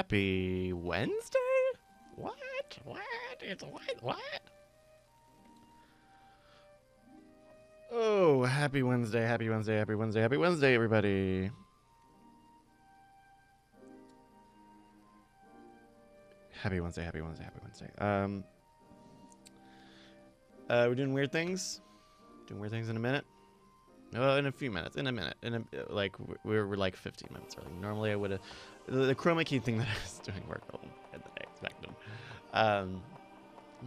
Happy Wednesday? What? It's what? Oh, happy Wednesday, happy Wednesday, happy Wednesday, happy Wednesday, everybody. Happy Wednesday, happy Wednesday, happy Wednesday. We're doing weird things. Doing weird things in a minute. In a few minutes. In a minute. We're like 15 minutes early. Normally I would have... The chroma key thing that I was doing worked better than I expected.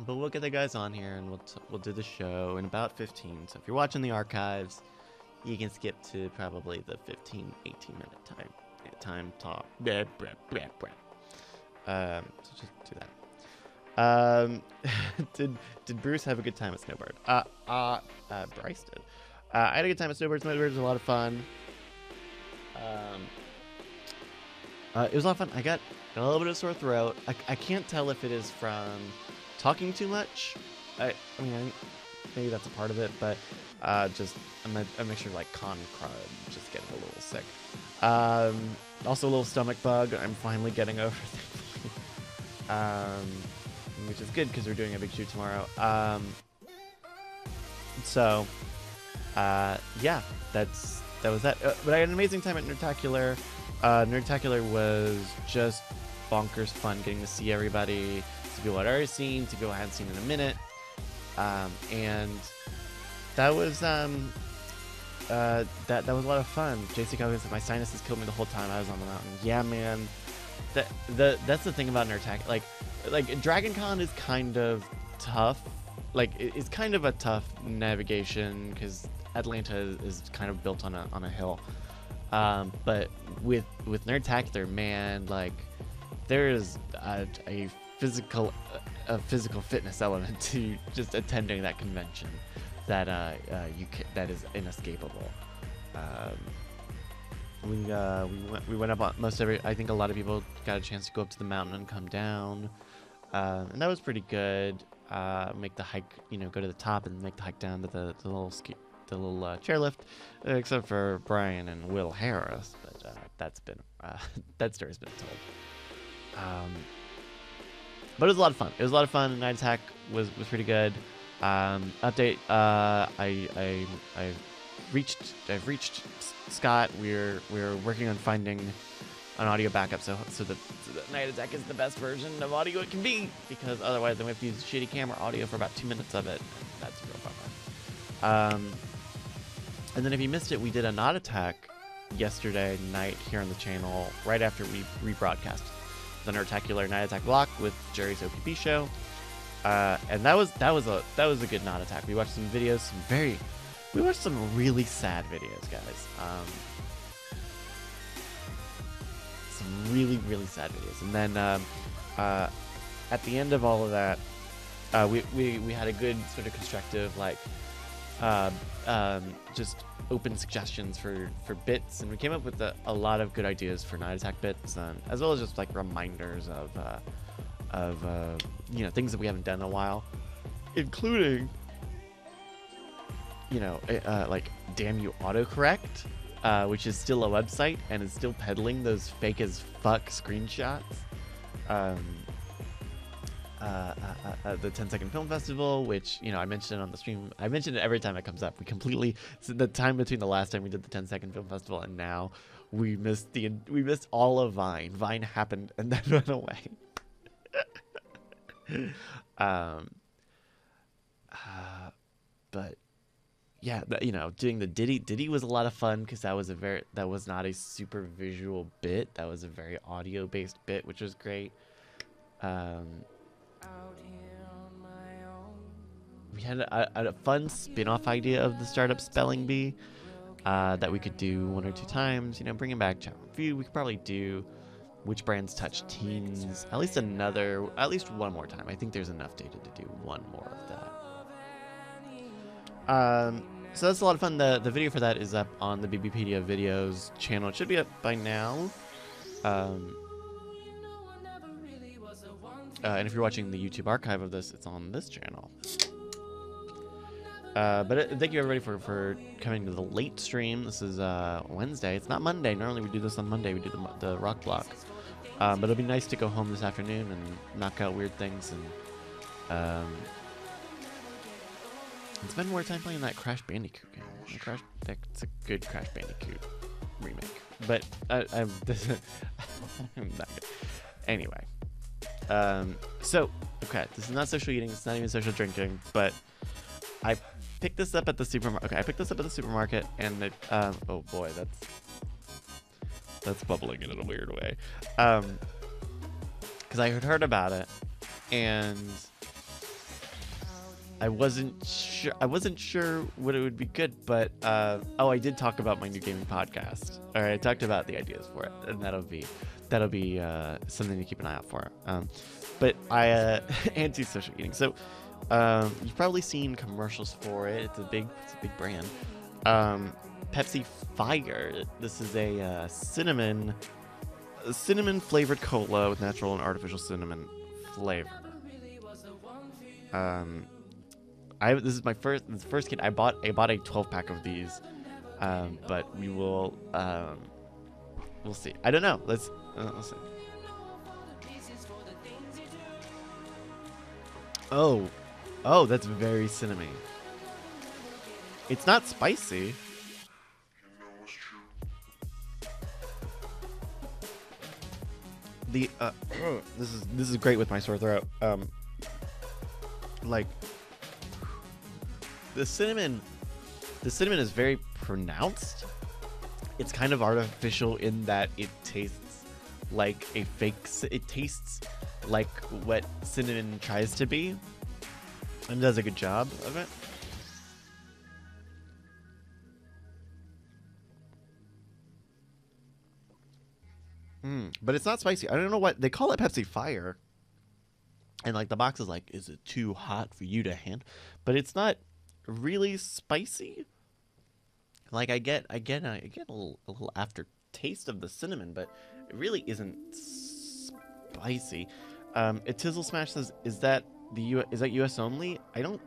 But we'll get the guys on here and we'll do the show in about 15. So if you're watching the archives, you can skip to probably the 15, 18 minute time talk. So just do that. Did Bruce have a good time at Snowbird? Bryce did. I had a good time at Snowbird. Snowbird was a lot of fun. It was a lot of fun. I got a little bit of a sore throat. I can't tell if it is from talking too much. I mean, maybe that's a part of it, but just a mixture of like con crud, just getting a little sick. Also a little stomach bug. I'm finally getting over, which is good because we're doing a big shoot tomorrow. Yeah, that was that. But I had an amazing time at Nerdtacular. Nerdtacular was just bonkers fun, getting to see everybody, see people I'd already seen, see people I hadn't seen in a minute, and that was that was a lot of fun. JC Calvin said my sinuses killed me the whole time I was on the mountain. Yeah, man. That's the thing about Nerdtacular. Like Dragon Con is kind of tough. Like it's kind of a tough navigation because Atlanta is kind of built on a hill. But with Nerdtacular, man, like there is a physical fitness element to just attending that convention that that is inescapable. We went up on most every. I think a lot of people got a chance to go up to the mountain and come down, and that was pretty good. Make the hike, go to the top and make the hike down to the little chairlift, except for Brian and Will Harris. But that's been that story's been told. But it was a lot of fun. It was a lot of fun. Night Attack was pretty good. Update. I've reached Scott. We're working on finding an audio backup so that Night Attack is the best version of audio it can be, because otherwise then we have to use shitty camera audio for about 2 minutes of it. That's a real bummer. And then if you missed it, we did a Not Attack yesterday night here on the channel right after we rebroadcast the Nerdtacular Night Attack block with Jerry's OPP show. And that was a good Not Attack. We watched some videos, we watched some really sad videos, guys. Some really, really sad videos. And then at the end of all of that, we had a good sort of constructive, just open suggestions for bits, and we came up with a lot of good ideas for Night Attack bits, as well as just like reminders of things that we haven't done in a while, including like Damn You Autocorrect, which is still a website and is still peddling those fake as fuck screenshots. The 10-second film festival, which I mentioned on the stream. I mentioned it every time it comes up. So the time between the last time we did the 10-second film festival and now, we missed all of Vine. Vine happened and then went away. But yeah, doing the Diddy was a lot of fun, because that was not a super visual bit. That was a very audio based bit, which was great. We had a fun spin-off idea of the Startup Spelling Bee that we could do 1 or 2 times. Bringing back Challenge View. We could probably do Which Brands Touch Teens at least one more time. I think there's enough data to do one more of that. So that's a lot of fun. The video for that is up on the BBpedia Videos channel. It should be up by now. And if you're watching the YouTube archive of this, it's on this channel. But thank you everybody for coming to the late stream. This is Wednesday. It's not Monday. Normally we do this on Monday. We do the rock block. But it'll be nice to go home this afternoon and knock out weird things and spend more time playing that Crash Bandicoot game. That's a good Crash Bandicoot remake. But I'm not good. Anyway. So, okay, this is not social eating. It's not even social drinking. But I picked this up at the supermarket. Okay, I picked this up at the supermarket, and it, oh boy, that's bubbling in a weird way. Because I had heard about it, and I wasn't sure what it would be good, but I did talk about my new gaming podcast. All right, I talked about the ideas for it, and that'll be something to keep an eye out for. But I anti-social eating. So you've probably seen commercials for it. It's a big brand. Pepsi Fire. This is a cinnamon flavored cola with natural and artificial cinnamon flavor. This is my first kit. I bought a 12-pack of these, but we'll see. I don't know. Let's see. Oh, that's very cinnamony. It's not spicy. The this is great with my sore throat. Like the cinnamon is very pronounced. It's kind of artificial in that it tastes like a fake. It tastes like what cinnamon tries to be, and does a good job of it. But it's not spicy. I don't know what they call it. Pepsi Fire, and like the box is like, is it too hot for you to handle? But it's not really spicy. Like I get a little aftertaste of the cinnamon, but it really isn't spicy. Tizzle Smash says, is that US only? I don't.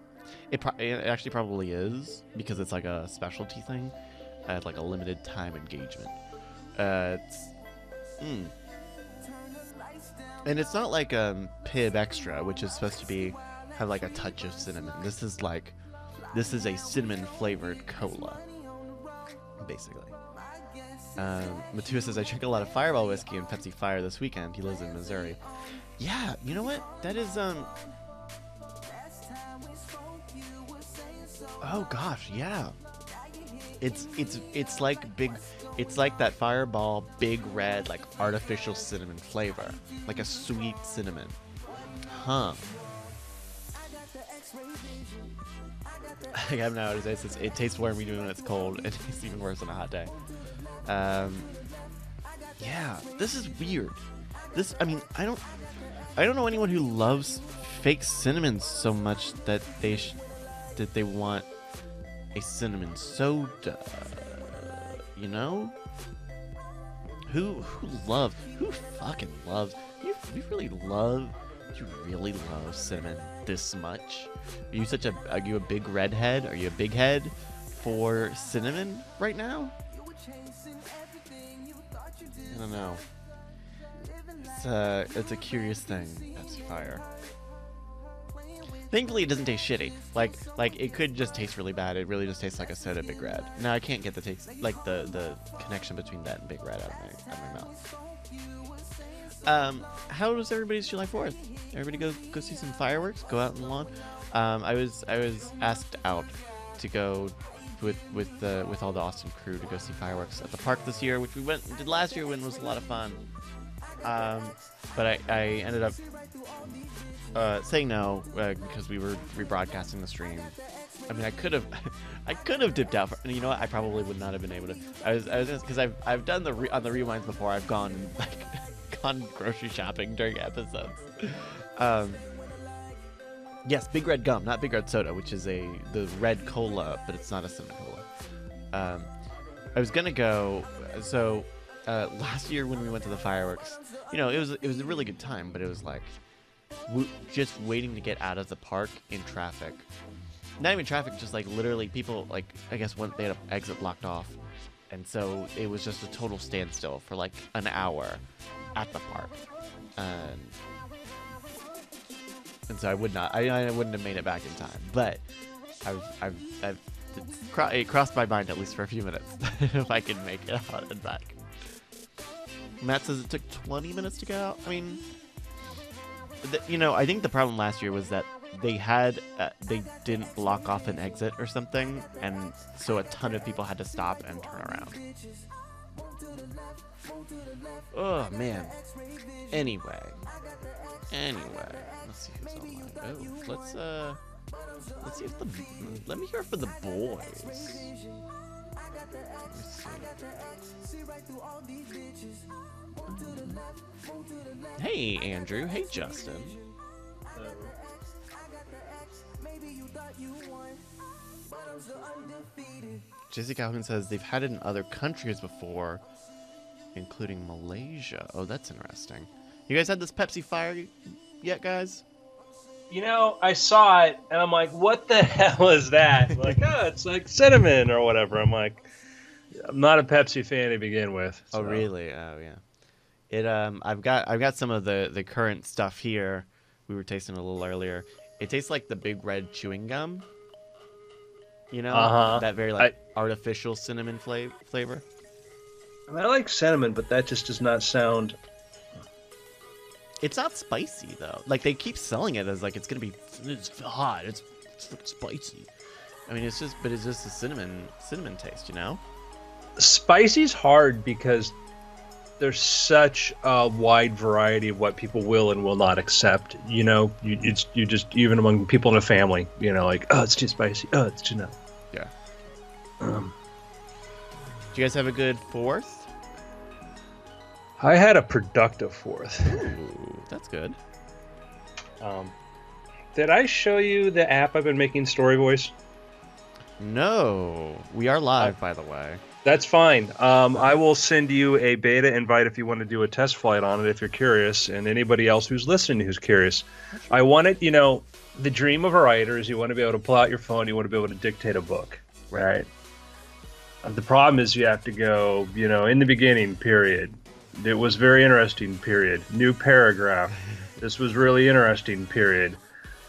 It actually probably is, because it's like a specialty thing, like a limited time engagement. And it's not like Pib Extra, which is supposed to have like a touch of cinnamon. This is a cinnamon flavored cola, basically. Matua says, I drank a lot of Fireball whiskey and Pepsi Fire this weekend. He lives in Missouri. Yeah, you know what? That is oh gosh, yeah. It's like big. It's like that Fireball Big Red, like artificial cinnamon flavor, like a sweet cinnamon. Huh. I have now noticed it tastes warm even when it's cold. It tastes even worse on a hot day. Yeah, this is weird. I mean, I don't know anyone who loves fake cinnamon so much that they want a cinnamon soda. You know? Who fucking loves? Do you really love cinnamon this much? Are you a big redhead? Are you a big head for cinnamon right now? I don't know. It's a curious thing. Pepsi Fire. Thankfully, it doesn't taste shitty. Like it could just taste really bad. It really just tastes like a soda Big Red. Now I can't get the taste, like the connection between that and Big Red out of my mouth. How was everybody's July 4th? Everybody go see some fireworks. Go out on the lawn. I was asked out to go with all the Austin crew to go see fireworks at the park this year, which we went and did last year when it was a lot of fun. But I ended up saying no because we were rebroadcasting the stream. I mean, I could have dipped out. You know what? I probably would not have been able to. I was because I've done on the rewinds before. I've gone grocery shopping during episodes. Yes, Big Red Gum, not Big Red Soda, which is the red cola, but it's not a cinnamon cola. I was gonna go. So last year when we went to the fireworks, it was a really good time, but it was like just waiting to get out of the park in traffic. Not even traffic, just like literally people, like I guess they had an exit blocked off, and so it was just a total standstill for like an hour. at the park, and so I wouldn't have made it back in time. But it crossed my mind at least for a few minutes if I could make it out and back. Matt says it took 20 minutes to get out. I mean, I think the problem last year was that they didn't block off an exit or something, and so a ton of people had to stop and turn around. Oh man. Anyway, let's see who's online. Oh, let's see if let me hear for the boys. Let me see. Hey Andrew, hey Justin. Jesse Calhoun says they've had it in other countries before, including Malaysia. Oh, that's interesting. You guys had this Pepsi Fire yet, guys? I saw it, and I'm like, what the hell is that? Like, oh, it's like cinnamon or whatever. I'm like, I'm not a Pepsi fan to begin with. So. Oh, really? Oh, yeah. I've got some of the current stuff here. We were tasting a little earlier. It tastes like the Big Red chewing gum. That very artificial cinnamon flavor. I mean, I like cinnamon, but that just does not sound. It's not spicy though. Like they keep selling it as like it's hot. It's spicy. I mean, it's just a cinnamon taste, Spicy's hard because there's such a wide variety of what people will and will not accept. You just even among people in a family, like, oh, it's too spicy. Oh, it's too no. Yeah. Do you guys have a good 4th? I had a productive 4th. Ooh, that's good. Did I show you the app I've been making, Story Voice? No. We are live, by the way. That's fine. I will send you a beta invite if you want to do a test flight on it if you're curious, and anybody else who's listening who's curious. I want it, the dream of a writer is you want to be able to pull out your phone, you want to be able to dictate a book, right? The problem is you have to go, in the beginning, period. It was very interesting, period. New paragraph. This was really interesting, period.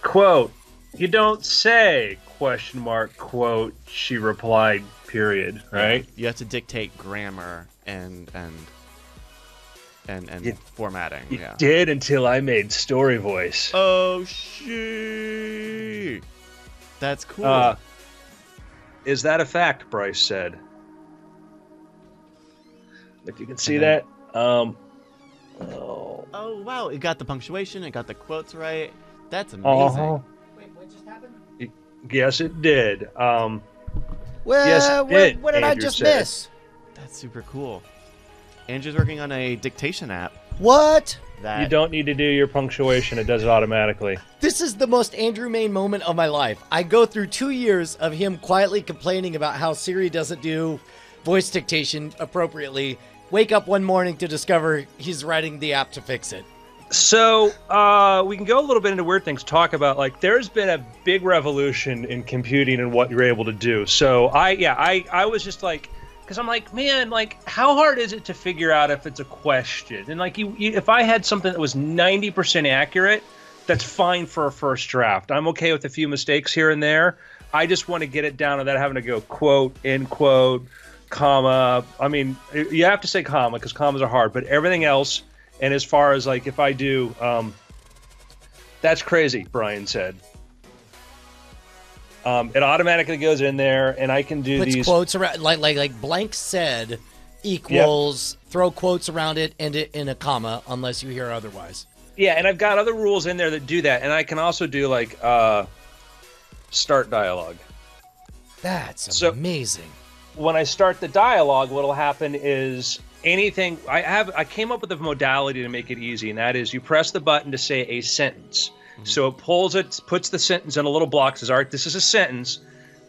Quote, you don't say, ? Quote, she replied, period, right? You have to dictate grammar and formatting. You did until I made Story Voice. Oh, shit. That's cool. Is that a fact, Bryce said. If you can see that. Oh, wow. It got the punctuation. It got the quotes right. That's amazing. Wait, what just happened? Yes, it did. Well, yes, it did, what did I Andrew just said. miss? That's super cool. Andrew's working on a dictation app. What? You don't need to do your punctuation. It does it automatically. This is the most Andrew Main moment of my life. I go through 2 years of him quietly complaining about how Siri doesn't do voice dictation appropriately. Wake up one morning to discover he's writing the app to fix it. So we can go a little bit into weird things. Talk about there's been a big revolution in computing and what you're able to do. So I was just like, because I'm like, man, how hard is it to figure out if it's a question? And if I had something that was 90% accurate, that's fine for a first draft. I'm okay with a few mistakes here and there. I just want to get it down without having to go quote, end quote, comma. I mean, you have to say comma because commas are hard, but everything else. And as far as if I do, that's crazy, Brian said. It automatically goes in there, and I can do Puts these quotes around, like blank said equals, throw quotes around it, end it in a comma, unless you hear otherwise. Yeah, and I've got other rules in there that do that, and I can also do start dialogue. That's amazing. When I start the dialogue, what'll happen is anything I came up with a modality to make it easy, and that is you press the button to say a sentence. Mm-hmm. So it puts the sentence in a little block, says, all right, this is a sentence.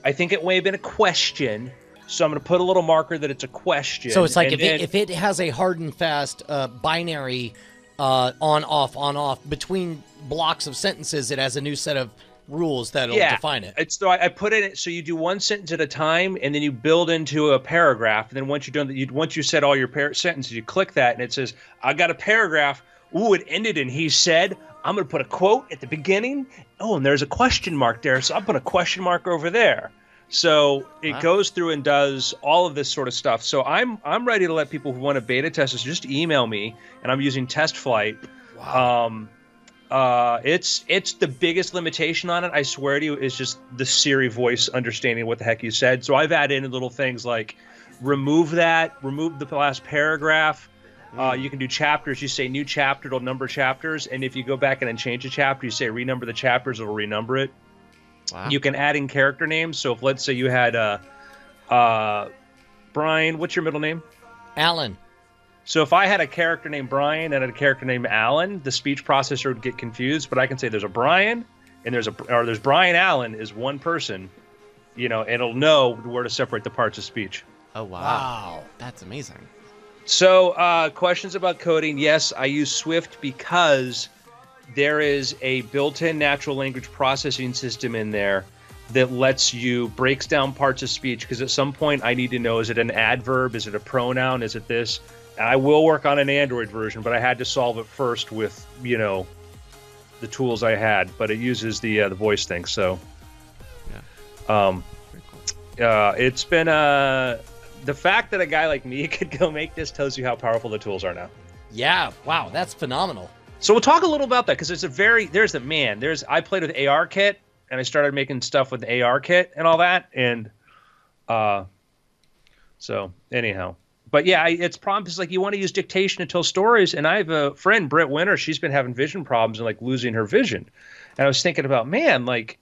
I think it may have been a question, so I'm going to put a little marker that it's a question. So it's like if it has a hard and fast binary on off between blocks of sentences, it has a new set of rules that'll Yeah, define it. it's so I put it so you do one sentence at a time, and then you build into a paragraph. And then once you're done, once you said all your sentences, you click that, and it says, "I got a paragraph." Ooh, it ended, and he said, "I'm going to put a quote at the beginning." Oh, and there's a question mark there, so I'm put a question mark over there. So it goes through and does all of this sort of stuff. So I'm ready to let people who want to beta test this just email me, and I'm using TestFlight. Wow. It's the biggest limitation on it, I swear to you, is just the Siri voice understanding what the heck you said. So I've added in little things like remove the last paragraph. You can do chapters. You say new chapter, it'll number chapters. And if you go back and then change a chapter, you say renumber the chapters, it'll renumber it. Wow. You can add in character names. So if let's say you had Brian, what's your middle name? Alan. So if I had a character named Brian and a character named Alan, the speech processor would get confused. But I can say there's a Brian and there's Brian Allen is one person, and it'll know where to separate the parts of speech. Oh, wow. Wow. That's amazing. So questions about coding. Yes, I use Swift because there is a built-in natural language processing system in there that breaks down parts of speech. Because at some point I need to know, is it an adverb? Is it a pronoun? Is it this? And I will work on an Android version, but I had to solve it first with, the tools I had. But it uses the voice thing, so. Yeah. Very cool. It's been the fact that a guy like me could go make this tells you how powerful the tools are now. Yeah. Wow. That's phenomenal. So we'll talk a little about that because I played with ARKit and I started making stuff with ARKit and all that, and so anyhow. But yeah, it's problems like you want to use dictation to tell stories. And I have a friend, Britt Winter. She's been having vision problems and like losing her vision. And I was thinking about, man, like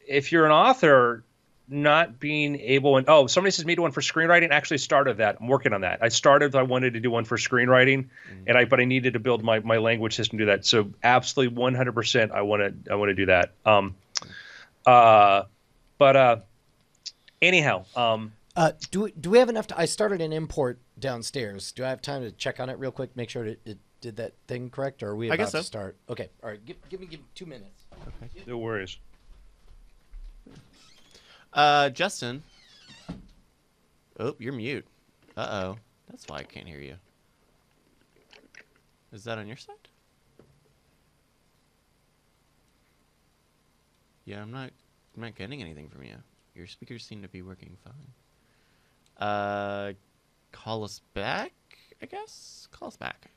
if you're an author, not being able somebody says me do one for screenwriting. Actually started that. I'm working on that. I wanted to do one for screenwriting, but I needed to build my language system to do that. So absolutely 100%, I want to do that. Anyhow. Do we have enough? I started an import downstairs. Do I have time to check on it real quick? Make sure it did that thing correct, or are we about to start? Okay. All right. Give me 2 minutes. Okay. No worries. Justin. Oh, you're mute. Uh-oh. That's why I can't hear you. Is that on your side? Yeah, I'm not getting anything from you. Your speakers seem to be working fine. Call us back, I guess? Call us back.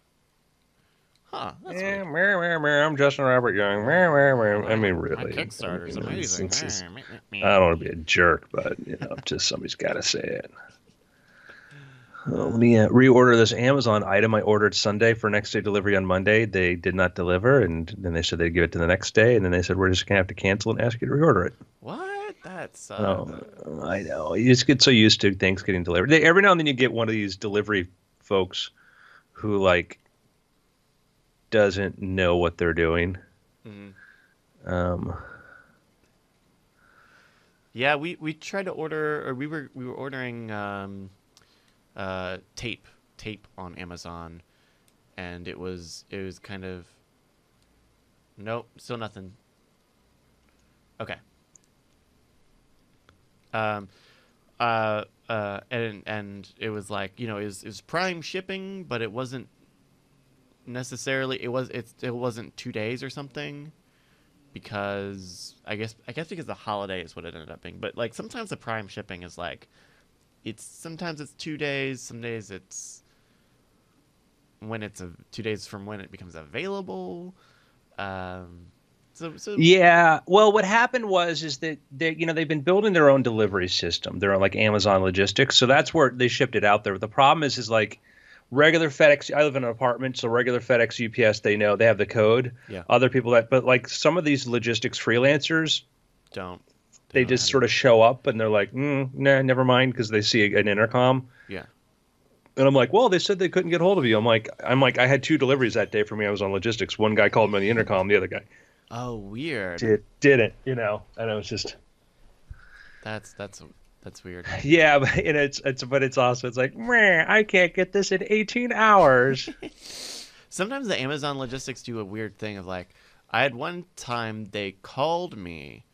Huh, that's weird. I'm Justin Robert Young. I mean, My really. Kickstarter's amazing. I don't want to be a jerk, but, just somebody's got to say it. Let me reorder this Amazon item I ordered Sunday for next day delivery on Monday. They did not deliver, and then they said they'd give it to the next day, and then they said, we're just going to have to cancel and ask you to reorder it. What? That's... I know. You just get so used to things getting delivered. Every now and then you get one of these delivery folks who, like, doesn't know what they're doing. Mm-hmm. Yeah, we tried to order, or we were ordering tape on Amazon, and it was kind of nope, still nothing. Okay. And it was like, it was Prime shipping, but it wasn't necessarily, it wasn't 2 days or something, because I guess because the holiday is what it ended up being. But like sometimes the Prime shipping is like, sometimes it's 2 days, some days it's when it's 2 days from when it becomes available. So yeah, well, what happened is that they've been building their own delivery system. They're on like Amazon Logistics, so that's where they shipped it out there. But the problem is like regular FedEx. I live in an apartment, so regular FedEx, UPS, they have the code. Yeah. Other people but like some of these logistics freelancers don't. They just sort of show up and they're like, nah, never mind, because they see an intercom. Yeah. And I'm like, well, they said they couldn't get hold of you. I'm like, I had 2 deliveries that day from Amazon Logistics. One guy called me on the intercom, the other guy. Oh, weird. Didn't, and it was just. That's weird. Yeah, but it's awesome. It's like, I can't get this in 18 hours. Sometimes the Amazon Logistics do a weird thing of like, I had one time they called me.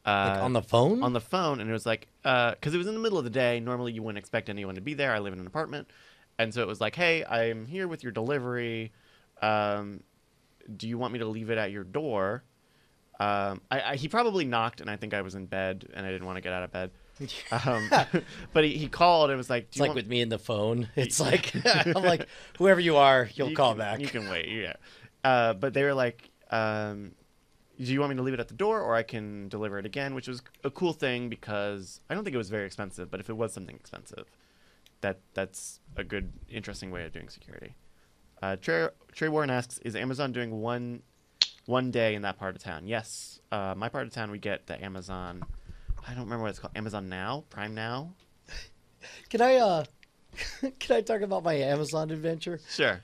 Like on the phone? On the phone, and it was like, because it was in the middle of the day. Normally, you wouldn't expect anyone to be there. I live in an apartment, and so it was like, "Hey, I'm here with your delivery. Do you want me to leave it at your door?" He probably knocked, and I think I was in bed, and I didn't want to get out of bed. But he called and was like, It's like with me in the phone. It's like, I'm like, whoever you are, you'll call back. You can wait, yeah. But they were like, do you want me to leave it at the door, or I can deliver it again? Which was a cool thing because I don't think it was very expensive, but if it was something expensive, that's a good, interesting way of doing security. Trey Warren asks, is Amazon doing one day in that part of town? Yes. My part of town, we get the Amazon, I don't remember what it's called, Amazon Now? Prime Now? Can I talk about my Amazon adventure? Sure.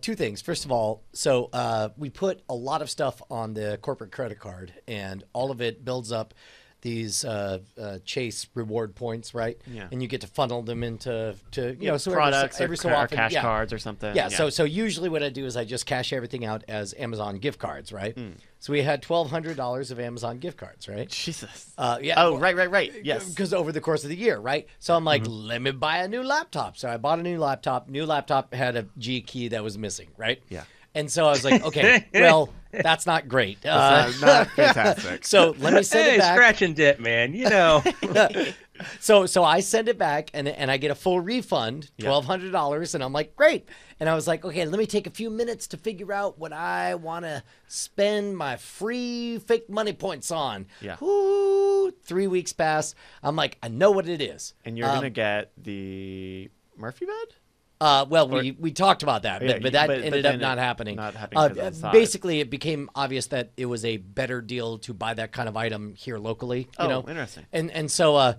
Two things. First of all, so we put a lot of stuff on the corporate credit card, and all of it builds up these Chase reward points, right? Yeah. And you get to funnel them into so products every so or often, cash cards or something. Yeah. So usually what I do is I just cash everything out as Amazon gift cards, right? So we had $1,200 of Amazon gift cards, right? Jesus. Yeah. Oh, right. Yes. Because over the course of the year, right? So I'm like, let me buy a new laptop. So I bought a new laptop. New laptop had a G key that was missing, right? Yeah. And so I was like, okay, well, that's not great. Not fantastic. So let me send it back. Scratch and dip, man. You know. So I send it back, and I get a full refund, $1,200, and I'm like, great. And I was like, okay, let me take a few minutes to figure out what I want to spend my free fake money points on. Yeah. Woo, 3 weeks pass. I'm like, I know what it is. And you're going to get the Murphy bed? We talked about that, but that ended up not happening. Not happening because of the size. Basically, it became obvious that it was a better deal to buy that kind of item here locally. Interesting. And so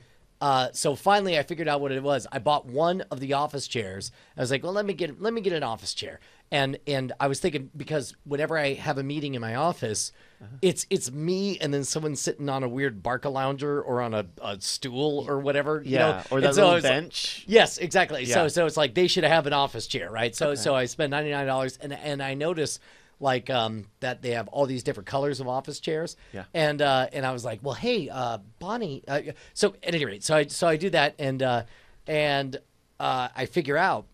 finally, I figured out what it was. I bought one of the office chairs. I was like, well, let me get an office chair. And I was thinking, because whenever I have a meeting in my office, it's me and then someone sitting on a weird Barcalounger or on a stool or whatever. Yeah, or that little bench. Yes, exactly. Yeah. So it's like they should have an office chair, right? So I spent $99, and I noticed like that they have all these different colors of office chairs. Yeah. And I was like, well, hey, Bonnie. So at any rate, so I do that, and I figure out.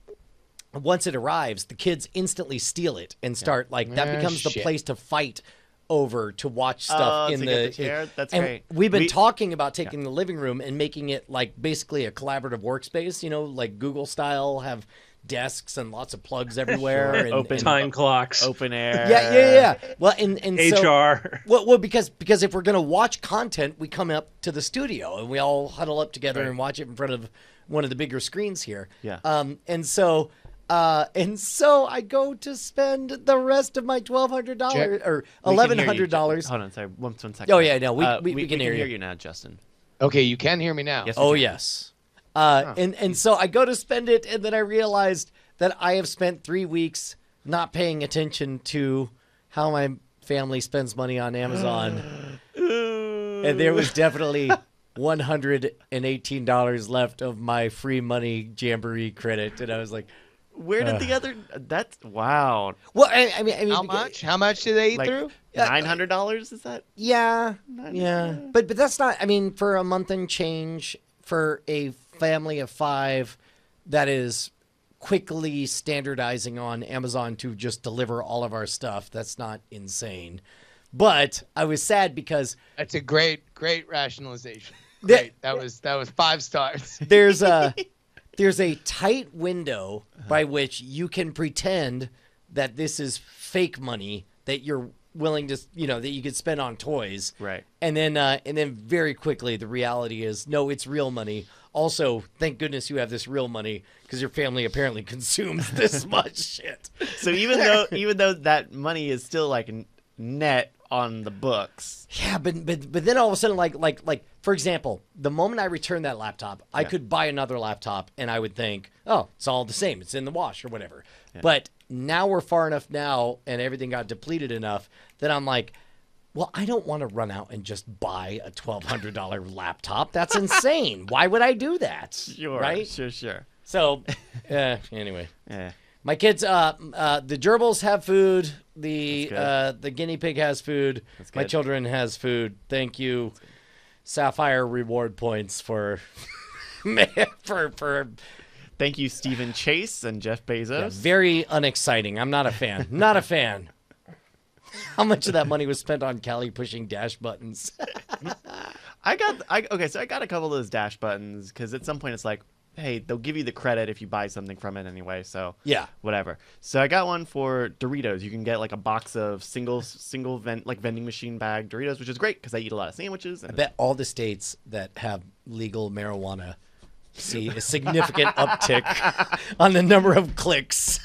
Once it arrives, the kids instantly steal it and start that becomes the place to fight over to watch stuff in the chair. That's and great. We've been talking about taking the living room and making it like basically a collaborative workspace, like Google style, have desks and lots of plugs everywhere. and open time clocks. Open air. Yeah. Well, and HR. So, well, because if we're gonna watch content, we come up to the studio and we all huddle up together and watch it in front of one of the bigger screens here. Yeah. And so I go to spend the rest of my $1,200 or $1,100. Hold on, sorry, one second. Oh yeah, no, we can hear you now, Justin. Okay, you can hear me now. Yes, Oh yes. And so I go to spend it, and then I realized that I have spent 3 weeks not paying attention to how my family spends money on Amazon, and there was definitely $118 left of my free money Jamboree credit, and I was like, where did the other? That's wow. well, I mean, How much? How much did they eat Like through? $900? Is that? Yeah, but that's not. I mean, for a month and change for a family of 5, that is quickly standardizing on Amazon to just deliver all of our stuff. That's not insane. But I was sad because That's a great rationalization. Great. That was 5 stars. there's a tight window by which you can pretend that this is fake money that you're willing to, that you could spend on toys. Right. And then very quickly the reality is, no, it's real money. Also, thank goodness you have this real money because your family apparently consumes this much shit. So even though that money is still like net on the books. Yeah, but then all of a sudden, like for example, the moment I return that laptop, I could buy another laptop, and I would think, oh, it's all the same, it's in the wash or whatever. Yeah. But now we're far enough now, and everything got depleted enough that I'm like, well, I don't want to run out and just buy a $1,200 laptop. That's insane. Why would I do that? Sure, right? Sure. So, anyway. Yeah. My kids, the gerbils have food. The guinea pig has food. That's My good. children has food. Thank you, Sapphire reward points for for Thank you, Stephen Chase and Jeff Bezos. very unexciting. I'm not a fan. Not a fan. How much of that money was spent on Callie pushing dash buttons? Okay, so I got a couple of those dash buttons because at some point it's like, hey, they'll give you the credit if you buy something from it anyway. So Yeah. whatever. So I got one for Doritos. You can get like a box of single vending machine bag Doritos, which is great because I eat a lot of sandwiches. I And bet all the states that have legal marijuana see a significant uptick on the number of clicks.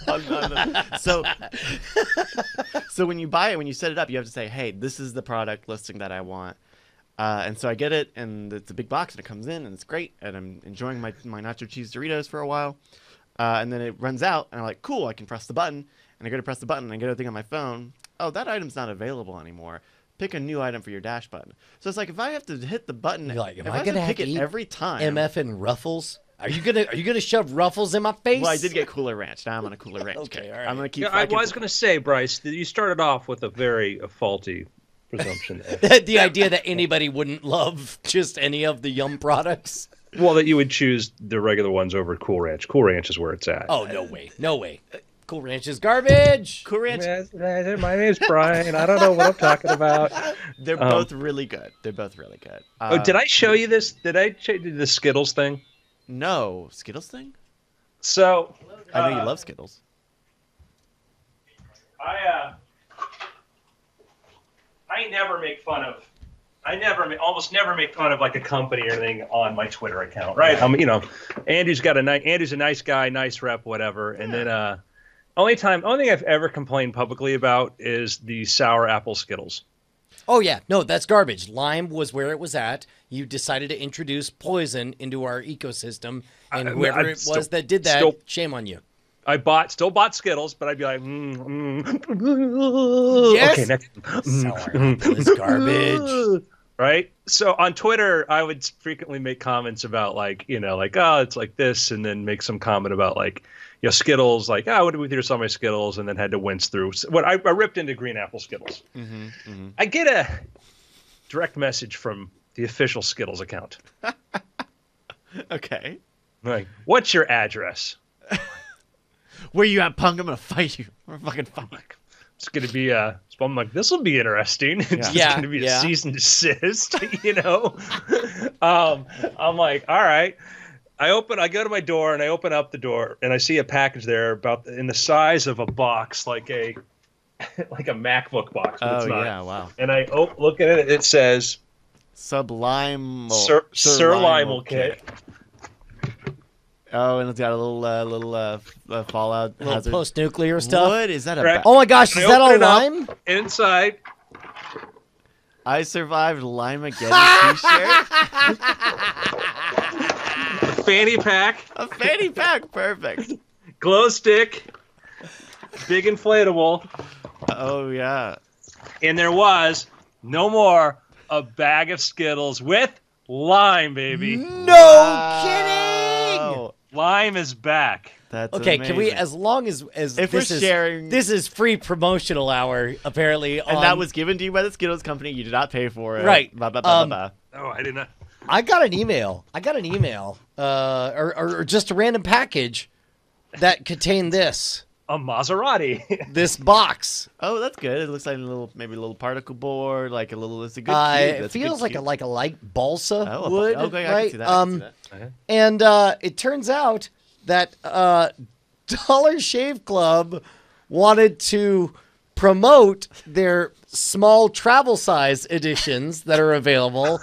so when you buy it, when you set it up, you have to say, hey, this is the product listing that I want. And so I get it, and it's a big box, and it comes in, and it's great, and I'm enjoying my nacho cheese Doritos for a while. And then it runs out, and I'm like, cool, I can press the button. And I go to press the button, and I get a thing on my phone. Oh, that item's not available anymore. Pick a new item for your dash button. So it's like, if I have to hit the button, You're like, am if I have gonna to have pick to it eat every time. MF and Ruffles? Are you gonna shove Ruffles in my face? Well, I did get Cooler Ranch. Now I'm on a Cooler Ranch. Okay, kick. all right. I'm gonna keep. Yeah, I was going to say, Bryce, that you started off with a very faulty presumption there. the idea that anybody wouldn't love just any of the Yum products. Well, that you would choose the regular ones over Cool Ranch. Cool Ranch is where it's at. Oh, no way. No way. Cool Ranch is garbage. Cool Ranch. My name's Brian. I don't know what I'm talking about. They're both really good. They're both really good. Oh, did I show you this? Did I show you the Skittles thing? No Skittles thing. So I know you love Skittles. I never make fun of. Almost never make fun of like a company or anything on my Twitter account, right? Andrew's Andrew's a nice guy, nice rep, whatever. And then only thing I've ever complained publicly about is the sour apple Skittles. Oh, yeah. No, that's garbage. Lime was where it was at. You decided to introduce poison into our ecosystem, and whoever it was that did that, shame on you. I still bought Skittles, but I'd be like, Yes. Okay, next. Sour apple is garbage. Right? So on Twitter, I would frequently make comments about oh, it's like this, and then make some comment about Skittles, what do we do some of my Skittles, and then had to wince through. I ripped into green apple Skittles. I get a direct message from the official Skittles account. Okay. Like, what's your address? Where you at, punk? I'm gonna fight you. I'm gonna fucking fight. It's going to be I'm like, this will be interesting. It's going to be a cease and desist, I'm like, all right. I go to my door and I open up the door and I see a package there in the size of a box, like a MacBook box. But it's not. Yeah, wow. And I look at it. It says Sublime Sir Lime Kit. Oh, and it's got a little Fallout hazard. Post-nuclear stuff. What is that Right. about? Oh my gosh, is that all lime? Inside, I survived Limeageddon t-shirt. a fanny pack, A fanny pack, perfect. glow stick, big inflatable, Oh yeah. and there was no more a bag of Skittles with lime, baby. No kidding. Oh, Lime is back. that's Okay, amazing. can we, as long as If this we're is sharing- this is free promotional hour, apparently, And that was given to you by the Skittles company. You did not pay for it. Right. Blah, blah, blah, blah, blah. Oh, I did not. I got an email, or just a random package that contained A Maserati. this box. Oh, that's good. It looks like maybe a little particle board, like a little. It's a good. It That's feels good like a light balsa Oh, wood, okay, I right? can see that. I can see that. And it turns out that Dollar Shave Club wanted to promote their small travel size editions that are available.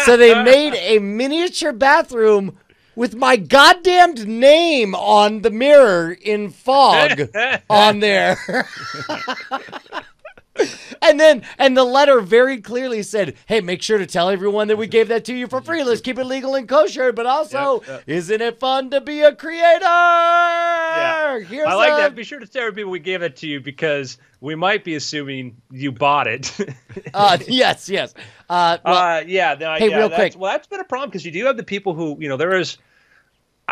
So they made a miniature bathroom with my goddamned name on the mirror in fog on there. And the letter very clearly said, hey, make sure to tell everyone that we gave that to you for free. Let's keep it legal and kosher. But also, isn't it fun to be a creator? Yeah. Here's I like that. Be sure to tell people we gave it to you because we might be assuming you bought it. Yes. Real quick. Well, that's been a problem because you do have the people who,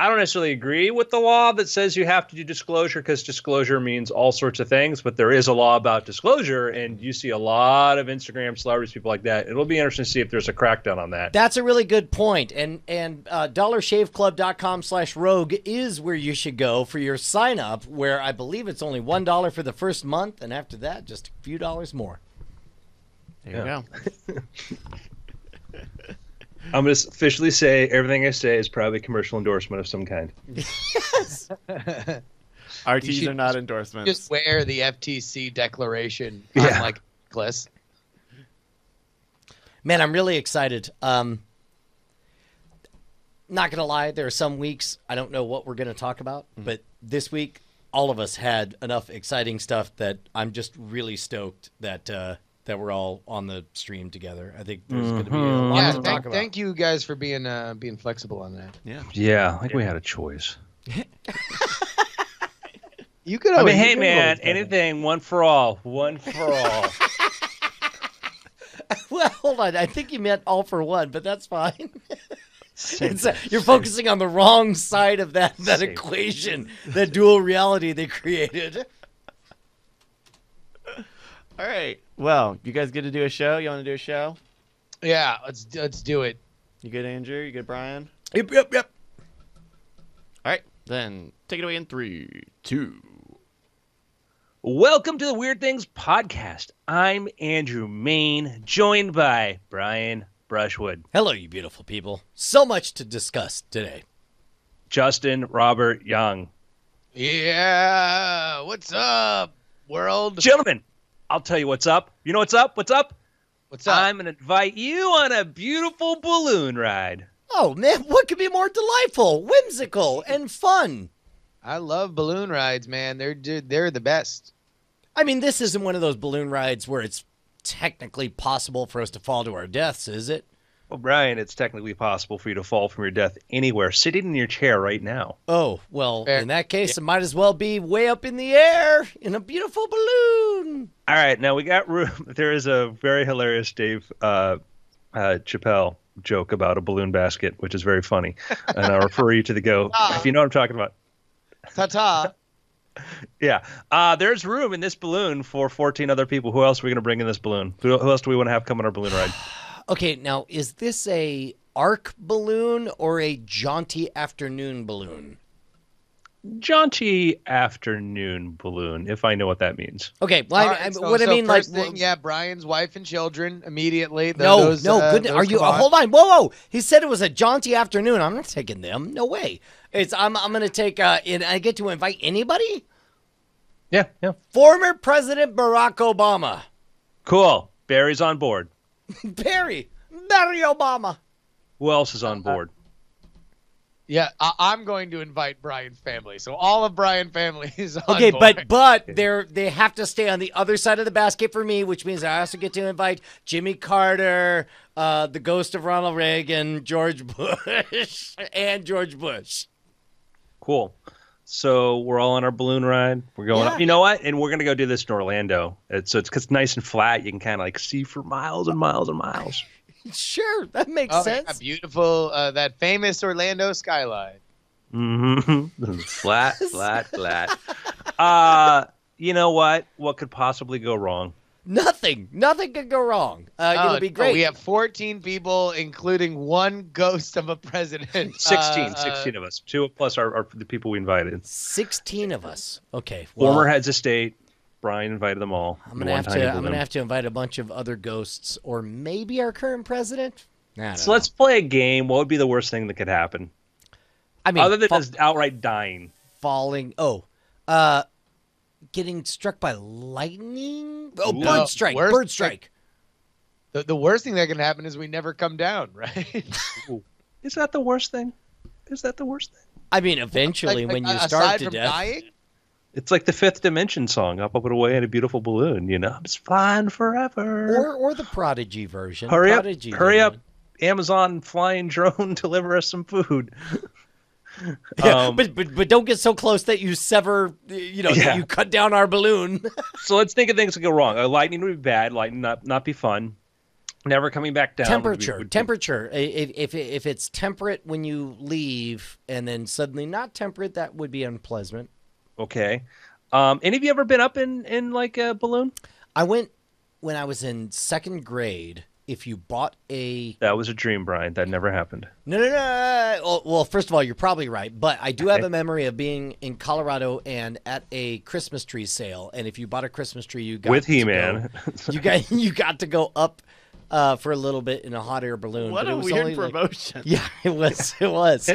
I don't necessarily agree with the law that says you have to do disclosure, because disclosure means all sorts of things, but there is a law about disclosure, and you see a lot of Instagram celebrities, people like that. It'll be interesting to see if there's a crackdown on that. That's a really good point. And dollarshaveclub.com/rogue is where you should go for your sign up, where I believe it's only $1 for the first month, and after that, just a few dollars more. There you go. I'm going to officially say everything I say is probably a commercial endorsement of some kind. Yes. RTs are not endorsements. Just wear the FTC declaration Yeah. on like necklace. Man, I'm really excited. Not gonna lie, there are some weeks I don't know what we're gonna talk about, but this week all of us had enough exciting stuff that I'm just really stoked that that we're all on the stream together. I think there's gonna be a lot Yeah, to talk about. thank you guys for being flexible on that. Yeah. Yeah, I think we had a choice. You could. I Always, mean, hey, you could man, always do that. anything, one for all. One for all. Well, hold on, I think you meant all for one, but that's fine. You're focusing on the wrong side of that Same. equation, that dual reality they created. All right. Well, you guys get to do a show? You want to do a show? Yeah, let's do it. You good, Andrew? You good, Brian? Yep. All right. Then take it away in 3, 2. Welcome to the Weird Things Podcast. I'm Andrew Main, joined by Brian Brushwood, Hello, you beautiful people. So much to discuss today. Justin Robert Young. Yeah, what's up, world? Gentlemen, I'll tell you what's up. You know what's up? What's up? What's up? I'm going to invite you on a beautiful balloon ride. Oh, man, what could be more delightful, whimsical, and fun? I love balloon rides, man. They're the best. I mean, this isn't one of those balloon rides where it's technically possible for us to fall to our deaths, is it? Well, Brian, it's technically possible for you to fall from your death anywhere, sitting in your chair right now. Oh, well, Fair. in that case, it might as well be way up in the air in a beautiful balloon. All right, now we got room. There is a very hilarious Dave Chappelle joke about a balloon basket, which is very funny. And I'll refer you to the go, if you know what I'm talking about. Ta-ta. Yeah. There's room in this balloon for 14 other people. Who else are we going to bring in this balloon? Who else do we want to have come on our balloon ride? Okay, now, is this a arc balloon or a jaunty afternoon balloon? Jaunty afternoon balloon, if I know what that means. Okay, well, All right, what I mean, like, first thing, yeah, Brian's wife and children immediately. no, Those, goodness, those are you? come on. Hold on, whoa! He said it was a jaunty afternoon. I'm not taking them. No way. I'm gonna take. And I get to invite anybody. Yeah. Former President Barack Obama, Cool. Barry's on board. Barry Obama. Who else is on board? Yeah, I'm going to invite Brian's family. So all of Brian's family is on Okay, board. but they have to stay on the other side of the basket for me, which means I also get to invite Jimmy Carter, the ghost of Ronald Reagan, George Bush, and George Bush. Cool. So we're all on our balloon ride. We're going Yeah. up. You know what? And we're going to go do this in Orlando. It's nice and flat. You can kind of like see for miles and miles and miles. Sure, that makes Oh, sense. yeah, beautiful, that famous Orlando skyline. Mm-hmm. Flat. You know what? What could possibly go wrong? Nothing could go wrong. It'll be great. We have 14 people, including one ghost of a president. 16 of us. 2 plus the people we invited. 16 of us. Okay. Well, Former heads of state. Brian invited them all. I'm gonna have to invite a bunch of other ghosts, or maybe our current president. I don't So know. let's play a game. What would be the worst thing that could happen? I mean, Other than just outright dying. falling. Getting struck by lightning. Oh, Ooh. bird strike. Worst Bird strike. The worst thing that can happen is we never come down, right? Is that the worst thing? I mean, eventually, when you aside starve to from death. dying, It's like the Fifth Dimension song, up and away in a beautiful balloon, you know? I'm just flying forever. Or the Prodigy version. hurry Prodigy up, version. Amazon flying drone, deliver us some food. Yeah, but don't get so close that you sever, that Yeah. you cut down our balloon. So let's think of things that go wrong. Lightning would be bad. Lightning not be fun. Never coming back down. Temperature. If it's temperate when you leave and then suddenly not temperate, that would be unpleasant. Okay. Any of you ever been up in like a balloon? I went when I was in second grade. If you bought a... That was a dream, Brian. That never happened. No. Well, first of all, you're probably right. But I do have a memory of being in Colorado and at a Christmas tree sale. And if you bought a Christmas tree, you got with to He-Man. you got to go up for a little bit in a hot air balloon. What but a it was weird only promotion. Yeah, it was. It was.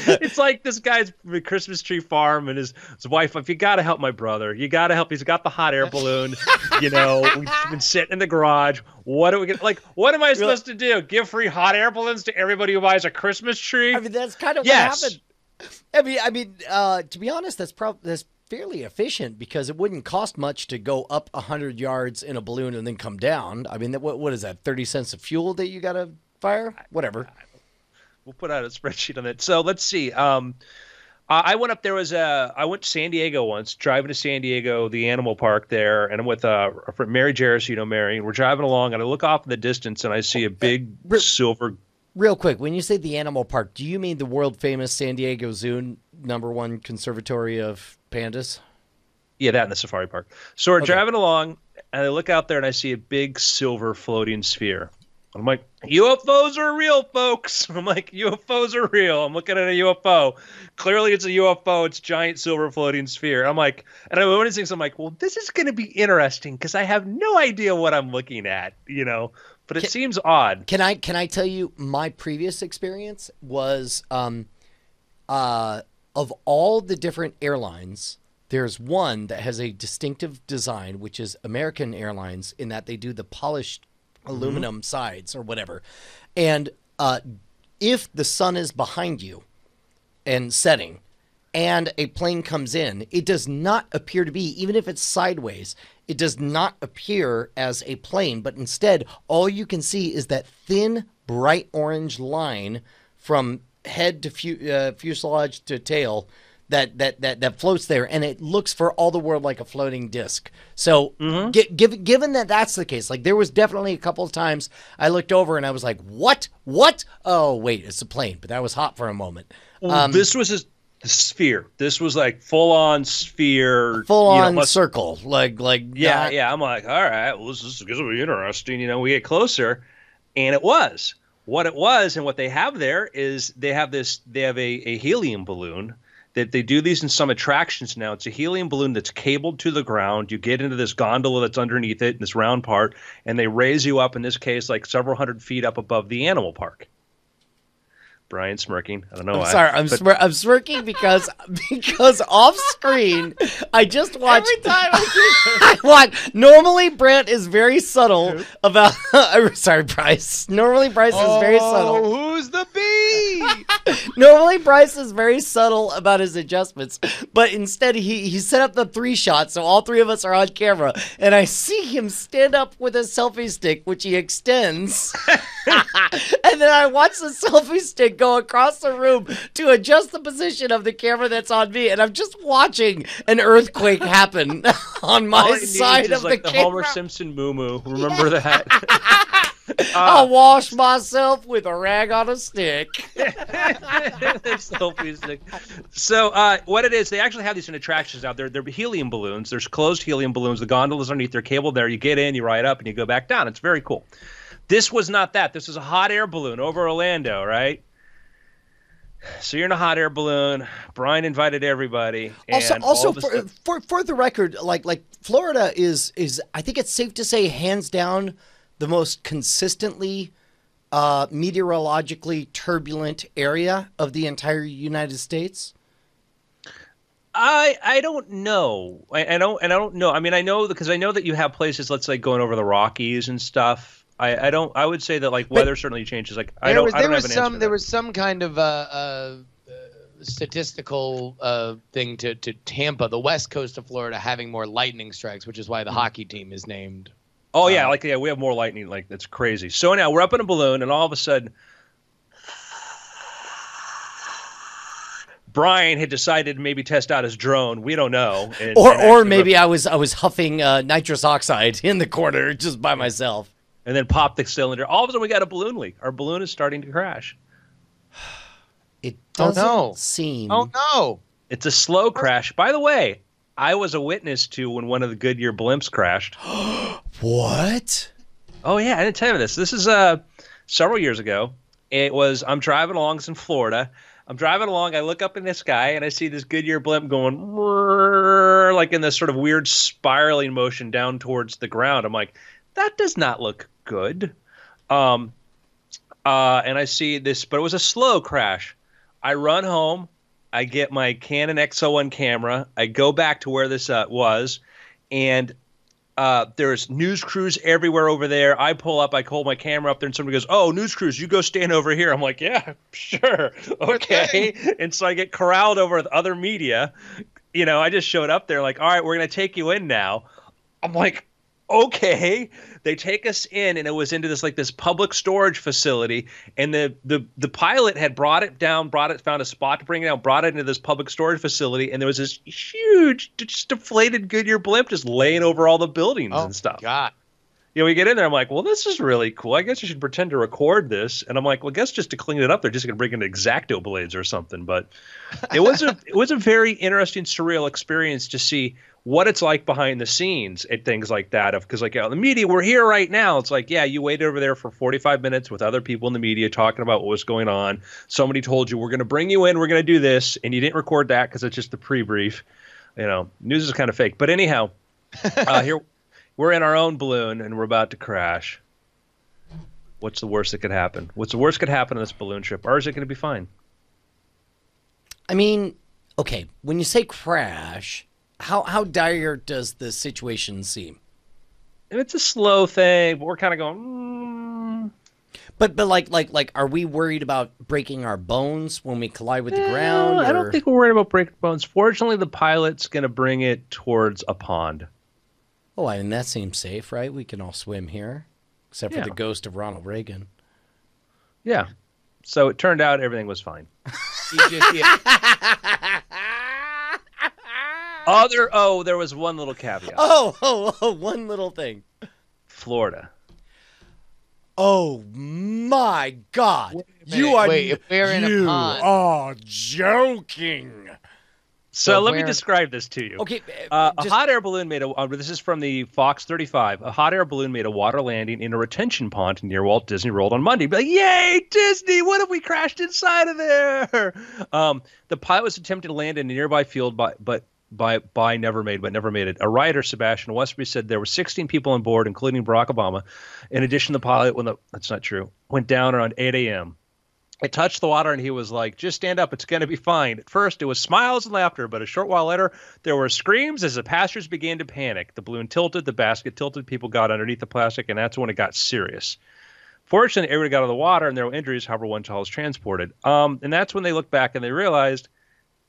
It's like this guy's Christmas tree farm and his wife. If you got to help my brother, you got to help. He's got the hot air balloon. We've been sitting in the garage. What are we gonna like? What am I supposed to do? Give free hot air balloons to everybody who buys a Christmas tree? I mean, that's kind of what happened. I mean, to be honest, that's fairly efficient because it wouldn't cost much to go up 100 yards in a balloon and then come down. I mean, what is that? 30 cents of fuel that you got to fire? Whatever. We'll put out a spreadsheet on it. So let's see. I went up there. I went to San Diego once, driving to San Diego, the animal park there, and I'm with our friend Mary Jarris. You know Mary, and we're driving along, and I look off in the distance, and I see a big silver. Real quick, when you say the animal park, do you mean the world famous San Diego Zoo, #1 conservatory of pandas? Yeah, that in the safari park. So we're driving along, and I look out there, and I see a big silver floating sphere. I'm like, UFOs are real, folks. I'm like, UFOs are real. I'm looking at a UFO. Clearly, it's a UFO. It's a giant silver floating sphere. I'm like, and I'm one of these things. I'm like, well, this is going to be interesting because I have no idea what I'm looking at, But it seems odd. Can I tell you my previous experience was of all the different airlines, there's one that has a distinctive design, which is American Airlines, in that they do the polished aluminum sides or whatever. And if the sun is behind you and setting and a plane comes in, it does not appear to be, even if it's sideways, it does not appear as a plane, but instead all you can see is that thin, bright orange line from head to fuselage to tail that floats there, and it looks for all the world like a floating disc. So given that that's the case, like there was definitely a couple of times I looked over and I was like, what? Oh, wait, it's a plane. But that was hot for a moment. This was a sphere. This was like full-on sphere. Full-on circle. Like yeah. I'm like, all right, well, this is going to be interesting. We get closer. And it was. What it was and what they have there is they have a helium balloon. That they do these in some attractions now. It's a helium balloon that's cabled to the ground. You get into this gondola that's underneath it, this round part, and they raise you up, in this case, like several hundred feet up above the animal park. Brian smirking. I don't know why. Sorry, I'm smirking because off screen, I just watched. Every time I watch. Normally, Brent is very subtle about. Sorry, Bryce. Normally, Bryce is very subtle. Who's the bee? Normally, Bryce is very subtle about his adjustments, but instead he set up the 3 shots, so all 3 of us are on camera, and I see him stand up with a selfie stick, which he extends, and then I watch the selfie stick go across the room to adjust the position of the camera that's on me, and I'm just watching an earthquake happen on my side of like the the camera. Homer Simpson moo-moo. Remember that? I'll wash myself with a rag on a stick. Selfie stick. So what it is, they actually have these in attractions out there. They're helium balloons. There's closed helium balloons. The gondolas underneath, they're cabled there. You get in, you ride up, and you go back down. It's very cool. This was not that. This is a hot air balloon over Orlando, right? So you're in a hot air balloon. Brian invited everybody. And Also, for the record, like Florida is I think it's safe to say hands down the most consistently meteorologically turbulent area of the entire United States. I don't know. I don't know. I mean, I know because I know that you have places, let's say, going over the Rockies and stuff. I would say that like weather certainly changes. Like there was some kind of statistical thing to Tampa, the west coast of Florida, having more lightning strikes, which is why the hockey team is named. Oh yeah, we have more lightning. Like that's crazy. So now we're up in a balloon, and all of a sudden, Brian had decided to maybe test out his drone. We don't know. Or maybe I was huffing nitrous oxide in the corner just by myself. and then pop the cylinder. All of a sudden, we got a balloon leak. Our balloon is starting to crash. It Oh, doesn't no. seem. Oh no! It's a slow crash. By the way, I was a witness to when one of the Goodyear blimps crashed. What? Oh yeah, I didn't tell you this. This is several years ago. I'm driving along, it's in Florida. I'm driving along, I look up in the sky and I see this Goodyear blimp going like in this sort of weird spiraling motion down towards the ground. I'm like, that does not look good. And I see this, but it was a slow crash. I run home, I get my Canon XO1 camera, I go back to where this was, and there's news crews everywhere over there. I pull up, I hold my camera up there, and somebody goes, "Oh, news crews, you go stand over here." I'm like, "Yeah, sure, okay." And so I get corralled over with other media. You know, I just showed up there like, "All right, we're gonna take you in now." I'm like, "Okay." They take us in, and it was into this public storage facility. And the pilot had found a spot to bring it down, brought it into this public storage facility, and there was this huge, just deflated Goodyear blimp just laying over all the buildings and stuff. God. You know, we get in there, I'm like, well, this is really cool. I guess you should pretend to record this. And I'm like, well, I guess just to clean it up, they're just going to bring in X-Acto blades or something. But it was a very interesting, surreal experience to see what it's like behind the scenes at things like that. Because like, the media, we're here right now. It's like, yeah, you waited over there for 45 minutes with other people in the media talking about what was going on. Somebody told you, we're going to bring you in, we're going to do this. And you didn't record that because it's just the pre-brief. You know, news is kind of fake. But anyhow, here we're in our own balloon and we're about to crash. What's the worst that could happen? What's the worst that could happen on this balloon trip? Or is it going to be fine? I mean, okay, when you say crash, how dire does the situation seem? And it's a slow thing, but we're kind of going. But like, are we worried about breaking our bones when we collide with the ground? I don't think we're worried about breaking bones. Fortunately, the pilot's going to bring it towards a pond. Oh, and that seems safe, right? We can all swim here, except for Yeah. the ghost of Ronald Reagan. Yeah. So it turned out everything was fine. There was one little caveat. One little thing. Florida. Oh my God! Wait, if we're in a pond. are joking. So let me where- describe this to you. Okay, A hot air balloon made this is from the Fox 35. A hot air balloon made a water landing in a retention pond near Walt Disney World on Monday. Be like, yay, Disney! What if we crashed inside of there? The pilot was attempting to land in a nearby field, but never made it. A writer, Sebastian Westby, said there were 16 people on board, including Barack Obama. In addition, the pilot, that's not true, went down around 8 a.m. It touched the water, and he was like, just stand up. It's going to be fine. At first, it was smiles and laughter, but a short while later, there were screams as the passengers began to panic. The balloon tilted, the basket tilted, people got underneath the plastic, and that's when it got serious. Fortunately, everybody got out of the water, and there were injuries, however, one child was transported. And that's when they looked back, and they realized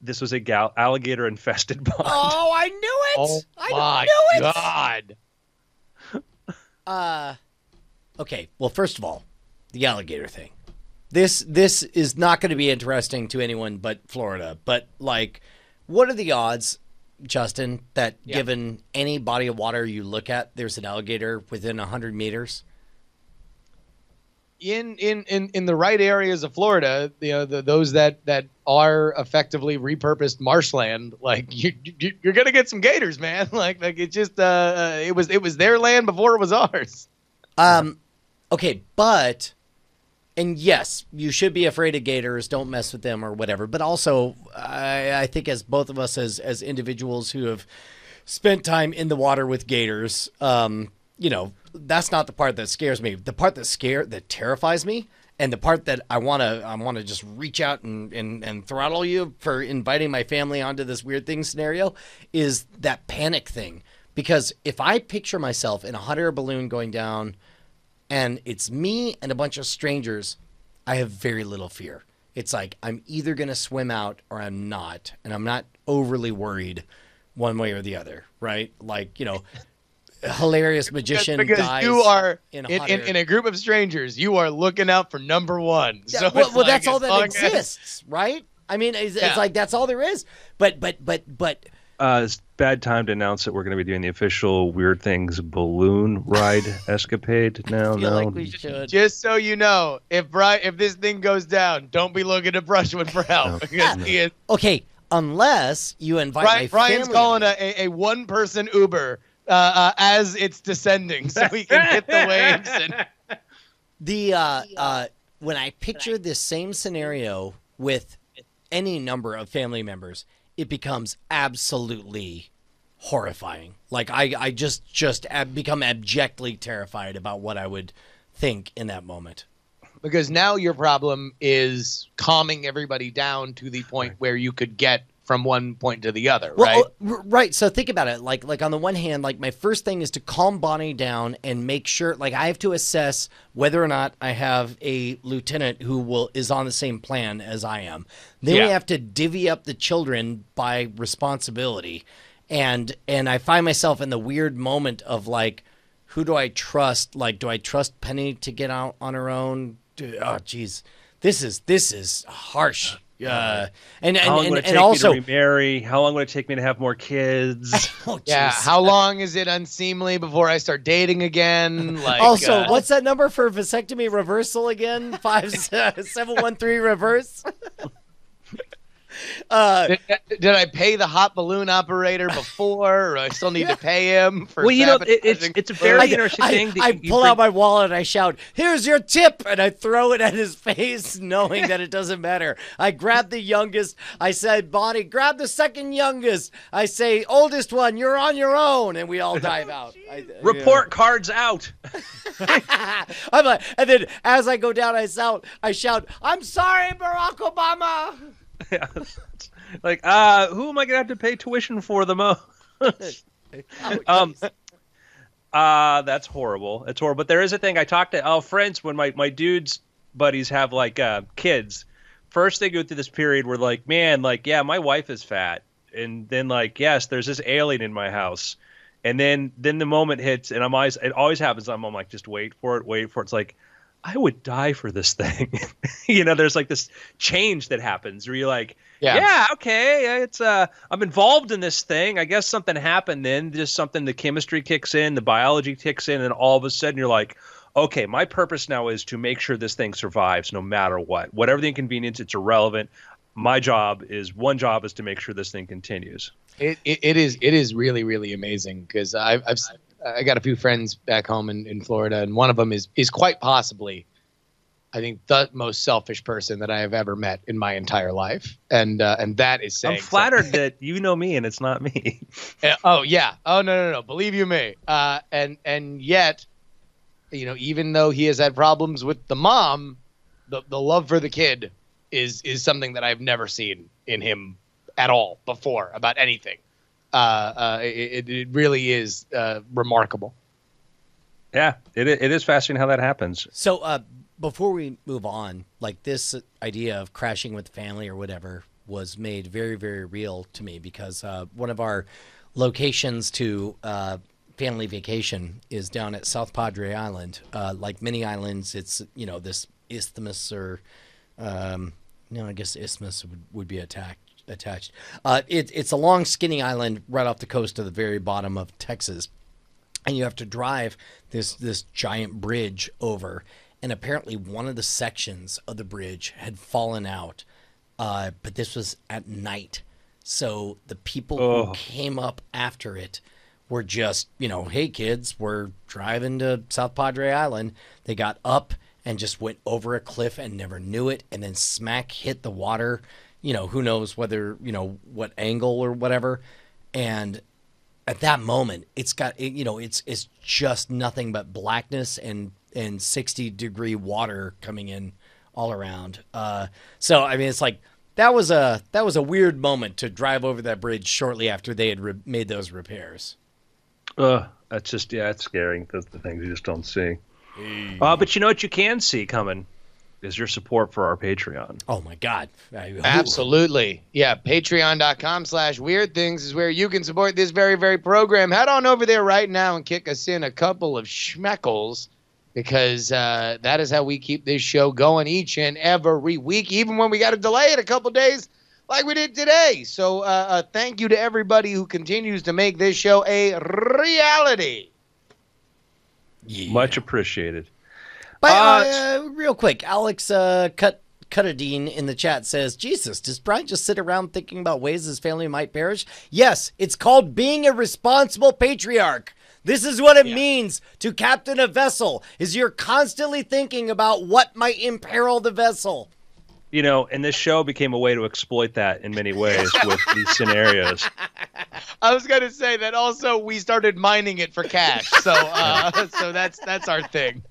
this was a alligator-infested pond. Oh, I knew it! Oh I my knew it! God. Okay, well, first of all, the alligator thing. This is not going to be interesting to anyone but Florida. But, like, what are the odds, Justin, that given any body of water you look at, there's an alligator within 100 meters? In the right areas of Florida, those that are effectively repurposed marshland, like you're gonna get some gators, man. Like it just it was their land before it was ours. Okay, but, and yes, you should be afraid of gators. Don't mess with them or whatever. But also, I think as both of us as individuals who have spent time in the water with gators, that's not the part that scares me. The part that terrifies me, and the part that I wanna just reach out and throttle you for inviting my family onto this weird thing scenario, is that panic thing. Because if I picture myself in a hot air balloon going down, and it's me and a bunch of strangers, I have very little fear. It's like I'm either gonna swim out or I'm not, and I'm not overly worried one way or the other, right? Like, hilarious magician because dies you are in in a group of strangers. You are looking out for number one. Yeah, So well, it's that's like, all as that long as- exists, right? I mean, it's like that's all there is. But It's bad time to announce that we're going to be doing the official Weird Things balloon ride escapade now. I feel No, like we should. Just so you know, if this thing goes down, don't be looking to Brushwood for help because he is. Okay, unless you invite my Brian's family. calling a one-person Uber as it's descending, so he can hit the waves. And The when I picture this same scenario with any number of family members, it becomes absolutely horrifying. Like I just become abjectly terrified about what I would think in that moment. because now your problem is calming everybody down to the point where you could get from one point to the other, right? Right. So think about it. Like on the one hand, like my first thing is to calm Bonnie down and make sure, like I have to assess whether or not I have a lieutenant who is on the same plan as I am. Then we have to divvy up the children by responsibility. And I find myself in the weird moment of like, who do I trust? Like, do I trust Penny to get out on her own? Oh, geez, this is harsh. And how long would it take also me to remarry? How long would it take me to have more kids? oh, Yeah. jeez. How long is it unseemly before I start dating again? Like, Also, what's that number for vasectomy reversal again? 5713 reverse. Did I pay the hot balloon operator before, or I still need to pay him for? Well, you know, sabotaging? it's a very interesting thing. I that pull out my wallet and I shout, "Here's your tip!" and I throw it at his face, knowing that it doesn't matter. I grab the youngest. I said, "Bonnie, grab the second youngest." I say, "Oldest one, you're on your own," and we all dive out. report cards out. I'm like, and then as I go down, I shout, "I'm sorry, Barack Obama." Yeah. Like, who am I gonna have to pay tuition for the most? That's horrible. It's horrible. But there is a thing. I talk to friends when my dudes buddies have like kids. First, they go through this period where like, man, like, yeah, my wife is fat, and then like, yes, there's this alien in my house, and then the moment hits, and it always happens. I'm like, just wait for it. It's like, I would die for this thing. You know, there's like this change that happens where you're like, yeah, okay, it's I'm involved in this thing. I guess something happened then, just something, the chemistry kicks in, the biology kicks in, and all of a sudden you're like, okay, my purpose now is to make sure this thing survives no matter what. Whatever the inconvenience, it's irrelevant. My job is to make sure this thing continues. It is really, really amazing because I got a few friends back home in Florida, and one of them is quite possibly, I think, the most selfish person that I have ever met in my entire life, and that is saying. I'm flattered that you know me and it's not me. Oh yeah. Oh no. Believe you me. And yet, you know, even though he has had problems with the mom, the love for the kid is something that I've never seen in him at all before about anything. It really is remarkable. Yeah, it is fascinating how that happens. So before we move on, like this idea of crashing with family or whatever was made very, very real to me because one of our locations to family vacation is down at South Padre Island. Like many islands, it's, you know, this isthmus or, no, I guess isthmus would be attached. It's a long, skinny island right off the coast of the very bottom of Texas, and you have to drive this giant bridge over. And apparently, one of the sections of the bridge had fallen out, but this was at night. So the people who came up after it were just, you know, hey kids, we're driving to South Padre Island. They got up and just went over a cliff and never knew it, and then smack hit the water. You know, who knows whether, you know, what angle or whatever. And at that moment, it's got, you know, it's just nothing but blackness and 60-degree water coming in all around. So, I mean, it's like, that was a weird moment to drive over that bridge shortly after they had made those repairs. That's just, yeah, it's scary. That's the things you just don't see. But you know what you can see coming is your support for our Patreon. Oh my God. Absolutely. Yeah. Patreon.com/Weird Things is where you can support this very, very program. Head on over there right now and kick us in a couple of schmeckles because that is how we keep this show going each and every week. Even when we got to delay it a couple days, like we did today. So thank you to everybody who continues to make this show a reality. Yeah. Much appreciated. But real quick, Alex Cuttadine in the chat says, Jesus, does Brian just sit around thinking about ways his family might perish? Yes, it's called being a responsible patriarch. This is what it means to captain a vessel, is you're constantly thinking about what might imperil the vessel. You know, and this show became a way to exploit that in many ways with these scenarios. I was going to say that also we started mining it for cash. So so that's our thing.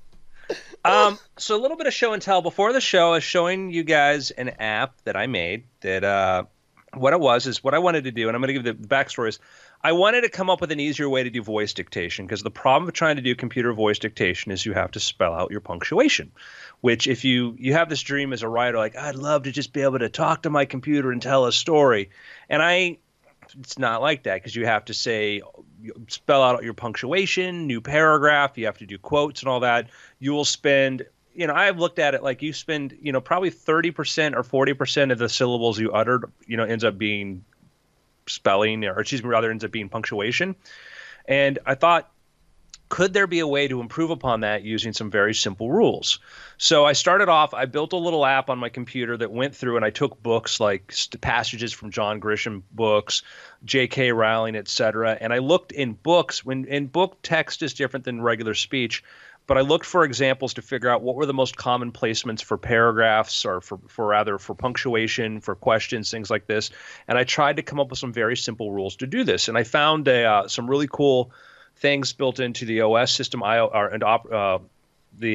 So a little bit of show and tell. Before the show, I was showing you guys an app that I made that what it was is what I wanted to do, and I'm going to give the backstory is I wanted to come up with an easier way to do voice dictation because the problem of trying to do computer voice dictation is you have to spell out your punctuation, which if you have this dream as a writer, like, I'd love to just be able to talk to my computer and tell a story. And it's not like that because you have to spell out your punctuation, new paragraph, you have to do quotes and all that. You will spend, I've looked at it like you spend, probably 30% or 40% of the syllables you uttered, ends up being spelling, or excuse me, rather ends up being punctuation. And I thought, could there be a way to improve upon that using some very simple rules? So I started off, I built a little app on my computer that went through and I took books like passages from John Grisham books, J.K. Rowling, etc. And I looked in books, in book text is different than regular speech, but I looked for examples to figure out what were the most common placements for paragraphs or for punctuation, for questions, things like this. And I tried to come up with some very simple rules to do this. And I found some really cool things built into the OS system, the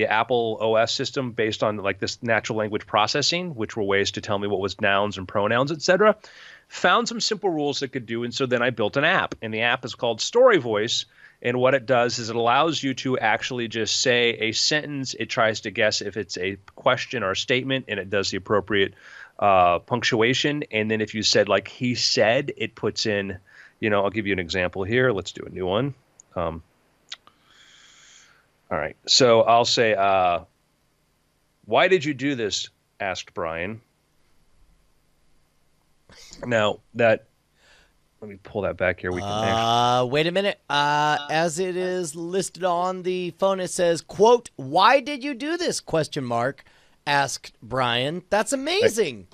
Apple OS system based on like this natural language processing, which were ways to tell me what was nouns and pronouns, etc. Found some simple rules that could do. And so then I built an app, and the app is called Story Voice. And what it does is it allows you to actually just say a sentence. It tries to guess if it's a question or a statement, and it does the appropriate punctuation. And then if you said like he said, it puts in, I'll give you an example here. Let's do a new one. All right. So I'll say, why did you do this? Asked Brian. Now that, let me pull that back here. We can wait a minute. As it is listed on the phone, it says, quote, why did you do this? ? Asked Brian. That's amazing.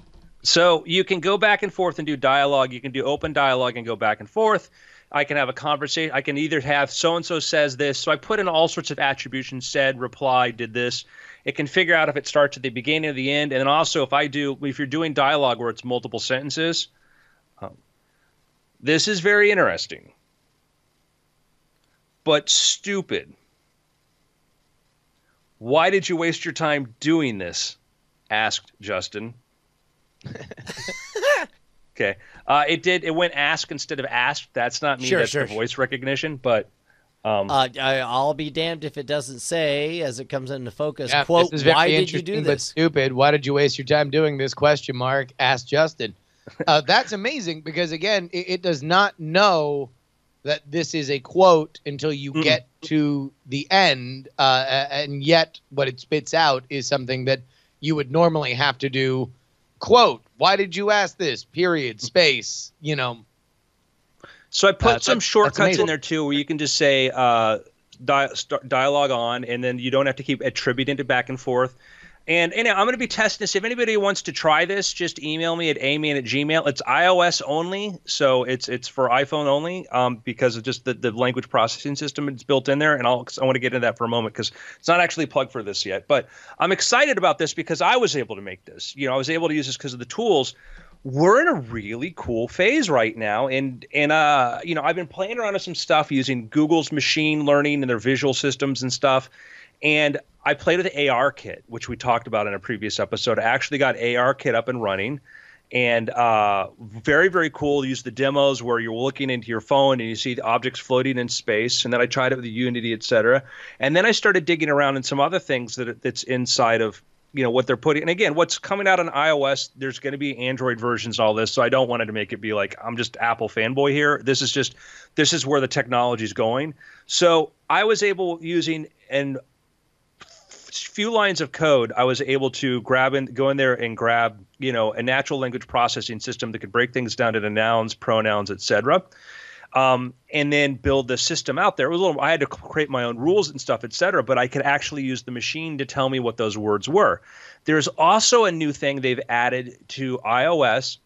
So you can go back and forth and do dialogue. You can do open dialogue and go back and forth. I can have a conversation. I can either have so-and-so says this. So I put in all sorts of attributions, said, reply, did this. It can figure out if it starts at the beginning or the end. And then also if you're doing dialogue where it's multiple sentences, this is very interesting, but stupid. Why did you waste your time doing this? Asked Justin. Okay. It went ask instead of asked. That's not me. That's the voice recognition. But I'll be damned if it doesn't say as it comes into focus. Yeah, quote, this is very why did you do but this? Stupid. Why did you waste your time doing this? ? Asked Justin. That's amazing because again, it does not know that this is a quote until you get to the end, and yet what it spits out is something that you would normally have to do. Quote, why did you ask this? Period, space, So I put some shortcuts in there too, where you can just say dialogue on, and then you don't have to keep attributing it back and forth. And I'm going to be testing this. If anybody wants to try this, just email me at amian@gmail. It's iOS only, so it's for iPhone only because of just the language processing system it's built in there. And I want to get into that for a moment because it's not actually plugged for this yet. But I'm excited about this because I was able to make this. I was able to use this because of the tools. We're in a really cool phase right now, and I've been playing around with some stuff using Google's machine learning and their visual systems and stuff. And I played with the ARKit, which we talked about in a previous episode. I actually got ARKit up and running, and very, very cool. Use the demos where you're looking into your phone and you see the objects floating in space. And then I tried it with the Unity, etc. And then I started digging around in some other things that's inside of what they're putting. And again, what's coming out on iOS, there's going to be Android versions and all this. So I don't want it to make it be like I'm just Apple fanboy here. This is where the technology is going. So I was able, using few lines of code, I was able to go in there and grab a natural language processing system that could break things down into nouns, pronouns, etc. And then build the system out there. It was I had to create my own rules and stuff, etc. But I could actually use the machine to tell me what those words were. There's also a new thing they've added to iOS,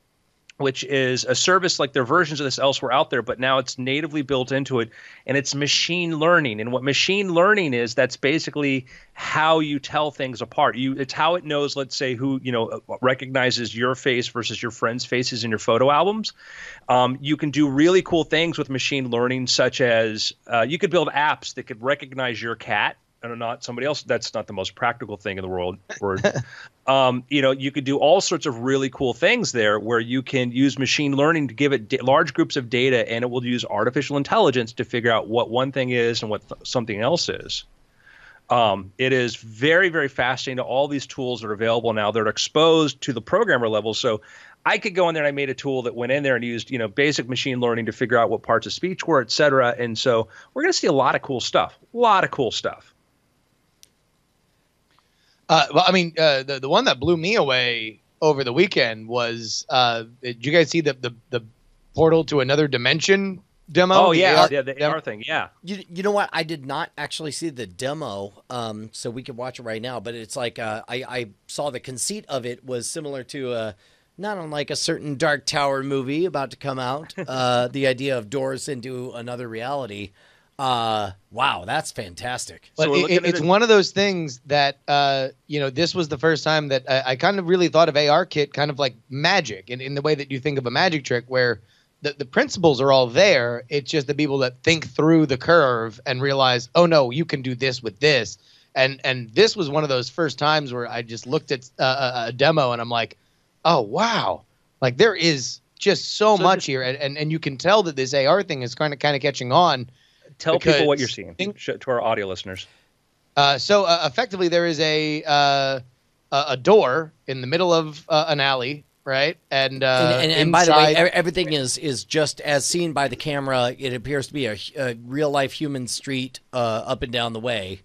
which is a service like there are versions of this elsewhere out there, but now it's natively built into it, and it's machine learning. And what machine learning is, that's basically how you tell things apart. It's how it knows, let's say, who recognizes your face versus your friends' faces in your photo albums. You can do really cool things with machine learning, such as you could build apps that could recognize your cat and not somebody else. That's not the most practical thing in the world. You could do all sorts of really cool things there, where you can use machine learning to give it large groups of data, and it will use artificial intelligence to figure out what one thing is and what something else is. It is very, very fascinating. All these tools are available now. They're exposed to the programmer level. So I could go in there and I made a tool that went in there and used, basic machine learning to figure out what parts of speech were, et cetera. And so we're going to see a lot of cool stuff. Well, I mean, the one that blew me away over the weekend was, did you guys see the portal to another dimension demo? Oh, yeah, the AR thing, yeah. You know what? I did not actually see the demo, so we could watch it right now. But it's like I saw the conceit of it was similar to not unlike a certain Dark Tower movie about to come out. The idea of doors into another reality. Wow, that's fantastic. But So it's one of those things that, this was the first time that I kind of really thought of ARKit kind of like magic, in the way that you think of a magic trick, where the principles are all there. It's just the people that think through the curve and realize, oh no, you can do this with this. And this was one of those first times where I just looked at a demo and I'm like, oh wow, like there is just so much here, and you can tell that this AR thing is kind of catching on. Tell people what you're seeing to our audio listeners. So effectively, there is a door in the middle of an alley, right? And by the way, everything is just as seen by the camera. It appears to be a real life human street up and down the way.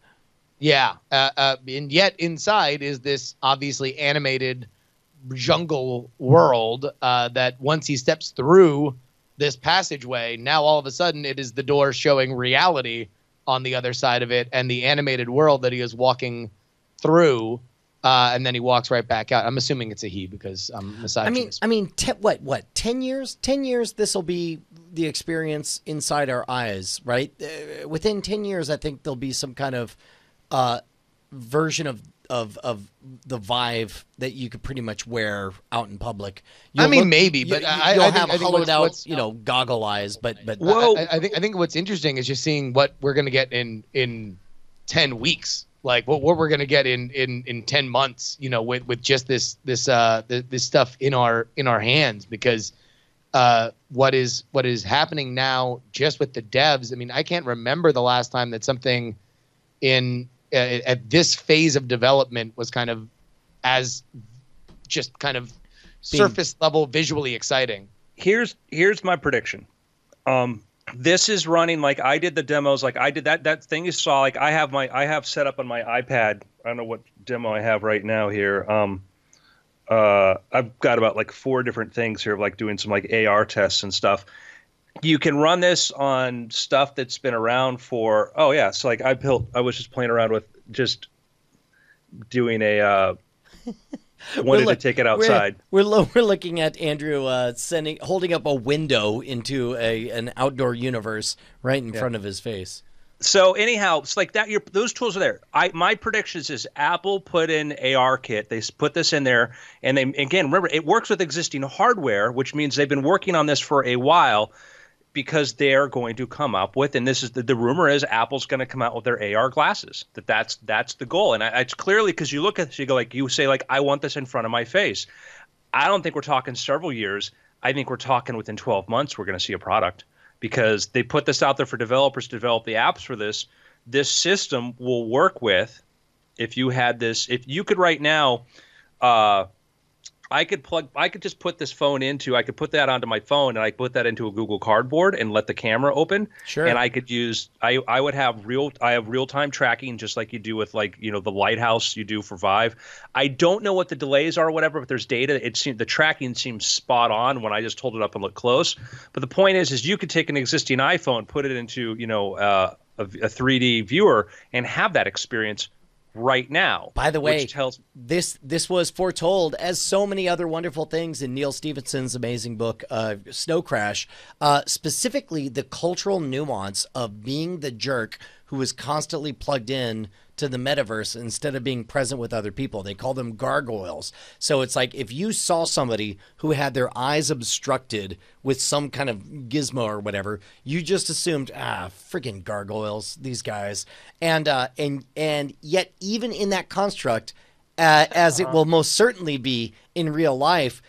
Yeah, and yet inside is this obviously animated jungle world that once he steps through this passageway, now all of a sudden it is the door showing reality on the other side of it, and the animated world that he is walking through, and then he walks right back out. I'm assuming it's a he because I'm misogynist. I mean, 10 years? 10 years, this will be the experience inside our eyes, right? Within 10 years, I think there'll be some kind of version of the Vive that you could pretty much wear out in public. Maybe, but you'll have hollowed out, goggle eyes. But I think what's interesting is just seeing what we're gonna get in 10 weeks, like what we're gonna get in 10 months, with just this stuff in our hands, because what is happening now just with the devs. I mean, I can't remember the last time that something at this phase of development was kind of surface level visually exciting. Here's my prediction. This is running like I did the demos, like I did that thing you saw. Like I have set up on my iPad. I don't know what demo I have right now here. I've got about like 4 different things here, like doing some like AR tests and stuff. You can run this on stuff that's been around for, so like I was just playing around with just doing wanted to take it outside. We're looking at Andrew holding up a window into an outdoor universe right in front of his face. So anyhow, it's like that. Those tools are there. My prediction is Apple put in ARKit. They put this in there, and they, again, remember, it works with existing hardware, which means they've been working on this for a while, because they're going to come up with, and this is the rumor is Apple's going to come out with their AR glasses. That's the goal, and it's clearly because you look at this, you say I want this in front of my face. I don't think we're talking several years. I think we're talking within 12 months we're going to see a product, because they put this out there for developers to develop the apps for this. This system will work with, if you had this, if you could right now I could just put this phone into, I could put that onto my phone and I put that into a Google Cardboard and let the camera open. Sure. And I could use, I would have real-time tracking, just like you do with, like, you know, the Lighthouse you do for Vive. I don't know what the delays are or whatever, but there's data. The tracking seems spot on when I just hold it up and look close. But the point is you could take an existing iPhone, put it into, you know, a 3D viewer and have that experience right now. By the way, which tells this was foretold, as so many other wonderful things in Neil Stephenson's amazing book, Snow Crash, specifically the cultural nuance of being the jerk who is constantly plugged in to the metaverse instead of being present with other people. They call them gargoyles. So it's like if you saw somebody who had their eyes obstructed with some kind of gizmo or whatever, you just assumed, freaking gargoyles, these guys. And yet even in that construct, as it will most certainly be in real life,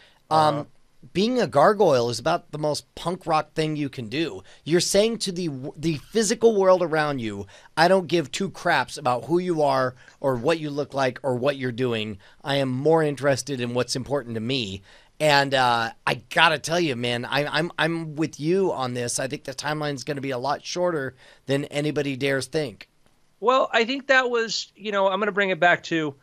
being a gargoyle is about the most punk rock thing you can do. You're saying to the physical world around you, I don't give two craps about who you are or what you look like or what you're doing. I am more interested in what's important to me. And I gotta tell you, man, I'm with you on this. I think the timeline's going to be a lot shorter than anybody dares think. Well, I think that was, you know, I'm going to bring it back to,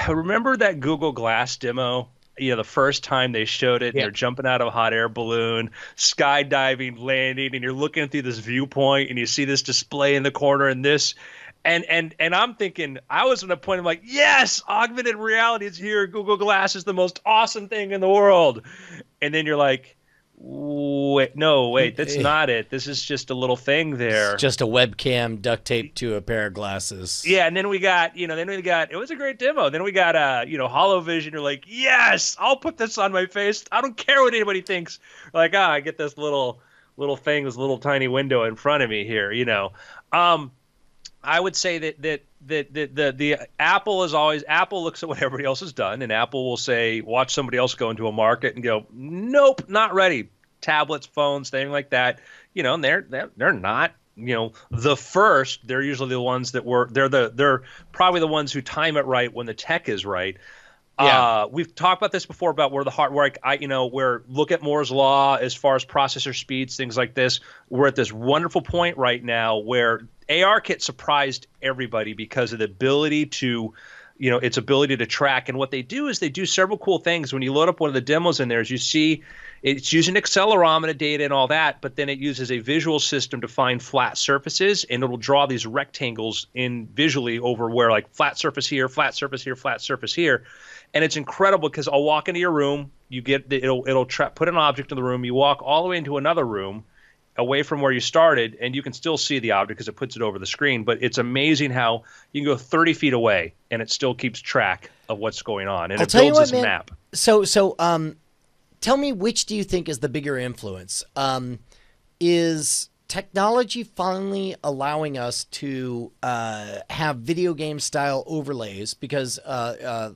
remember that Google Glass demo? You know, the first time they showed it, and they're jumping out of a hot air balloon, skydiving, landing, and you're looking through this viewpoint, and you see this display in the corner, and this, and I'm thinking, I was at a point, I'm like, yes, augmented reality is here. Google Glass is the most awesome thing in the world, and then you're like, wait, that's not it. This is just a little thing there. It's just a webcam duct taped to a pair of glasses. Yeah, and then we got, it was a great demo. Then we got, HoloVision. You're like, yes, I'll put this on my face. I don't care what anybody thinks. Like, I get this little thing, this little tiny window in front of me here, you know. I would say that the Apple is always, Apple looks at what everybody else has done, and Apple will say, watch somebody else go into a market and go, nope, not ready. Tablets, phones, things like that, you know, and they're not, you know, the first. They're usually the ones that they're probably the ones who time it right when the tech is right. Yeah. We've talked about this before about where the hardware, where look at Moore's law as far as processor speeds, things like this. We're at this wonderful point right now where ARKit surprised everybody because of the ability to, you know, its ability to track. And what they do is they do several cool things. When you load up one of the demos in there, as you see, it's using accelerometer data and all that, but then it uses a visual system to find flat surfaces, and it'll draw these rectangles in visually over where, like, flat surface here, flat surface here, flat surface here. And it's incredible because I'll walk into your room, you get it'll put an object in the room, you walk all the way into another room away from where you started, and you can still see the object because it puts it over the screen. But it's amazing how you can go 30 feet away and it still keeps track of what's going on, and it builds this map. So tell me, which do you think is the bigger influence? Is technology finally allowing us to have video game style overlays? Because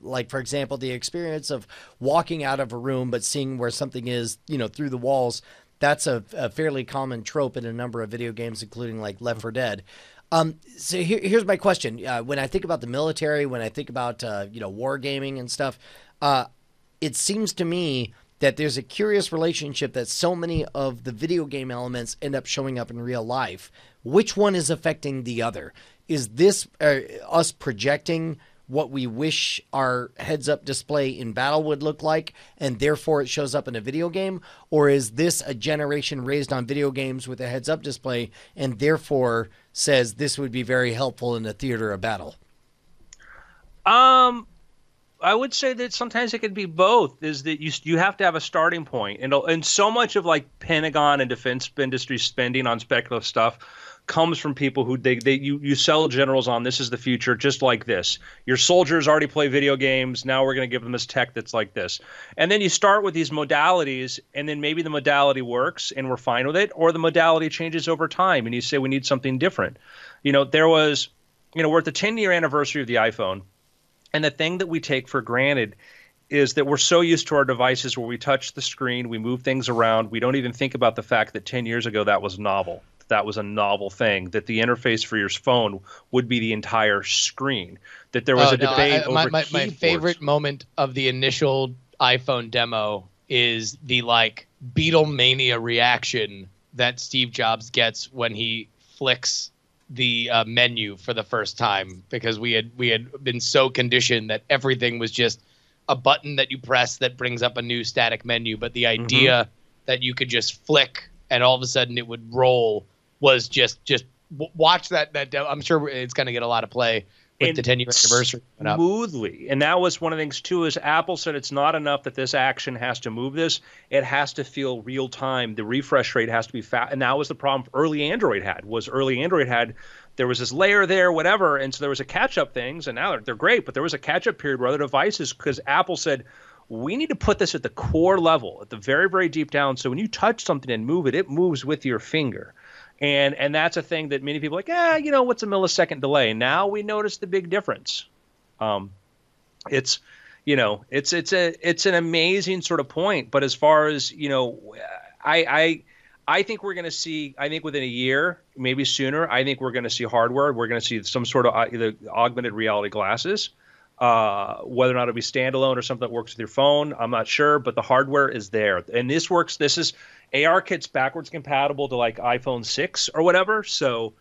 like, for example, the experience of walking out of a room but seeing where something is, you know, through the walls, that's a fairly common trope in a number of video games, including like Left 4 Dead. So here's my question. When I think about the military, when I think about, wargaming and stuff, it seems to me that there's a curious relationship that so many of the video game elements end up showing up in real life. Which one is affecting the other? Is this us projecting what we wish our heads-up display in battle would look like, and therefore it shows up in a video game? Or is this a generation raised on video games with a heads-up display and therefore says this would be very helpful in a theater of battle? I would say that sometimes it could be both. Is that you have to have a starting point, and so much of, like, Pentagon and defense industry spending on speculative stuff comes from people who you sell generals on, this is the future, just like this. Your soldiers already play video games. Now we're going to give them this tech that's like this. And then you start with these modalities, and then maybe the modality works and we're fine with it, or the modality changes over time and you say we need something different. You know, we're at the 10-year anniversary of the iPhone, and the thing that we take for granted is that we're so used to our devices where we touch the screen, we move things around, we don't even think about the fact that 10 years ago that was novel. That was a novel thing, that the interface for your phone would be the entire screen, that there was a debate over my favorite moment of the initial iPhone demo is the like Beatlemania reaction that Steve Jobs gets when he flicks the menu for the first time, because we had been so conditioned that everything was just a button that you press that brings up a new static menu. But the idea that you could just flick and all of a sudden it would roll was just watch that demo. I'm sure it's going to get a lot of play with the 10-year anniversary coming up. Smoothly. And that was one of the things, too, is Apple said it's not enough that this action has to move this. It has to feel real time. The refresh rate has to be fast. And that was the problem early Android had. There was this layer there, whatever, and so there was a catch-up things, and now they're great, but there was a catch-up period where other devices, because Apple said, we need to put this at the core level, at the very, very deep down, so when you touch something and move it, it moves with your finger. And that's a thing that many people are like, what's a millisecond delay? Now we notice the big difference. It's an amazing sort of point. But as far as, I think we're going to see, within a year, maybe sooner, I think we're going to see hardware. We're going to see some sort of either augmented reality glasses, whether or not it'll be standalone or something that works with your phone. I'm not sure, but the hardware is there. And this works. This is ARKit's backwards compatible to like iPhone 6 or whatever. So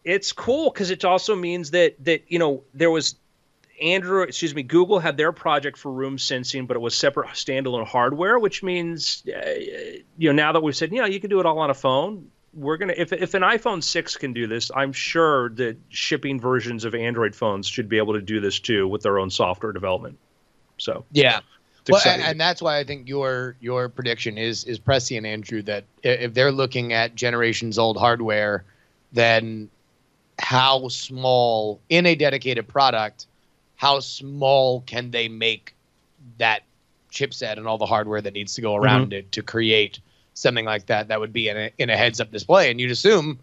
it's cool because it also means that there was Google had their project for room sensing, but it was separate standalone hardware, which means, now that we've said, you can do it all on a phone, we're going to, if an iPhone 6 can do this, I'm sure that shipping versions of Android phones should be able to do this too with their own software development. So, yeah. Well, and that's why I think your prediction is prescient, Andrew, that if they're looking at generations old hardware, then how small in a dedicated product, how small can they make that chipset and all the hardware that needs to go around it to create something like that would be in a heads-up display? And you'd assume,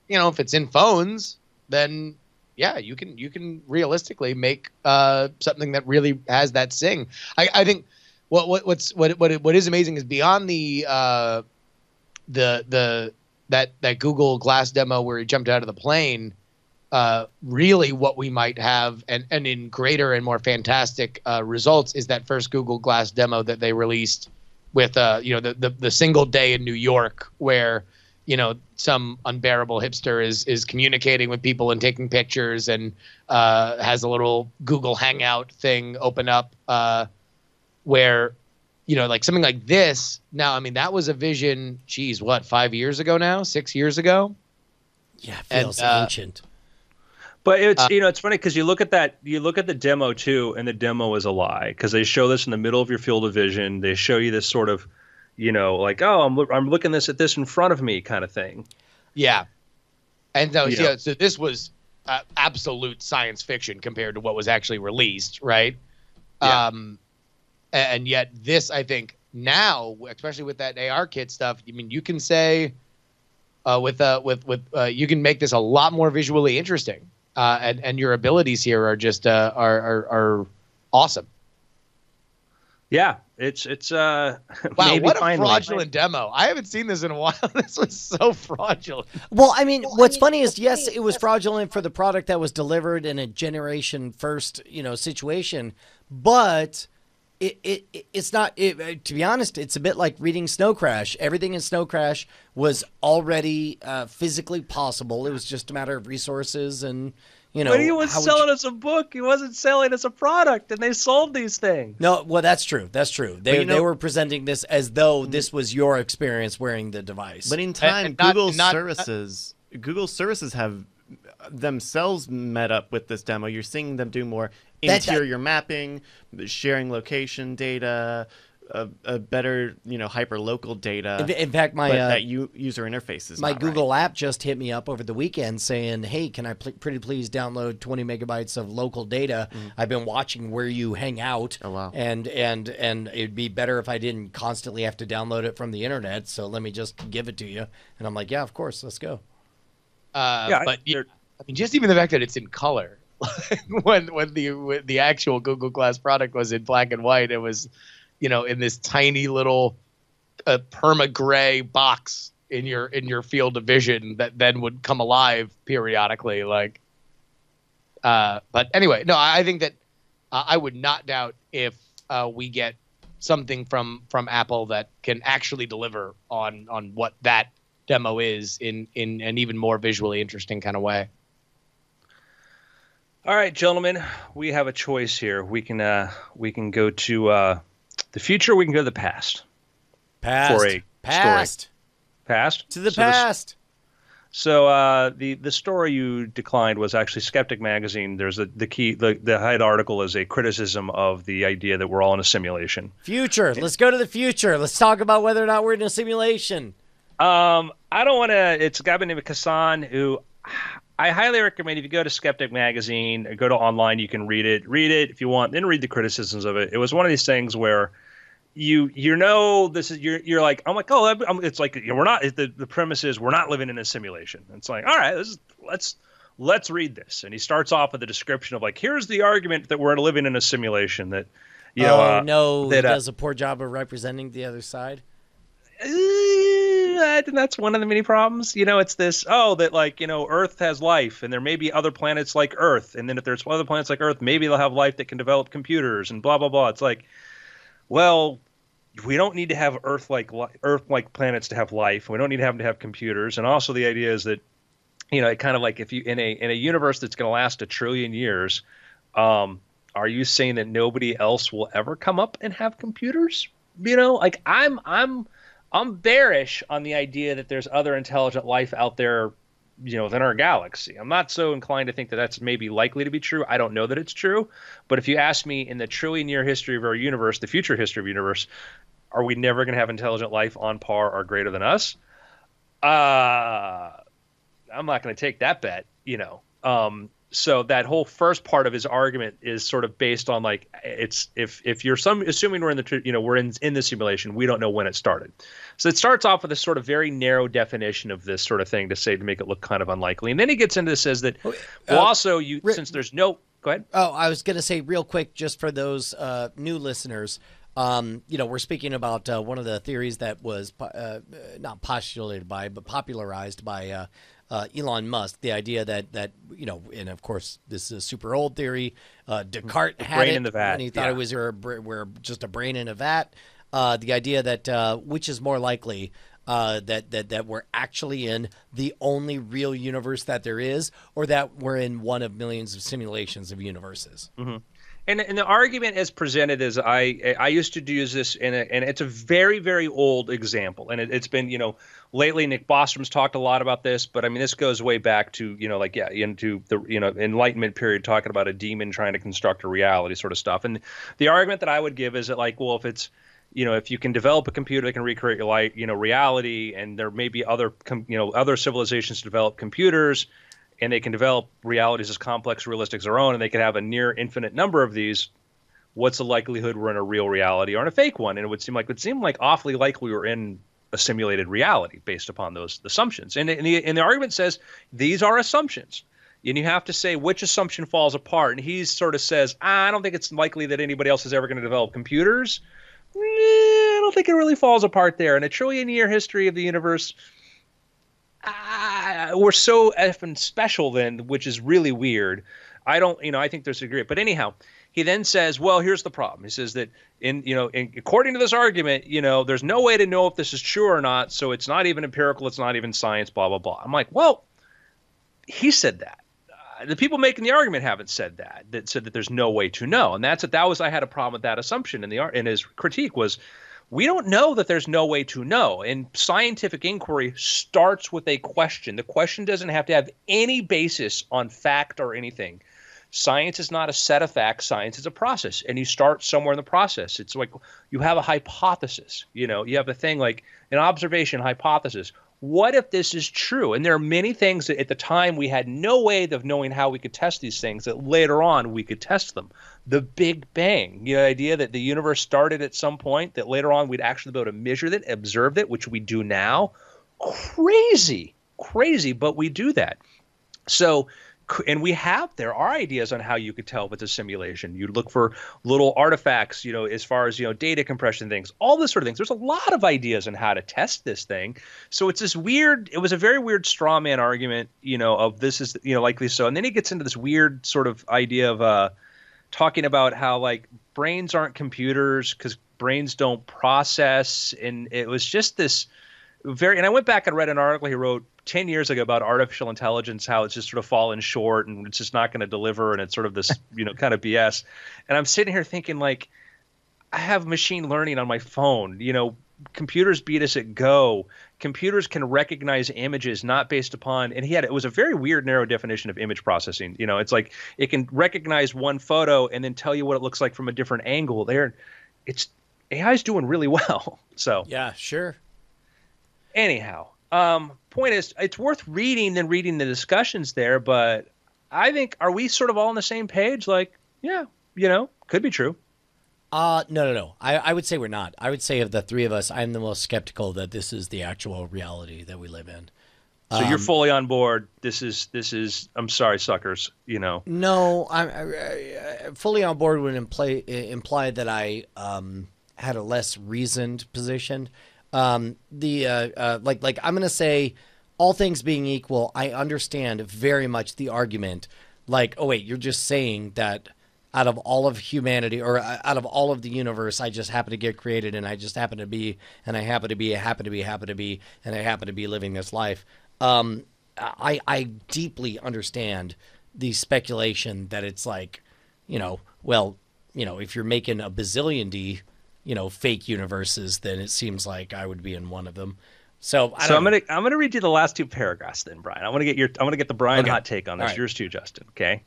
if it's in phones, then yeah, you can realistically make something that really has that sing. I think what is amazing is beyond that Google Glass demo where he jumped out of the plane. Really what we might have and in greater and more fantastic results is that first Google Glass demo that they released with the single day in New York where some unbearable hipster is communicating with people and taking pictures and has a little Google Hangout thing open up where like something like this. Now, I mean, that was a vision, 5 years ago now, 6 years ago? Yeah, it feels ancient. But it's it's funny because you look at the demo too, and the demo is a lie because they show this in the middle of your field of vision. They show you this sort of, like, oh, I'm looking at this in front of me kind of thing. Yeah, and so this was absolute science fiction compared to what was actually released, right? Yeah. And yet this, I think now, especially with that ARKit stuff, I mean, you can say you can make this a lot more visually interesting. And your abilities here are just are awesome. Yeah, it's wow, what a fraudulent demo. I haven't seen this in a while. This was so fraudulent. Well, I mean, what's funny is, yes, it was fraudulent for the product that was delivered in a generation first, situation, but it's not, to be honest, it's a bit like reading Snow Crash. Everything in Snow Crash was already physically possible. It was just a matter of resources and, But he was selling us a book. He wasn't selling us a product, and they sold these things. No, well, that's true. That's true. They were presenting this as though this was your experience wearing the device. But in time, Google services have themselves met up with this demo. You're seeing them do more interior mapping, sharing location data, a better hyper local data. In fact, my that user interface is my not Google right. app just hit me up over the weekend saying, "Hey, can I pretty please download 20 megabytes of local data? I've been watching where you hang out, oh, wow. and it'd be better if I didn't constantly have to download it from the internet. So let me just give it to you." And I'm like, "Yeah, of course, let's go." But I mean, just even the fact that it's in color, when the actual Google Glass product was in black and white, it was, in this tiny little perma gray box in your field of vision that then would come alive periodically. But anyway, no, I think that I would not doubt if we get something from Apple that can actually deliver on what that demo is in an even more visually interesting kind of way. All right, gentlemen, we have a choice here. We can go to the future. We can go to the past. Past. For a past. Story. Past. To the past. So the story you declined was actually Skeptic Magazine. There's the head article is a criticism of the idea that we're all in a simulation. Future. Let's go to the future. Let's talk about whether or not we're in a simulation. I don't want to. It's a guy by the name of Kassan who I highly recommend. If you go to Skeptic Magazine, go to online, you can read it. Read it if you want, then read the criticisms of it. It was one of these things where you know this is you're like I'm like it's like we're not the premise is we're not living in a simulation. It's like all right, let's read this. And he starts off with a description of like here's the argument that we're living in a simulation that he does a poor job of representing the other side. That's one of the many problems. It's this, that like, Earth has life and there may be other planets like Earth. And then if there's other planets like Earth, maybe they'll have life that can develop computers and blah, blah, blah. It's like, well, we don't need to have Earth-like planets to have life. We don't need to have computers. And also the idea is that, it kind of like if you in a universe that's going to last 1 trillion years, are you saying that nobody else will ever come up and have computers? Like I'm bearish on the idea that there's other intelligent life out there, within our galaxy. I'm not so inclined to think that that's maybe likely to be true. I don't know that it's true. But if you ask me in the trillion-year history of our universe, the future history of the universe, are we never going to have intelligent life on par or greater than us? I'm not going to take that bet, So that whole first part of his argument is sort of based on like it's if you're assuming we're in the we're in the simulation, we don't know when it started. So it starts off with a sort of very narrow definition of this sort of thing to make it look kind of unlikely, and then he gets into this says that since there's no go ahead. Oh, I was going to say real quick just for those new listeners. We're speaking about one of the theories that was not postulated by but popularized by. Elon Musk, the idea that and of course this is a super old theory. Descartes had it, and he thought it was we're just a brain in a vat. The idea that which is more likely that we're actually in the only real universe that there is, or that we're in one of millions of simulations of universes. Mm-hmm. And the argument as presented is I used to use this and it's a very, very old example. And it's been, lately Nick Bostrom's talked a lot about this, but I mean, this goes way back to, into the, Enlightenment period, talking about a demon trying to construct a reality sort of stuff. And the argument that I would give is that like, well, if it's, if you can develop a computer that can recreate your life, reality, and there may be other civilizations develop computers, and they can develop realities as complex, realistic as their own, and they could have a near infinite number of these, what's the likelihood we're in a real reality or in a fake one? And it would seem like awfully likely we're in a simulated reality based upon those assumptions. And the argument says these are assumptions. And you have to say which assumption falls apart. And he sort of says, I don't think it's likely that anybody else is ever going to develop computers. I don't think it really falls apart there. In a trillion-year history of the universe, we're so effing special then, which is really weird. I think there's a great, but anyhow, he then says, well, here's the problem. He says that according to this argument, there's no way to know if this is true or not. So it's not even empirical. It's not even science, blah, blah, blah. I'm like, well, he said that. The people making the argument haven't said that said that there's no way to know. And I had a problem with that assumption in his critique was, we don't know that there's no way to know. And scientific inquiry starts with a question. The question doesn't have to have any basis on fact or anything. Science is not a set of facts. Science is a process. And you start somewhere in the process. It's like you have a hypothesis. You have a thing like an observation hypothesis. What if this is true? And there are many things that at the time we had no way of knowing how we could test these things that later on we could test them. The Big Bang, the idea that the universe started at some point, that later on we'd actually be able to measure it, observe it, which we do now. Crazy, but we do that. So, and there are ideas on how you could tell if it's a simulation. You look for little artifacts, as far as, data compression things, all this sort of things. There's a lot of ideas on how to test this thing. So it was a very weird straw man argument, of this is, likely so. And then he gets into this weird sort of idea of, talking about how like brains aren't computers because brains don't process, and it was just this very. And I went back and read an article he wrote 10 years ago about artificial intelligence, how it's just sort of fallen short and it's just not going to deliver, and it's sort of this kind of BS. And I'm sitting here thinking like, I have machine learning on my phone. Computers beat us at Go. Computers can recognize images not based upon, and it was a very weird narrow definition of image processing. It's like it can recognize one photo and then tell you what it looks like from a different angle. AI is doing really well. So yeah, sure. Anyhow, point is, it's worth reading than reading the discussions there. But I think, are we sort of all on the same page? Like, yeah, could be true. No. I would say we're not. I would say of the three of us, I'm the most skeptical that this is the actual reality that we live in. So you're fully on board. This is. I'm sorry, suckers. No, I'm fully on board would imply that I had a less reasoned position. I'm gonna say, all things being equal, I understand very much the argument. Like, oh wait, you're just saying that out of all of humanity or out of all of the universe, I just happen to get created, and I just happen to be, and I happen to be, and I happen to be living this life. I deeply understand the speculation that it's like, if you're making a bazillion fake universes, then it seems like I would be in one of them. So I'm gonna read you the last two paragraphs then, Brian. I want to get the Brian hot take on this. Right. Yours too, Justin. Okay.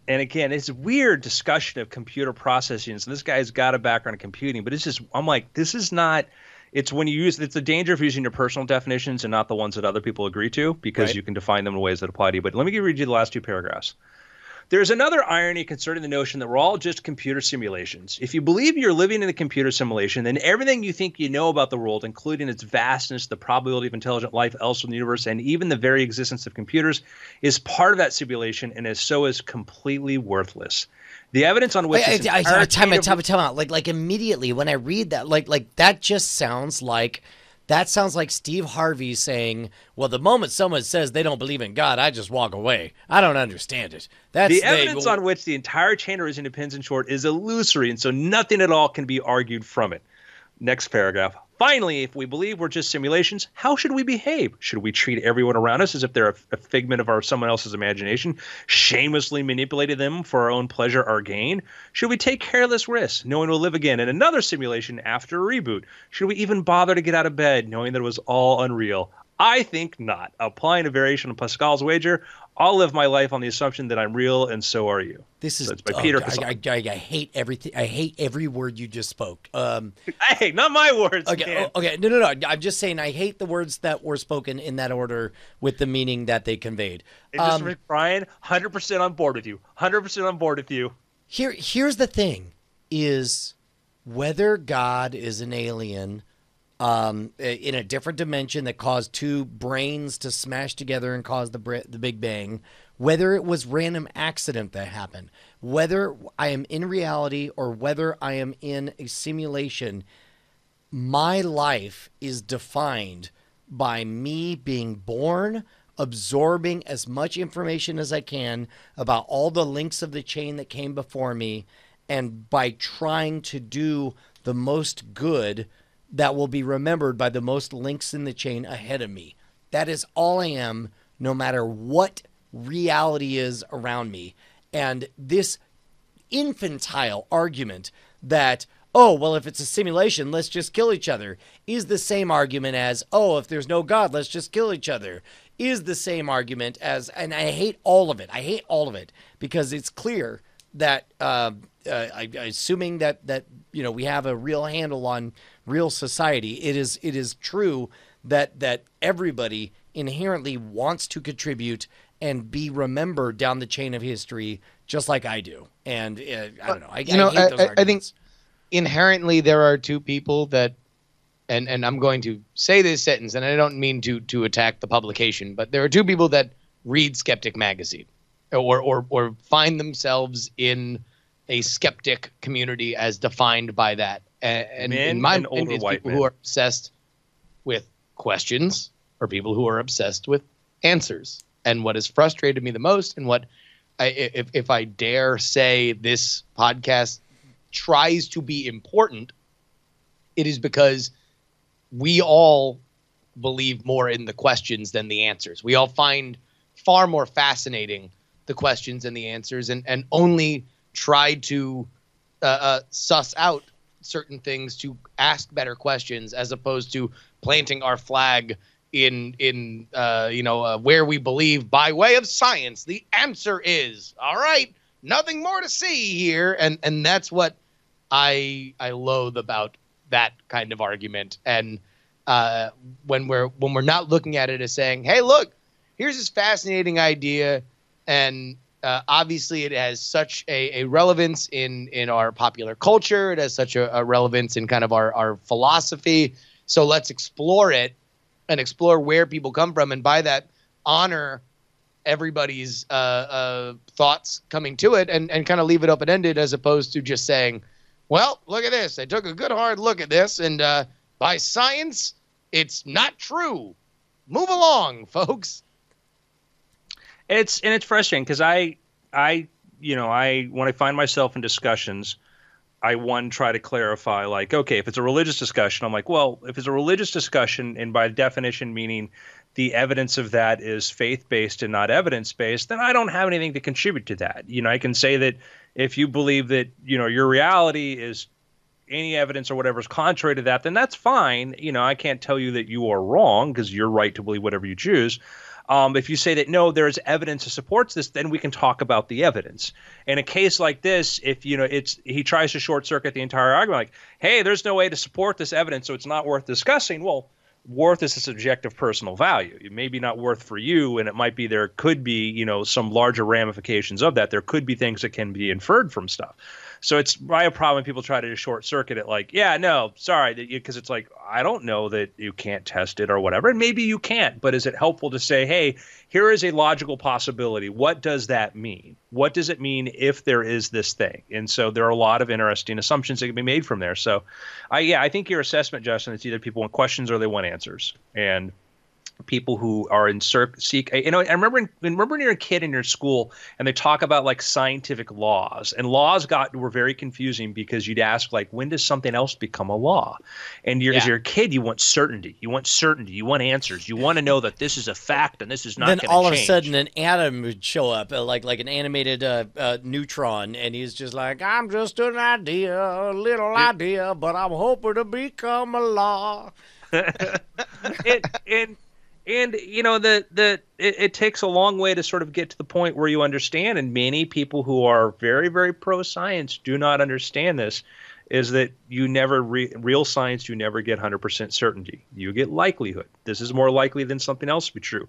And again, it's a weird discussion of computer processing. So this guy's got a background in computing, but it's just, I'm like, this is not, it's the danger of using your personal definitions and not the ones that other people agree to, because Right. you can define them in ways that apply to you. But let me read you the last two paragraphs. There's another irony concerning the notion that we're all just computer simulations. If you believe you're living in a computer simulation, then everything you think you know about the world, including its vastness, the probability of intelligent life elsewhere in the universe, and even the very existence of computers, is part of that simulation, and is completely worthless. The evidence on which time out. Like immediately when I read that, like that just sounds like. That sounds like Steve Harvey saying, well, the moment someone says they don't believe in God, I just walk away. I don't understand it. The evidence on which the entire chain of reasoning depends, in short, is illusory, and so nothing at all can be argued from it. Next paragraph. Finally, if we believe we're just simulations, how should we behave? Should we treat everyone around us as if they're a figment of someone else's imagination, shamelessly manipulating them for our own pleasure or gain? Should we take careless risks, knowing we'll live again in another simulation after a reboot? Should we even bother to get out of bed, knowing that it was all unreal? I think not. Applying a variation on Pascal's wager, I'll live my life on the assumption that I'm real, and so are you. This is so it's by Peter Casale. I hate everything. I hate every word you just spoke. Hey, not my words. Okay, okay, no. I'm just saying I hate the words that were spoken in that order with the meaning that they conveyed. Brian, 100% on board with you. 100% on board with you. Here's the thing: is whether God is an alien in a different dimension that caused two brains to smash together and cause the Big Bang, whether it was random accident that happened, whether I am in reality or whether I am in a simulation, my life is defined by me being born, absorbing as much information as I can about all the links of the chain that came before me, and by trying to do the most good that will be remembered by the most links in the chain ahead of me. That is all I am, no matter what reality is around me. And this infantile argument that, oh, well, if it's a simulation, let's just kill each other, is the same argument as, oh, if there's no God, let's just kill each other, is the same argument as, and I hate all of it. I hate all of it because it's clear that, assuming that we have a real handle on real society, it is true that everybody inherently wants to contribute and be remembered down the chain of history, just like I do. And I don't know. I hate those arguments. I think inherently there are two people that, and I'm going to say this sentence, and I don't mean to attack the publication, but there are two people that read Skeptic magazine, or find themselves in a skeptic community as defined by that. And in my mind, it's people who are obsessed with questions or people who are obsessed with answers. And what has frustrated me the most, and what if I dare say this podcast tries to be important, it is because we all believe more in the questions than the answers. We all find far more fascinating the questions and the answers, and only try to suss out certain things to ask better questions, as opposed to planting our flag in where we believe by way of science the answer is. All right, nothing more to see here, and that's what I loathe about that kind of argument. And when we're not looking at it as saying, hey, look, here's this fascinating idea, and obviously it has such a relevance in our popular culture, it has such a relevance in kind of our philosophy, so let's explore it and explore where people come from, and by that honor everybody's thoughts coming to it, and kind of leave it open-ended, as opposed to just saying, well, look at this, I took a good hard look at this, and by science it's not true. Move along, folks. It's frustrating because I when I find myself in discussions, I try to clarify, like, okay, if it's a religious discussion, I'm like, well, if it's a religious discussion, and by definition meaning the evidence of that is faith-based and not evidence-based, then I don't have anything to contribute to that. I can say that if you believe that, your reality is any evidence or whatever is contrary to that, then that's fine. I can't tell you that you are wrong, because you're right to believe whatever you choose. If you say that, no, there's evidence that supports this, then we can talk about the evidence. In a case like this, if he tries to short circuit the entire argument, like, hey, there's no way to support this evidence, so it's not worth discussing. Well, worth is a subjective personal value. It may be not worth for you, and it might be there could be, some larger ramifications of that. There could be things that can be inferred from stuff. So it's my problem when people try to short circuit it, like, yeah, no, sorry, because it's like, I don't know that you can't test it or whatever, and maybe you can't, but is it helpful to say, hey, here is a logical possibility. What does that mean? What does it mean if there is this thing? And so there are a lot of interesting assumptions that can be made from there. So, I think your assessment, Justin, it's either people want questions or they want answers. And people who are I remember when you're a kid in your school and they talk about like scientific laws, and laws were very confusing because you'd ask, like, when does something else become a law? And as you're a kid, you want certainty. You want answers. You want to know that this is a fact and this is not going to change. Then all of a sudden an atom would show up, like an animated neutron, and he's just like, I'm just an idea, a little idea, but I'm hoping to become a law. And it takes a long way to sort of get to the point where you understand, and many people who are very, very pro-science do not understand this, is that you never real science, you never get 100% certainty. You get likelihood. This is more likely than something else to be true.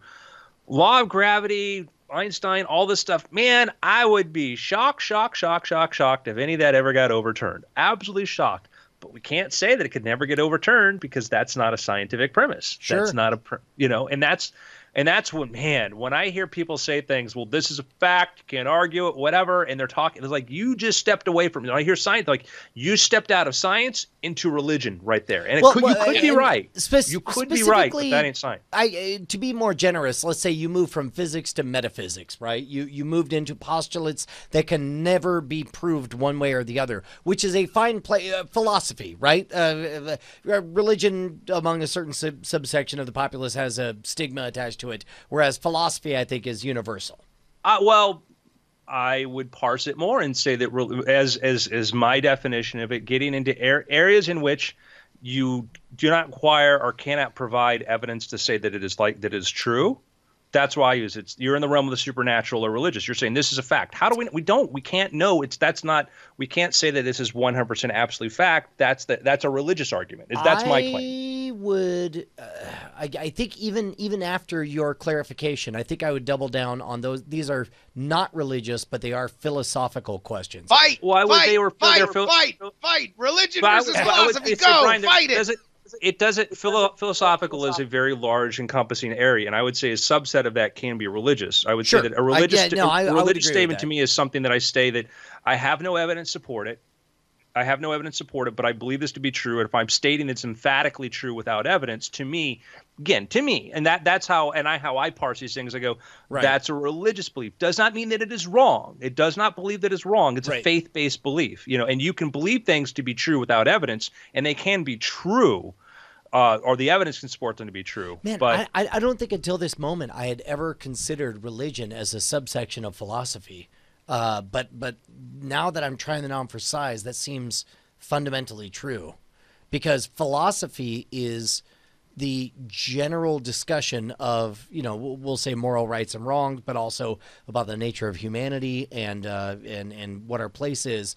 Law of gravity, Einstein, all this stuff, man, I would be shocked if any of that ever got overturned. Absolutely shocked. But we can't say that it could never get overturned, because that's not a scientific premise. Sure. That's not and that's when I hear people say things, well, this is a fact, you can't argue it, whatever, and they're talking, it's like, you just stepped away from it. When I hear science, like, you stepped out of science into religion right there. And you could be right. You could be right, but that ain't science. To be more generous, let's say you move from physics to metaphysics, right? You moved into postulates that can never be proved one way or the other, which is a fine philosophy, right? Religion among a certain subsection of the populace has a stigma attached to it, whereas philosophy, I think, is universal. Well, I would parse it more and say that, as my definition of it, getting into areas in which you do not require or cannot provide evidence to say that it is true. That's why I use it. You're in the realm of the supernatural or religious. You're saying this is a fact. How do we can't know. We can't say that this is 100% absolute fact. That's a religious argument. That's my claim. I think even after your clarification, I think I would double down on those. These are not religious, but they are philosophical questions. Fight! Religion versus philosophy. Fight it! Philosophical is a very large, encompassing area, and I would say a subset of that can be religious. I would say that a religious statement to me is something that I say that I have no evidence to support it. I have no evidence to support it, but I believe this to be true. And if I'm stating it's emphatically true without evidence, to me, and that's how I parse these things. I go, Right. that's a religious belief. Does not mean that it is wrong. It does not believe that it's wrong. It's Right. a faith-based belief, and you can believe things to be true without evidence, and they can be true, or the evidence can support them to be true. Man, But I don't think until this moment I had ever considered religion as a subsection of philosophy. But now that I'm trying it on for size, that seems fundamentally true, because philosophy is the general discussion of, we'll say moral rights and wrongs, but also about the nature of humanity and what our place is.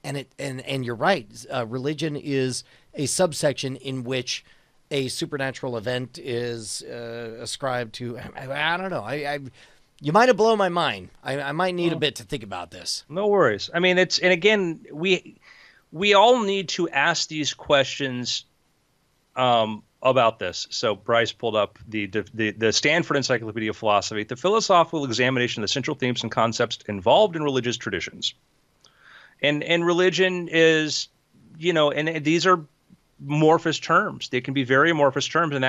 And you're right. Religion is a subsection in which a supernatural event is ascribed to. I don't know. You might have blown my mind. I might need a bit to think about this. no worries. I mean, and again, we all need to ask these questions about this. So Bryce pulled up the Stanford Encyclopedia of Philosophy, the philosophical examination of the central themes and concepts involved in religious traditions. And religion is, and these are amorphous terms. They can be very amorphous terms, and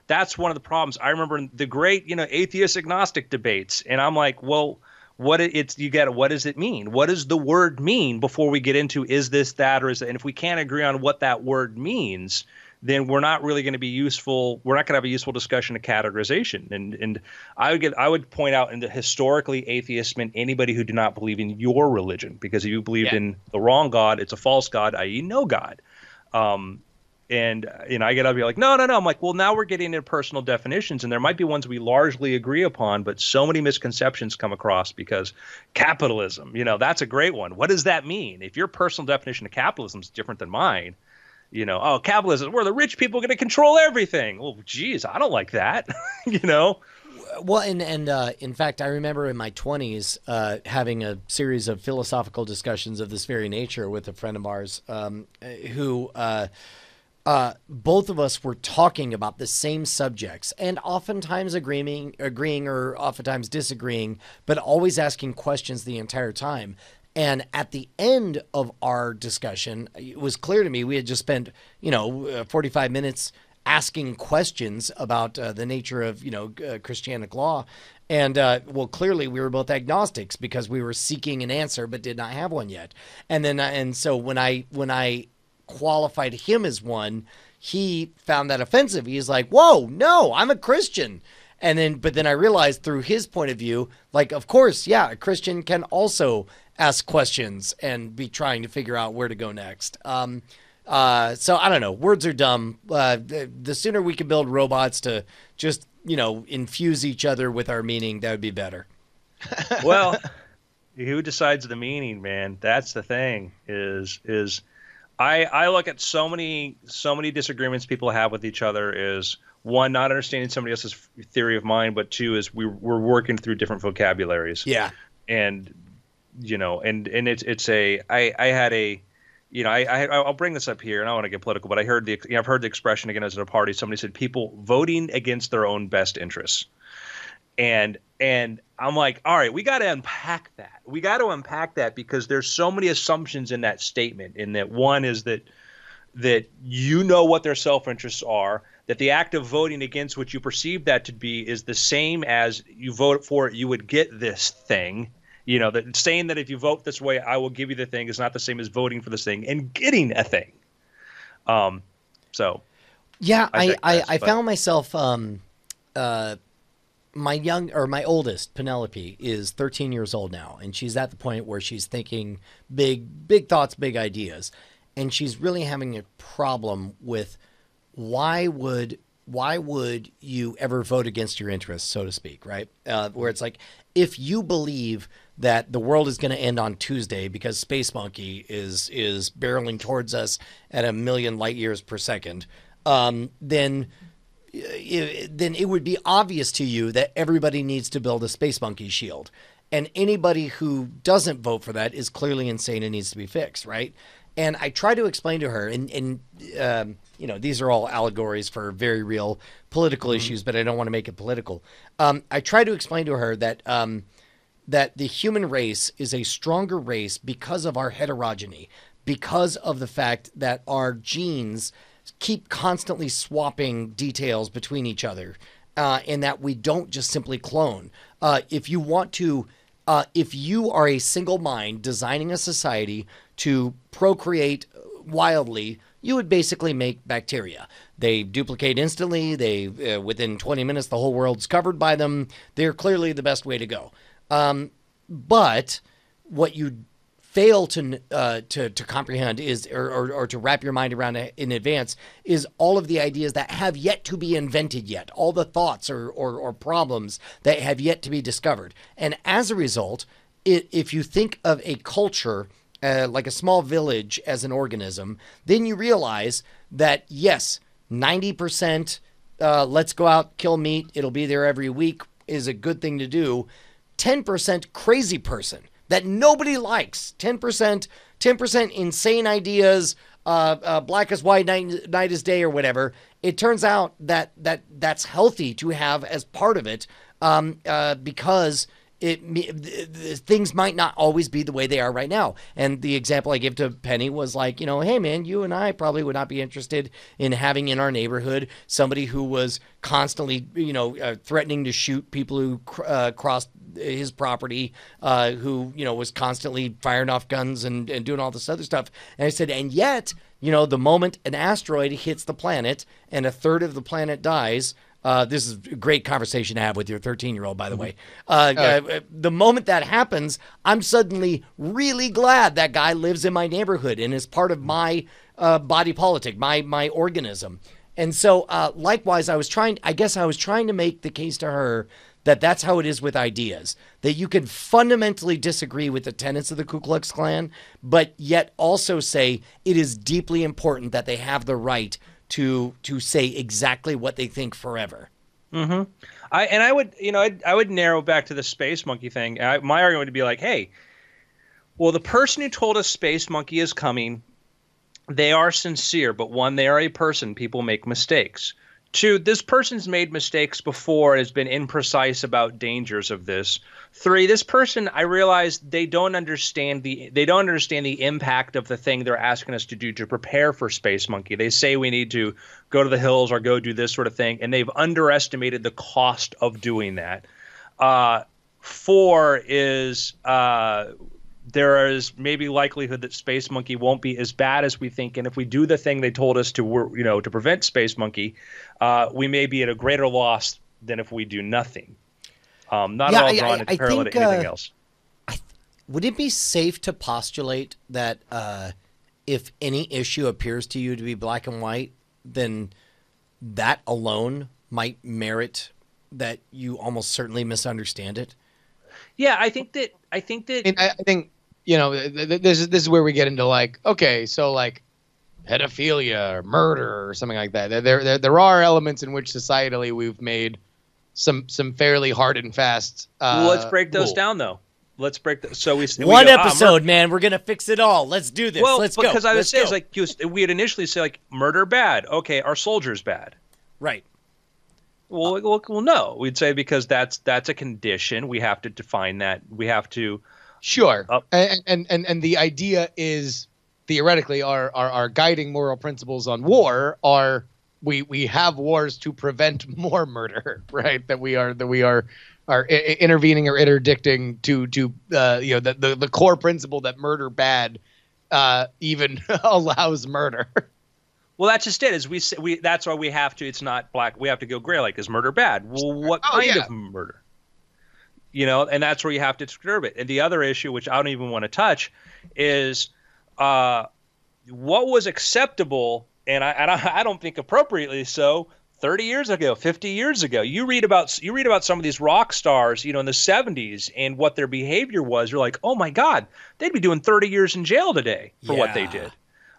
that's one of the problems. I remember the great, atheist agnostic debates, and I'm like, well, what does it mean? What does the word mean before we get into is this, that, or is it? And if we can't agree on what that word means, then we're not really going to be useful. We're not going to have a useful discussion of categorization. And I would point out, and historically, atheists meant anybody who did not believe in your religion, because if you believed in the wrong God, it's a false God, i.e., no God. And I get up and be like, no. I'm like, well, now we're getting into personal definitions, and there might be ones we largely agree upon, but so many misconceptions come across because capitalism, that's a great one. What does that mean? If your personal definition of capitalism is different than mine, capitalism, where the rich people are going to control everything. Well, geez, I don't like that, Well, and in fact, I remember in my 20s having a series of philosophical discussions of this very nature with a friend of ours who both of us were talking about the same subjects, and oftentimes agreeing or oftentimes disagreeing, but always asking questions the entire time. And at the end of our discussion, it was clear to me we had just spent, 45 minutes asking questions about the nature of, Christianic law. And, clearly we were both agnostics because we were seeking an answer but did not have one yet. And then, and so when I qualified him as one, he found that offensive. He's like, whoa, no, I'm a Christian. But then I realized through his point of view, like, of course, yeah, a Christian can also ask questions and be trying to figure out where to go next. So I don't know. Words are dumb. The sooner we can build robots to just, infuse each other with our meaning, that would be better. Well, who decides the meaning, man? That's the thing. I look at so many disagreements people have with each other is, one, not understanding somebody else's theory of mind, but two is we're working through different vocabularies. Yeah. And I'll bring this up here, and I don't want to get political, but I've heard the expression again as at a party. Somebody said people voting against their own best interests, and I'm like, all right, we got to unpack that. We got to unpack that because there's so many assumptions in that statement. In that, one is that what their self-interests are, that the act of voting against what you perceive that to be is the same as you vote for it, you would get this thing. That saying that if you vote this way, I will give you the thing is not the same as voting for this thing and getting a thing. So. Yeah, I found myself, my oldest, Penelope, is 13 years old now, and she's at the point where she's thinking big thoughts, big ideas. And she's really having a problem with why would you ever vote against your interests, so to speak, right? Where it's like, if you believe that the world is going to end on Tuesday because Space Monkey is barreling towards us at 1 million light years per second, then it would be obvious to you that everybody needs to build a Space Monkey shield. And anybody who doesn't vote for that is clearly insane and needs to be fixed, right? And I try to explain to her, and these are all allegories for very real political issues, but I don't want to make it political. I try to explain to her that that the human race is a stronger race because of our heterogeny, because of the fact that our genes keep constantly swapping details between each other, and that we don't just simply clone. If you want to, if you are a single mind designing a society to procreate wildly, you would basically make bacteria. They duplicate instantly. They within 20 minutes, the whole world's covered by them. They're clearly the best way to go. But what you fail to comprehend is, or to wrap your mind around in advance, is all of the ideas that have yet to be invented yet, all the thoughts or problems that have yet to be discovered. And as a result, if you think of a culture like a small village as an organism, then you realize that, yes, 90% let's go out, kill meat, it'll be there every week is a good thing to do. 10% crazy person that nobody likes. 10% insane ideas, black as white, night as day, or whatever. It turns out that's healthy to have as part of it, because things might not always be the way they are right now. And the example I give to Penny was like, hey man, you and I probably would not be interested in having in our neighborhood somebody who was constantly, threatening to shoot people who crossed his property, who, was constantly firing off guns and doing all this other stuff. And I said, and yet, the moment an asteroid hits the planet and a third of the planet dies, this is a great conversation to have with your 13-year-old, by the way. The moment that happens, I'm suddenly really glad that guy lives in my neighborhood and is part of my body politic, my organism. And so, likewise, I was trying to make the case to her that that's how it is with ideas, that you can fundamentally disagree with the tenets of the Ku Klux Klan, but yet also say it is deeply important that they have the right to say exactly what they think forever. Mm-hmm. I would narrow back to the Space Monkey thing. My argument would be like, hey, well, the person who told us Space Monkey is coming, they are sincere, but one, they are a person. People make mistakes. Two, this person's made mistakes before and has been imprecise about dangers of this. Three, this person, I realize they don't understand the impact of the thing they're asking us to do to prepare for Space Monkey. They say we need to go to the hills or go do this sort of thing, and they've underestimated the cost of doing that. Four is there is maybe likelihood that Space Monkey won't be as bad as we think, and if we do the thing they told us to prevent Space Monkey, we may be at a greater loss than if we do nothing. Not at all drawn into parallel to anything else. Would it be safe to postulate that if any issue appears to you to be black and white, then that alone might merit that you almost certainly misunderstand it? Yeah, I think that. This is where we get into like, okay, so like pedophilia or murder or something like that. There are elements in which societally we've made some fairly hard and fast. Well, let's break those down though. Let's break the, so we one go, episode, man. We're gonna fix it all. Let's do this. Well, let's go. Because I would say it's like we would initially say like murder bad. Okay, are soldiers bad? Right. Well, no. We'd say because that's a condition. We have to define that. We have to. Sure. And the idea is theoretically our guiding moral principles on war are we have wars to prevent more murder, right? That we are intervening or interdicting to the core principle that murder bad even allows murder. Well, that's just it. Is we that's why we have to. It's not black. We have to go gray. Like, is murder bad? Well, what kind of murder? And that's where you have to disturb it. And the other issue, which I don't even want to touch, is what was acceptable, and I don't think appropriately so, 30 years ago, 50 years ago. You read about some of these rock stars, in the 70s, and what their behavior was. You're like, oh my God, they'd be doing 30 years in jail today for what they did.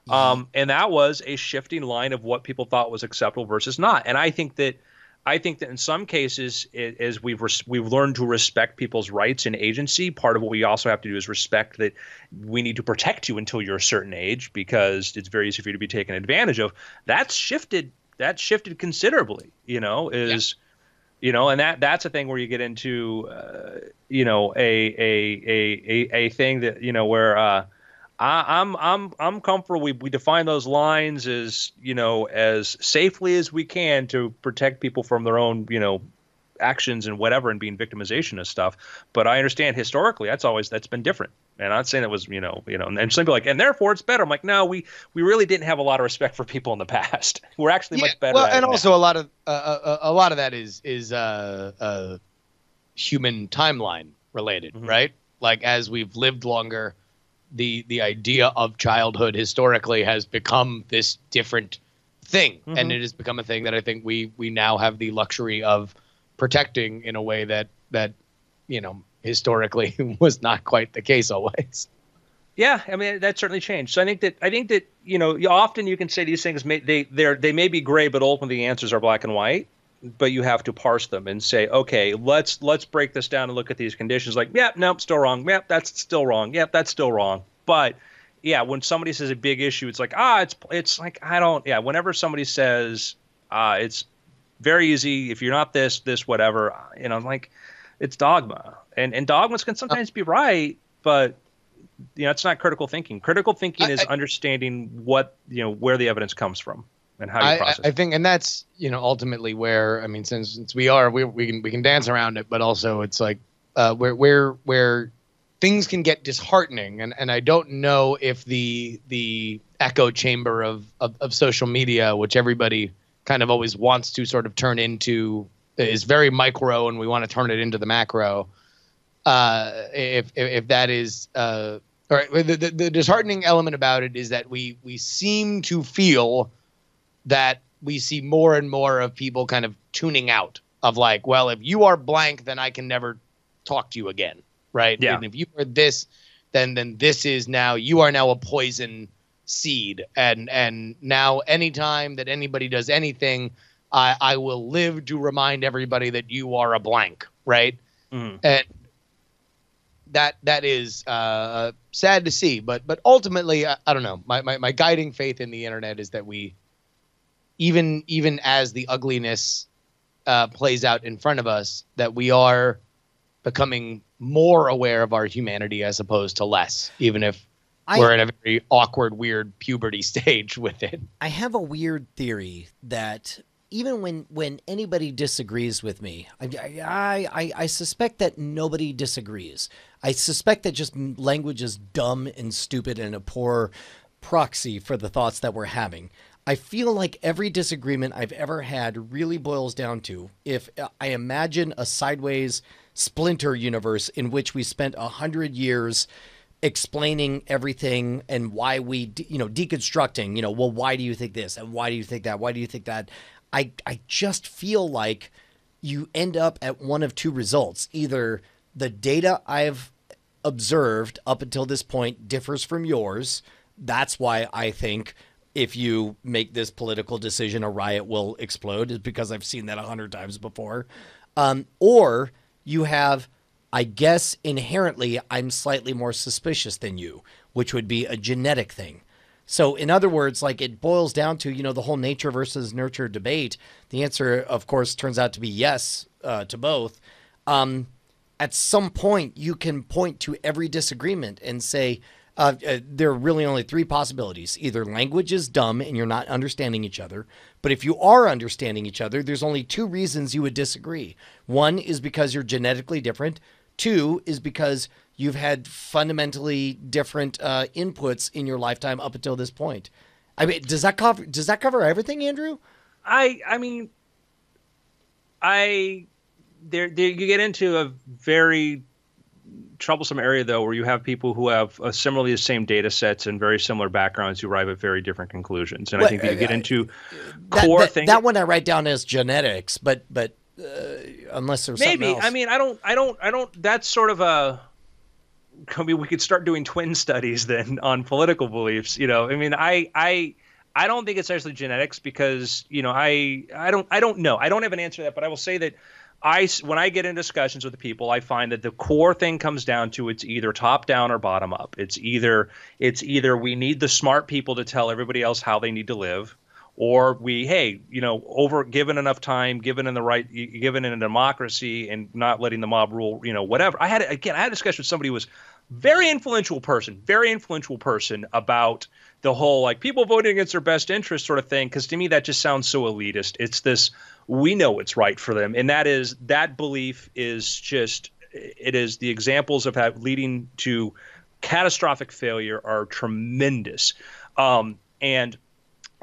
And that was a shifting line of what people thought was acceptable versus not. And I think that in some cases, as we've learned to respect people's rights and agency, part of what we also have to do is respect that we need to protect you until you're a certain age because it's very easy for you to be taken advantage of. That's shifted considerably, and that's a thing where you get into, a thing that, where I'm comfortable. We define those lines as, as safely as we can to protect people from their own, actions and whatever, and being victimization of stuff. But I understand historically that's been different. And I'm not saying it was, and some people are like, and therefore it's better. I'm like, no, we really didn't have a lot of respect for people in the past. We're actually much better. Well, at and it also now. a lot of that is human timeline related, right? Like, as we've lived longer, the idea of childhood historically has become this different thing, and it has become a thing that I think we now have the luxury of protecting in a way that historically was not quite the case always. Yeah, I mean, that certainly changed. So I think that often you can say these things they may be gray, but ultimately the answers are black and white. But you have to parse them and say, okay, let's break this down and look at these conditions. Like, yep, nope, still wrong. Yep, that's still wrong. Yep, that's still wrong. But yeah, when somebody says a big issue, it's like, it's like, I don't. Yeah, whenever somebody says it's very easy if you're not this whatever, I'm like, it's dogma, and dogmas can sometimes be right, but it's not critical thinking. Critical thinking is understanding what where the evidence comes from and how you process it. I think, and that's ultimately where, I mean, since we can dance around it, but also it's like where things can get disheartening, and I don't know if the echo chamber of social media, which everybody kind of always wants to sort of turn into, is very micro, and we want to turn it into the macro. If that is all right, the disheartening element about it is that we seem to feel that we see more and more of people kind of tuning out of like, well, if you are blank, then I can never talk to you again, right? Yeah. And if you are this, then this is now, you are now a poison seed, and now anytime that anybody does anything, I will live to remind everybody that you are a blank, right? And that is sad to see, but ultimately, I don't know. My guiding faith in the internet is that we, even as the ugliness plays out in front of us, that we are becoming more aware of our humanity as opposed to less, even if we're in a very awkward, weird puberty stage with it. I have a weird theory that even when anybody disagrees with me, I suspect that nobody disagrees. I suspect that just language is dumb and stupid and a poor proxy for the thoughts that we're having. I feel like every disagreement I've ever had really boils down to, if I imagine a sideways Splinter universe in which we spent 100 years explaining everything and why we, deconstructing, well, why do you think this? And why do you think that? Why do you think that? I just feel like you end up at one of two results. Either the data I've observed up until this point differs from yours. That's why I think if you make this political decision, a riot will explode, is because I've seen that 100 times before. Or you have, I guess, inherently, I'm slightly more suspicious than you, which would be a genetic thing. So in other words, like, it boils down to, the whole nature versus nurture debate. The answer, of course, turns out to be yes to both. At some point, you can point to every disagreement and say, there are really only three possibilities. Either language is dumb and you're not understanding each other. But if you are understanding each other, there's only two reasons you would disagree. One is because you're genetically different. Two is because you've had fundamentally different inputs in your lifetime up until this point. I mean, does that cover everything, Andrew? You get into a very troublesome area, though, where you have people who have similarly the same data sets and very similar backgrounds who arrive at very different conclusions. And I think that you get into core things. That one I write down as genetics, but unless there's maybe something else. I mean, I don't. That's sort of a. I mean, we could start doing twin studies then on political beliefs. I mean, I don't think it's actually genetics because I don't know. I don't have an answer to that, but I will say that when I get in discussions with the people, I find that the core thing comes down to it's either top down or bottom up. It's either we need the smart people to tell everybody else how they need to live, or we, hey, given enough time, given in a democracy, and not letting the mob rule, whatever. I had a discussion with somebody who was very influential person about the whole like people voting against their best interest sort of thing, because to me that just sounds so elitist. It's this, we know what's right for them, and that belief is just, it is the examples of how leading to catastrophic failure are tremendous. And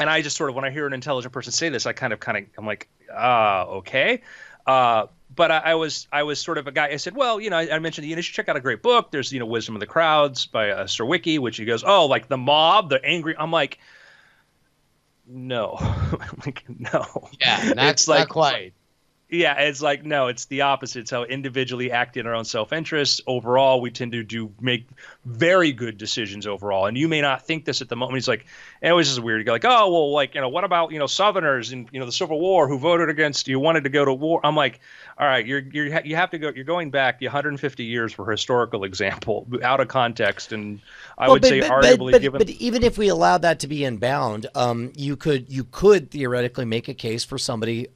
I just sort of, when I hear an intelligent person say this, I kind of I'm like, okay. But I was sort of a guy. I said, well, I mentioned you should check out a great book. There's Wisdom of the Crowds by Surowiecki, which he goes, oh, like the mob, the angry. I'm like, no, like no. Yeah, it's like, not quite. Yeah, it's like, no, it's the opposite. It's how individually act in our own self-interest. Overall, we tend to make very good decisions overall. And you may not think this at the moment. He's like, it was just weird. You're like, oh, well, like, what about, Southerners in, the Civil War who voted against, wanted to go to war. I'm like, all right, you have to go, you're going back 150 years for historical example out of context. And I would say arguably given. But even if we allow that to be inbound, you could theoretically make a case for somebody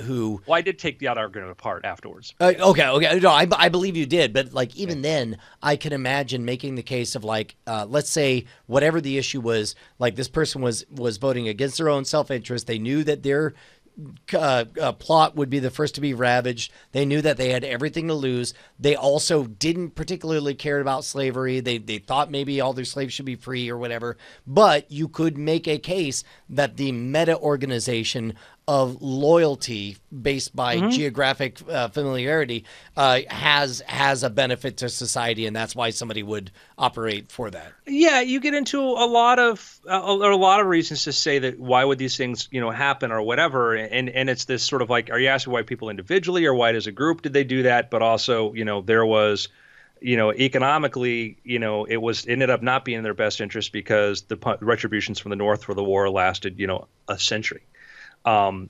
who. Well, I did take the argument apart afterwards. Okay. No, I believe you did, but like even then, I can imagine making the case of like, let's say whatever the issue was, like this person was voting against their own self-interest. They knew that their plot would be the first to be ravaged. They knew that they had everything to lose. They also didn't particularly care about slavery. They thought maybe all their slaves should be free or whatever. But you could make a case that the meta organization of loyalty based by geographic familiarity has a benefit to society, and that's why somebody would operate for that. Yeah, you get into a lot of reasons to say that why would these things happen or whatever, and it's this sort of like, are you asking why people individually or why as a group did they do that? But also there was economically, it ended up not being in their best interest because the retributions from the North for the war lasted a century. And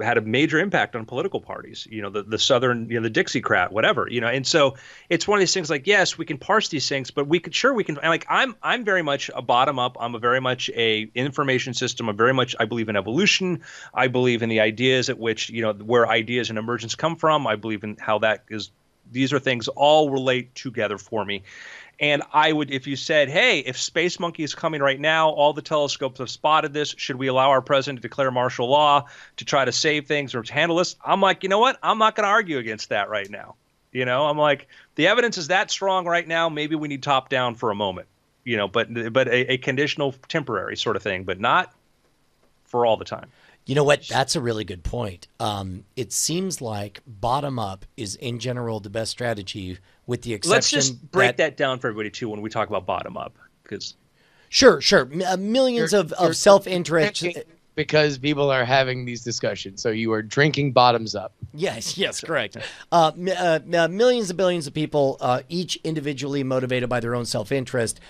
had a major impact on political parties, the Southern, the Dixiecrat, whatever, and so it's one of these things like, yes, we can parse these things, but we can, like, I'm very much a bottom up. I'm a very much a information system. I believe in evolution. I believe in the ideas at which, where ideas and emergence come from. I believe in how these are things all relate together for me. And I would, if you said, hey, if Space Monkey is coming right now, all the telescopes have spotted this, should we allow our president to declare martial law to try to save things or to handle this? I'm like, you know what? I'm not going to argue against that right now. I'm like, the evidence is that strong right now. Maybe we need top down for a moment, but a conditional temporary sort of thing, but not for all the time. You know what? That's a really good point. It seems like bottom up is in general the best strategy, with the exception. Let's just break that down for everybody too when we talk about bottom up, because sure, millions of self-interest. Because people are having these discussions, so you are drinking bottoms up. Yes, correct. Millions and billions of people, each individually motivated by their own self-interest,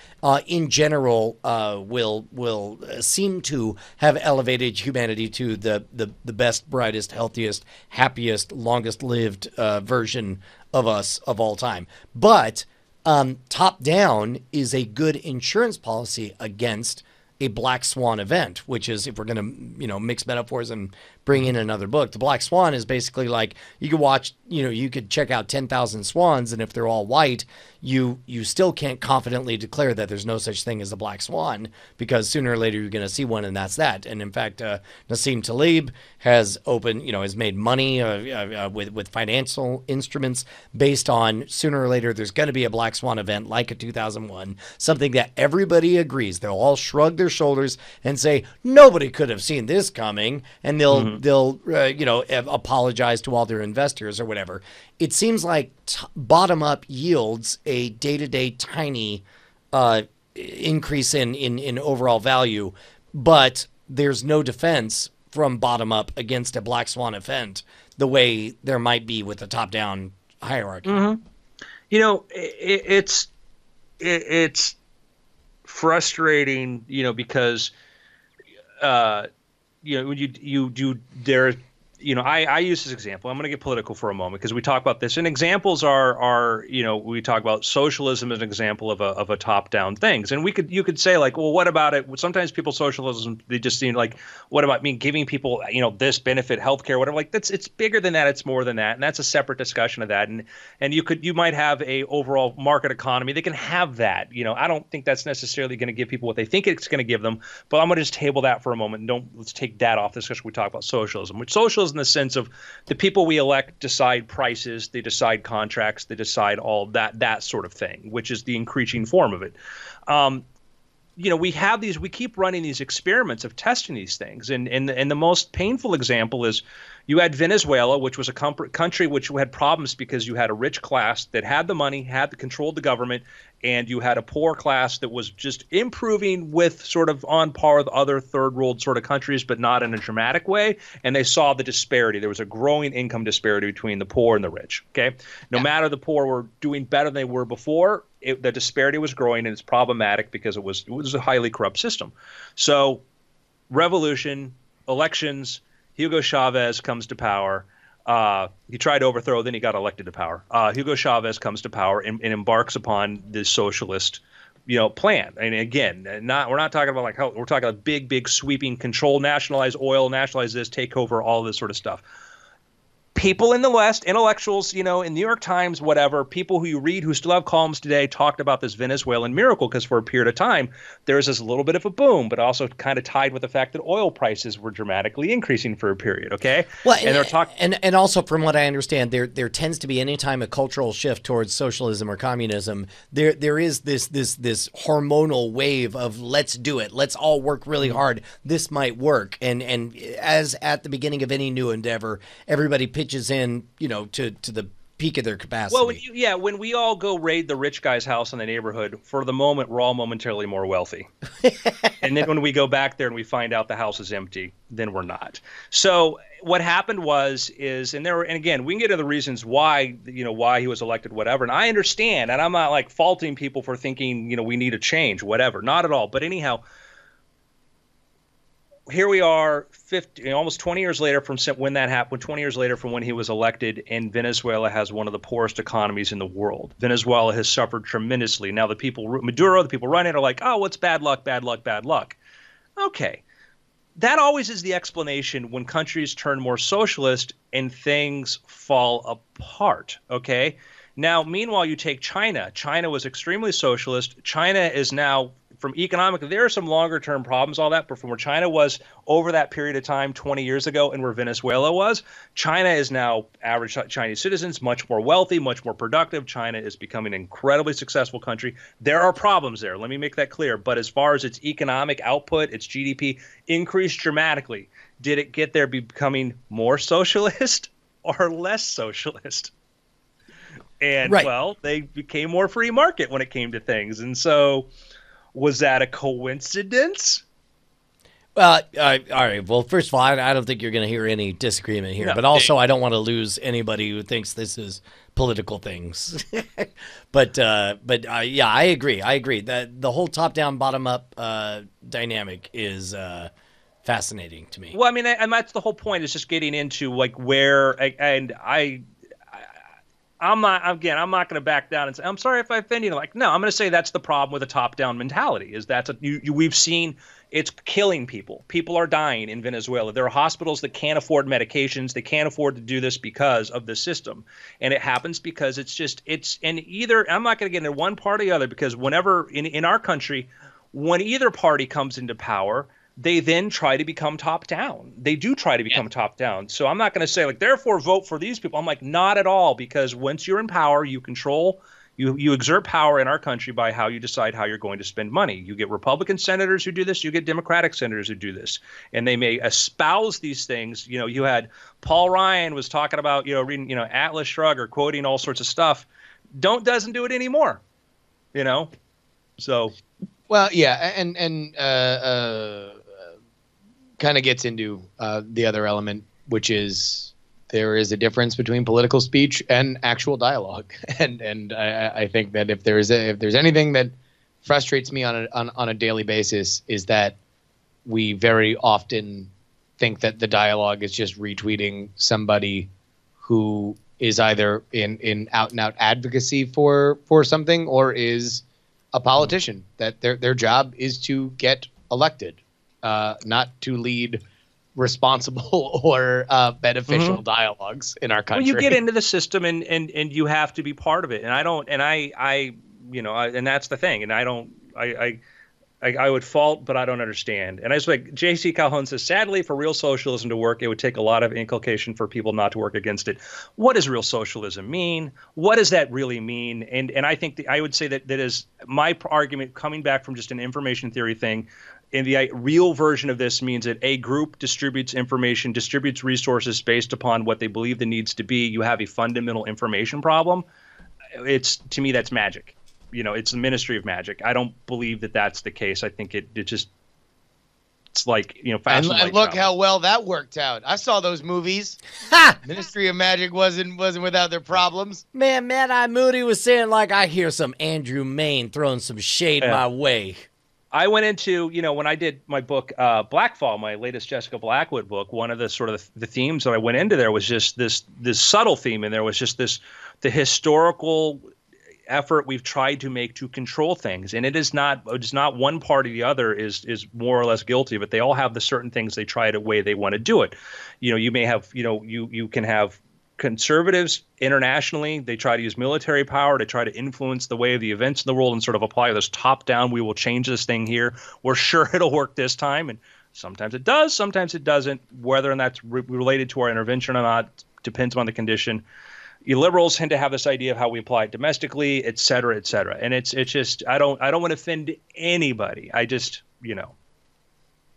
in general, will seem to have elevated humanity to the best, brightest, healthiest, happiest, longest-lived version of us of all time. But top-down is a good insurance policy against a black swan event, which is, if we're going to, mix metaphors and bring in another book, the black swan is basically like, you could watch, you could check out 10,000 swans, and if they're all white, you still can't confidently declare that there's no such thing as a black swan, because sooner or later you're going to see one, and that's that. And in fact, Nassim Taleb has has made money with financial instruments based on sooner or later there's going to be a black swan event like a 2001, something that everybody agrees. They'll all shrug their shoulders and say, nobody could have seen this coming, and they'll apologize to all their investors or whatever. It seems like bottom up yields a day-to-day tiny increase in overall value, but there's no defense from bottom up against a black swan event the way there might be with the top-down hierarchy. It's frustrating, because when you do there, I use this example. I'm going to get political for a moment because we talk about this, and examples are we talk about socialism as an example of a top-down things, and you could say like, well, what about it? Sometimes people socialism they just seem like, what about giving people this benefit, healthcare, whatever. Like it's bigger than that. It's more than that, and that's a separate discussion of that. And you might have a overall market economy that can have that. I don't think that's necessarily going to give people what they think it's going to give them. But I'm going to just table that for a moment. Let's take that off this discussion. We talk about socialism, which socialism in the sense of the people we elect decide prices, they decide contracts, they decide all that sort of thing, which is the increasing form of it. We keep running these experiments of testing these things, and the most painful example is you had Venezuela, which was a country which had problems because you had a rich class that had the money, controlled the government, and you had a poor class that was just improving with sort of on par with other third world sort of countries, but not in a dramatic way. And they saw the disparity. There was a growing income disparity between the poor and the rich. Okay, no matter the poor were doing better than they were before, the disparity was growing, and it's problematic because it was a highly corrupt system. So, revolution, elections. Hugo Chavez comes to power. He tried to overthrow, then he got elected to power. Hugo Chavez comes to power and embarks upon this socialist, plan. And again, we're not talking about we're talking about big sweeping control, nationalize oil, nationalize this, take over all this sort of stuff. People in the West, intellectuals, in New York Times, whatever, people who you read who still have columns today talked about this Venezuelan miracle because for a period of time, there was this little bit of a boom, but also kind of tied with the fact that oil prices were dramatically increasing for a period, okay? Well, and they're talking, and also from what I understand, there tends to be any time a cultural shift towards socialism or communism, there is this hormonal wave of let's do it, let's all work really hard, this might work, and as at the beginning of any new endeavor, everybody pitches in, to the peak of their capacity. Well, when we all go raid the rich guy's house in the neighborhood, for the moment, we're all momentarily more wealthy. And then when we go back there and we find out the house is empty, then we're not. So what happened and again, we can get into the reasons why he was elected, whatever. And I understand, and I'm not faulting people for thinking, we need a change, whatever. Not at all. But anyhow, here we are, almost 20 years later from when that happened, 20 years later from when he was elected, and Venezuela has one of the poorest economies in the world. Venezuela has suffered tremendously. Now the people running it are like, oh, what's bad luck, bad luck, bad luck. Okay. That always is the explanation when countries turn more socialist and things fall apart, okay? Now, meanwhile, you take China. China was extremely socialist. China is now, from economically, there are some longer term problems, all that, but from where China was over that period of time 20 years ago and where Venezuela was, China is now average Chinese citizens, much more wealthy, much more productive. China is becoming an incredibly successful country. There are problems there. Let me make that clear. But as far as its economic output, its GDP increased dramatically. Did it get there becoming more socialist or less socialist? And, right. Well, they became more free market when it came to things. And so, was that a coincidence? Well, all right. Well, first of all, I don't think you're going to hear any disagreement here. No, but also, I don't want to lose anybody who thinks this is political things. but yeah, I agree. That the whole top-down, bottom-up dynamic is fascinating to me. Well, I mean, and that's the whole point, is just getting into where, and I'm not going to back down and say, I'm sorry if I offend you. No, I'm going to say that's the problem with a top-down mentality, is we've seen it's killing people. People are dying in Venezuela. There are hospitals that can't afford medications. They can't afford to do this because of the system. And it happens because I'm not going to get into one party or the other, because whenever in our country, when either party comes into power, they then try to become top down. They do try to become top down. So I'm not going to say therefore vote for these people. I'm not at all, because once you're in power, you control, you exert power in our country by how you decide how you're going to spend money. You get Republican senators who do this. You get Democratic senators who do this, and they may espouse these things. You had Paul Ryan was talking about, reading, Atlas Shrugged or quoting all sorts of stuff. Doesn't do it anymore, so. Well, yeah. And kind of gets into the other element, which is there is a difference between political speech and actual dialogue, and I think that if there's anything that frustrates me on a daily basis, is that we very often think that the dialogue is just retweeting somebody who is either in out and out advocacy for something or is a politician, that their job is to get elected, not to lead responsible or beneficial dialogues in our country. Well, you get into the system and you have to be part of it. And and that's the thing. And I would fault, but I don't understand. And I was like, J.C. Calhoun says, sadly, for real socialism to work, it would take a lot of inculcation for people not to work against it. What does real socialism mean? What does that really mean? And I think I would say that is my argument coming back from just an information theory thing. And the real version of this means that a group distributes information, distributes resources based upon what they believe the needs to be. You have a fundamental information problem. To me, that's magic. It's the Ministry of Magic. I don't believe that that's the case. I think it's like, fast and look how well that worked out. I saw those movies. Ha! Ministry of Magic wasn't without their problems. Man, Mad-Eye Moody was saying, like, I hear some Andrew Main throwing some shade my way. I went into, when I did my book, Blackfall, my latest Jessica Blackwood book, one of the sort of the themes that I went into there was just this subtle theme, and there was just the historical effort we've tried to make to control things. And it's not one party or the other is more or less guilty of it. They all have the certain things they try to way they want to do it. You may have, you can have conservatives internationally. They try to use military power to try to influence the way of the events in the world and sort of apply this top down. We will change this thing here. We're sure it'll work this time. And sometimes it does, sometimes it doesn't. Whether or not that's related to our intervention or not depends on the condition. You liberals tend to have this idea of how we apply it domestically, et cetera, et cetera. And it's just, I don't want to offend anybody. I just,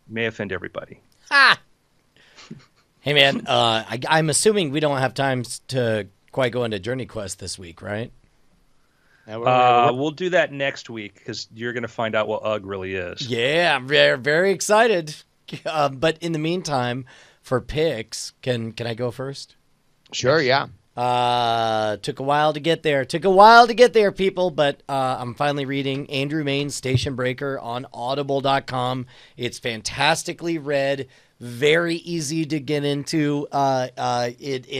may offend everybody. Ha! Hey, man, I'm assuming we don't have time to quite go into Journey Quest this week, right? We'll do that next week because you're going to find out what UGG really is. Yeah, I'm very, very excited. But in the meantime, for picks, can I go first? Sure, yeah. Took a while to get there, people, but I'm finally reading Andrew Mayne's Station Breaker on audible.com. It's fantastically read, very easy to get into. It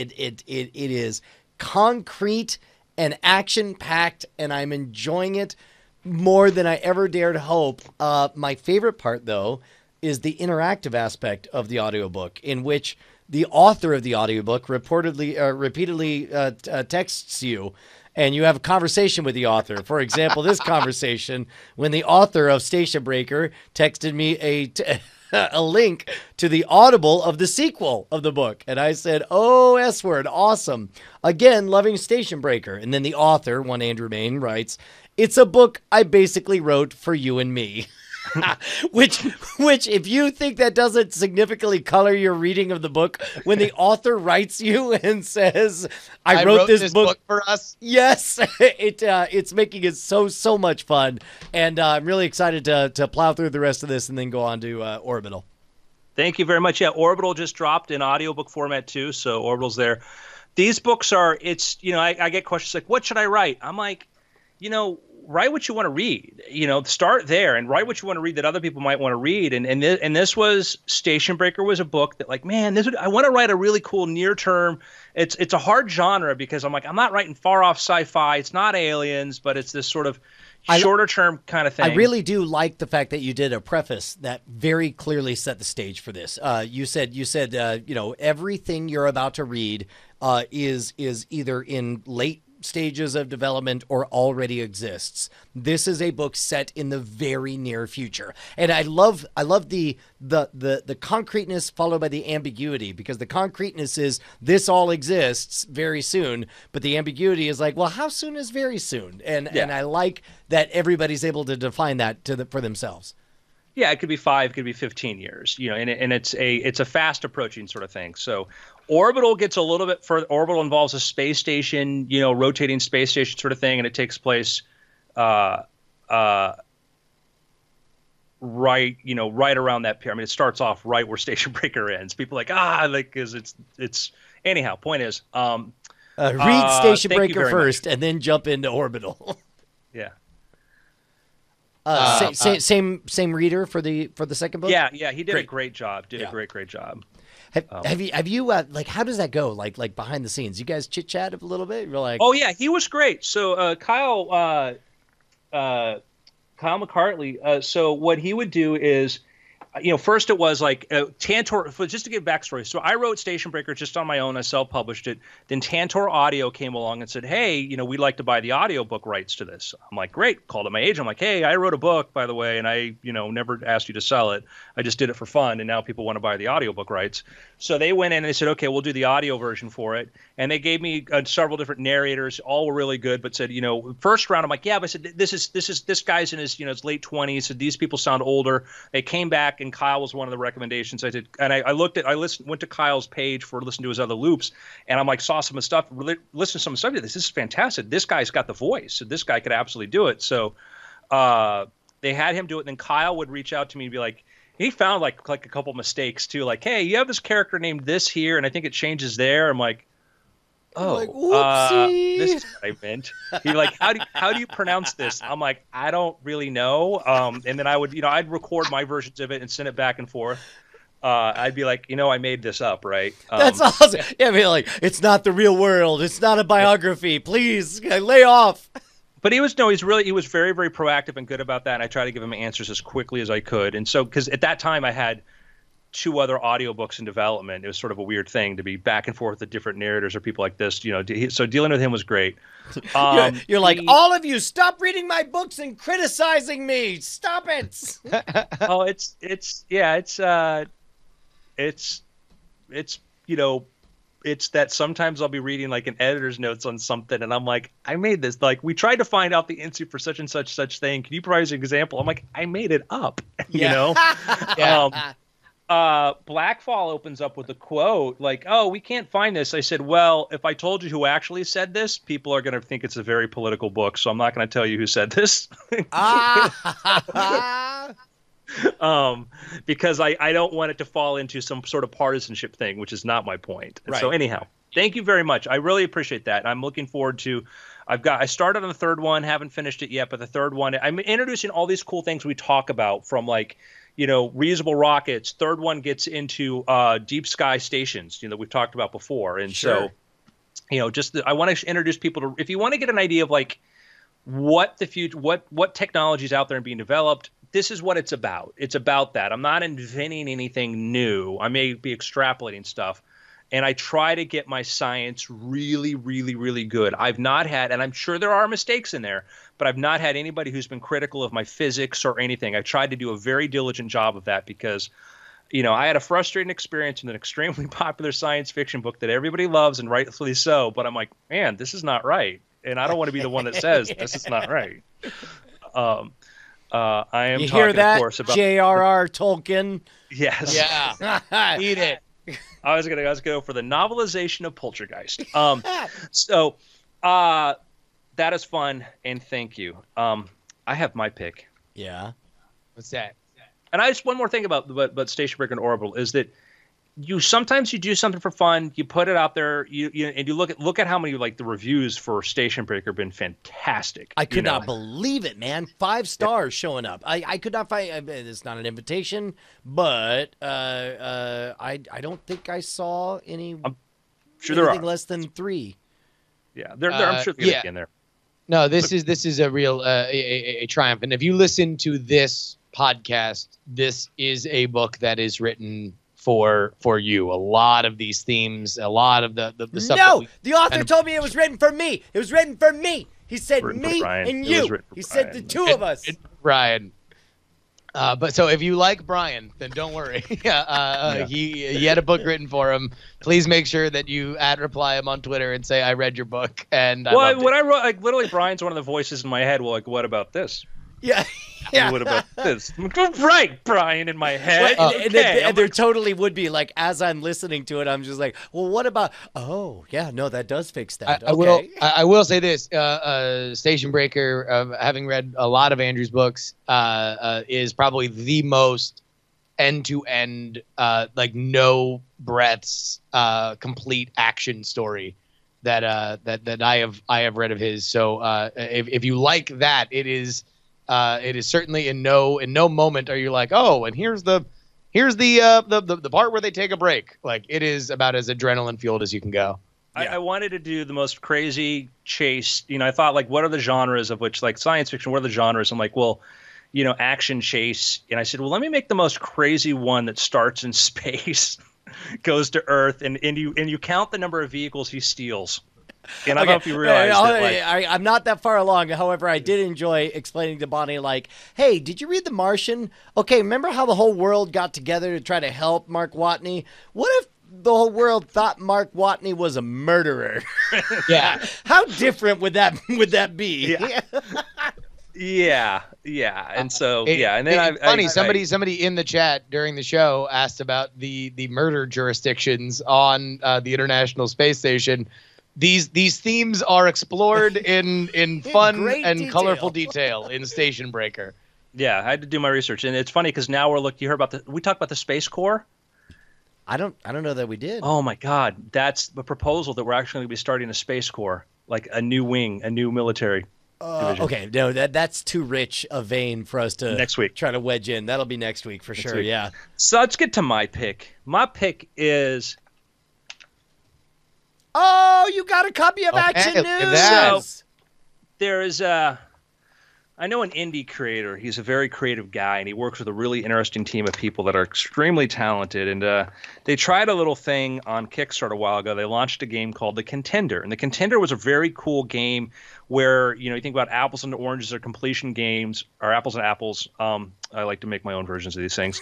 is concrete and action-packed, and I'm enjoying it more than I ever dared hope. My favorite part, though, is the interactive aspect of the audiobook, in which the author of the audiobook repeatedly texts you, and you have a conversation with the author. For example, this conversation, when the author of Station Breaker texted me a link to the Audible of the sequel of the book. And I said, oh, S-word, awesome. Again, loving Station Breaker. And then the author, one Andrew Mayne, writes, it's a book I basically wrote for you and me. which if you think that doesn't significantly color your reading of the book, when the author writes you and says, I wrote this book for us. Yes, it's making it so much fun. And I'm really excited to plow through the rest of this and then go on to Orbital. Thank you very much. Yeah, Orbital just dropped in audiobook format too, so Orbital's there. These books are, I get questions like, what should I write? I'm like, write what you want to read, start there and write what you want to read that other people might want to read. And this was Station Breaker was a book that, like, man, I want to write a really cool near term. It's a hard genre because I'm like, I'm not writing far off sci-fi. It's not aliens, but it's this sort of shorter term kind of thing. I really do like the fact that you did a preface that very clearly set the stage for this. You said, everything you're about to read is either in late stages of development or already exists. This is a book set in the very near future. And I love the concreteness followed by the ambiguity, because the concreteness is this all exists very soon, but the ambiguity is like, well, how soon is very soon? And I like that everybody's able to define that for themselves. Yeah, it could be 5, it could be 15 years, and it's a fast approaching sort of thing. So Orbital gets a little bit further. Orbital involves a space station, rotating space station sort of thing, and it takes place right around that period. I mean, it starts off right where Station Breaker ends. People are like, because it's anyhow. Point is, read Station Breaker first, and then jump into Orbital. Yeah. Same reader for the second book? Yeah, he did a great job. A great job. Have you like, how does that go? Like behind the scenes, you guys chit chat a little bit? You're like, Oh yeah, he was great. So Kyle McCartley. So what he would do is, first it was like Tantor. Just to give backstory, so I wrote Station Breaker just on my own. I self-published it. Then Tantor Audio came along and said, "Hey, we'd like to buy the audiobook rights to this." I'm like, "Great!" Called up my agent. I'm like, "Hey, I wrote a book, by the way, and I, never asked you to sell it. I just did it for fun, and now people want to buy the audiobook rights." So they went in and they said, "Okay, we'll do the audio version for it." And they gave me several different narrators. All were really good, but said, first round, I'm like, "Yeah," but I said, "This guy's in his late 20s. So these people sound older." They came back, and Kyle was one of the recommendations. I did, and I went to Kyle's page for listen to his other loops, and I'm like, saw some of the stuff, listened to some stuff. This is fantastic. This guy's got the voice. So this guy could absolutely do it. So they had him do it. And then Kyle would reach out to me and be like, he found like a couple mistakes too. Like, "Hey, you have this character named this here, and I think it changes there." I'm like, "Oh, this is what I meant." He like, how do you pronounce this? I'm like, "I don't really know." And then I would, I'd record my versions of it and send it back and forth. I'd be like, I made this up, right? That's awesome. Yeah, I mean, like, it's not the real world. It's not a biography. Please lay off. But he was very, very proactive and good about that. And I tried to give him answers as quickly as I could. And so, because at that time I had 2 other audiobooks in development, it was sort of a weird thing to be back and forth with different narrators or people like this, so dealing with him was great. You're like, all of you, stop reading my books and criticizing me. Stop it. Oh, it's that sometimes I'll be reading like an editor's notes on something and I'm like, I made this, like, we tried to find out the answer for such and such thing. Can you provide an example? I'm like, I made it up, Yeah. Blackfall opens up with a quote like, "Oh, we can't find this." I said, "Well, if I told you who actually said this, people are going to think it's a very political book, so I'm not going to tell you who said this." Because I don't want it to fall into some sort of partisanship thing, which is not my point. And so anyhow, thank you very much. I really appreciate that. I'm looking forward to, I started on the third one, haven't finished it yet, but the third one, I'm introducing all these cool things we talk about, from like, reusable rockets. Third one gets into deep sky stations, that we've talked about before. And so, I want to introduce people to, if you want to get an idea of like what the future, what technology is out there and being developed, this is what it's about. It's about that. I'm not inventing anything new. I may be extrapolating stuff. And I try to get my science really, really, really good. I've not had, and I'm sure there are mistakes in there, but I've not had anybody who's been critical of my physics or anything. I've tried to do a very diligent job of that because, I had a frustrating experience with an extremely popular science fiction book that everybody loves, and rightfully so. But I'm like, man, this is not right. And I don't want to be the one that says this is not right. I am you talking, hear that, of course, about J.R.R. Tolkien? Yes. Yeah. Eat it. I was gonna go for the novelization of Poltergeist. So that is fun, and thank you. I have my pick. Yeah. What's that? And I just, one more thing about Station Breaker and Orbital is that sometimes you do something for fun, you put it out there, and you look at how many, like, the reviews for Station Breaker have been fantastic. I could not believe it, man. 5 stars showing up. I could not find, it's not an invitation, but I don't think I saw any. I'm sure there are less than 3. Yeah, I'm sure they're in there. No, this is a real a triumph. And if you listen to this podcast, this is a book that is written for you. A lot of these themes, a lot of the stuff. No, the author told me it was written for me. It was written for me. He said me and you. He said the two of us. Brian. But so if you like Brian, then don't worry. He had a book written for him. Please make sure that you reply him on Twitter and say I read your book. And I wrote, like, literally, Brian's one of the voices in my head. Well, like, what about this? Yeah. What about this? Right, Brian, in my head. And there totally would be, like, as I'm listening to it, I'm just like, well, what about? Oh, yeah, no, that does fix that. I will say this: Station Breaker, having read a lot of Andrew's books, is probably the most end-to-end, like, no breaths, complete action story that I have read of his. So if you like that, it is certainly in no moment are you like, oh, and here's the here's the part where they take a break. Like, it is about as adrenaline fueled as you can go. I wanted to do the most crazy chase. I thought, like, what are the genres of which, like, science fiction, what are the genres? I'm like, well, action chase. And I said, well, let me make the most crazy one that starts in space, goes to Earth, and you count the number of vehicles he steals. And I don't know if you realize that. I'm not that far along. However, I did enjoy explaining to Bonnie, like, hey, did you read The Martian? Okay, remember how the whole world got together to try to help Mark Watney? What if the whole world thought Mark Watney was a murderer? Yeah. How different would that be? Yeah. And so, and then funny. Somebody in the chat during the show asked about the murder jurisdictions on the International Space Station. These themes are explored in fun and detail. colorful detail in Station Breaker. Yeah, I had to do my research, and it's funny because now you heard about we talked about the Space Corps. I don't know that we did. Oh my God, that's the proposal that we're actually going to be starting a Space Corps, like a new wing, a new military division. Okay, no, that's too rich a vein for us to next week try to wedge in. That'll be next week for sure. Week. Yeah. So let's get to my pick. My pick is. Oh, you got a copy of Action News. So, there is I know an indie creator. He's a very creative guy, and he works with a really interesting team of people that are extremely talented. And they tried a little thing on Kickstarter a while ago. They launched a game called The Contender. And The Contender was a very cool game where, you think about apples and oranges or completion games, or apples and apples. I like to make my own versions of these things.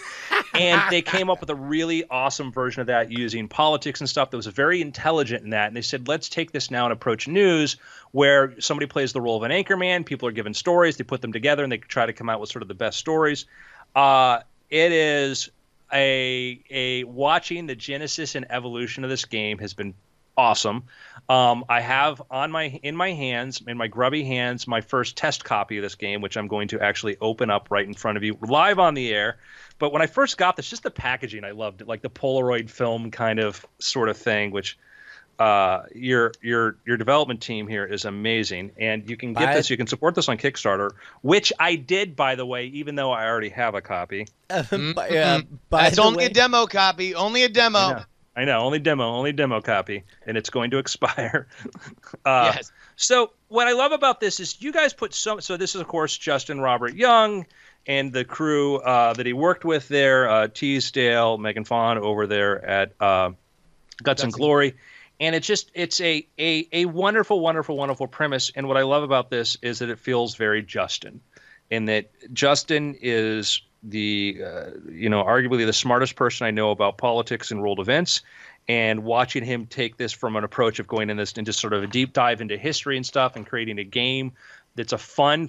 And they came up with a really awesome version of that using politics and stuff that was very intelligent in that. And they said, let's take this now and approach news where somebody plays the role of an anchorman. People are given stories. They put them together, and they try to come out with sort of the best stories. It is a watching the genesis and evolution of this game has been awesome. I have in my grubby hands, my first test copy of this game, which I'm going to actually open up right in front of you live on the air. But when I first got this, just the packaging, I loved it, like the Polaroid film kind of sort of thing, which your development team here is amazing. And you can get this, you can support this on Kickstarter, which I did, by the way, even though I already have a copy. It's only a demo copy, only a demo. I know, only demo copy, and it's going to expire. Yes. So what I love about this is you guys put so this is, of course, Justin Robert Young and the crew that he worked with there, Teasdale, Megan Fawn over there at Guts and Glory. And it's a wonderful, wonderful, wonderful premise. And what I love about this is that it feels very Justin, in that Justin is the arguably the smartest person I know about politics and world events, and watching him take this from an approach of going into sort of a deep dive into history and stuff, and creating a game that's a fun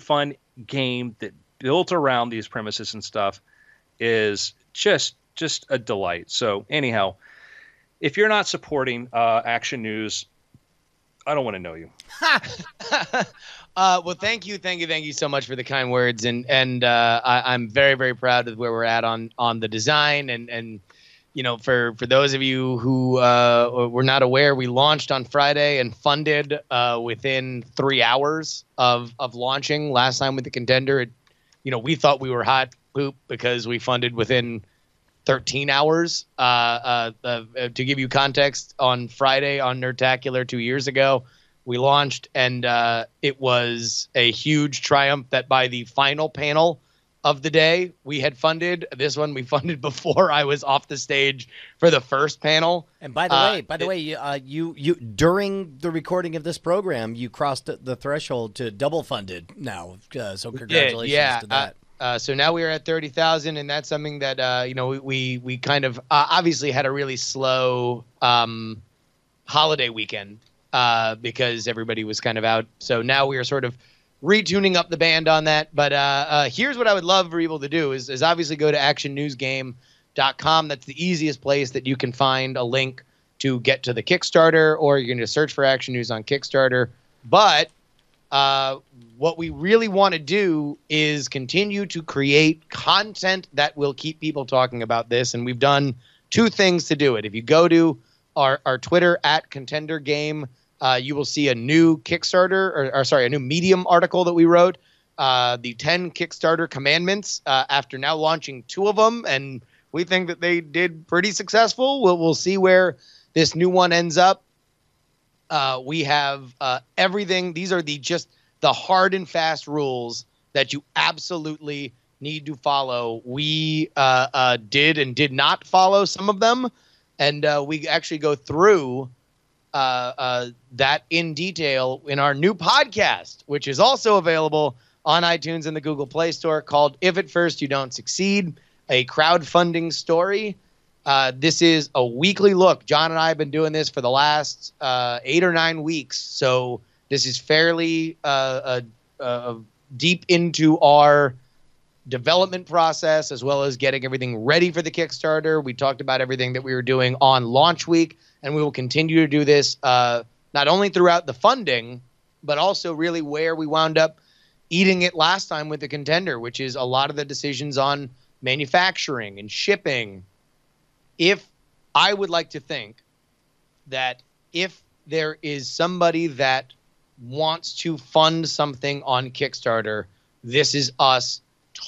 game that built around these premises and stuff is just a delight. So anyhow, if you're not supporting Action News, I don't want to know you. Well, thank you so much for the kind words, and I'm very, very proud of where we're at on the design, and for those of you who were not aware, we launched on Friday and funded within 3 hours of launching last time with the Contender. We thought we were hot poop because we funded within 13 hours. To give you context, on Friday on Nerdtacular 2 years ago, we launched, and it was a huge triumph that by the final panel of the day, we had funded. This one we funded before I was off the stage for the first panel. And by the way, you during the recording of this program, you crossed the threshold to double funded now. So congratulations to that. So now we are at 30,000, and that's something that we kind of obviously had a really slow holiday weekend because everybody was kind of out. So now we are sort of retuning up the band on that. But here's what I would love for people to do is obviously go to actionnewsgame.com. That's the easiest place that you can find a link to get to the Kickstarter, or you're going to search for Action News on Kickstarter. But what we really want to do is continue to create content that will keep people talking about this. And we've done two things to do it. If you go to our Twitter at Contender Game, you will see a new Kickstarter, a new Medium article that we wrote, the 10 Kickstarter commandments, after now launching 2 of them. And We think that they did pretty successful. We'll see where this new one ends up. We have everything. These are just the hard and fast rules that you absolutely need to follow. We did and did not follow some of them, and we actually go through that in detail in our new podcast, which is also available on iTunes and the Google Play Store, called If at First You Don't Succeed, a crowdfunding story. This is a weekly look. John and I have been doing this for the last 8 or 9 weeks, so this is fairly deep into our development process, as well as getting everything ready for the Kickstarter. We talked about everything that we were doing on launch week, and we will continue to do this not only throughout the funding, but also really where we wound up eating it last time with the Contender, which is a lot of the decisions on manufacturing and shipping. I would like to think that if there is somebody that wants to fund something on Kickstarter, this is us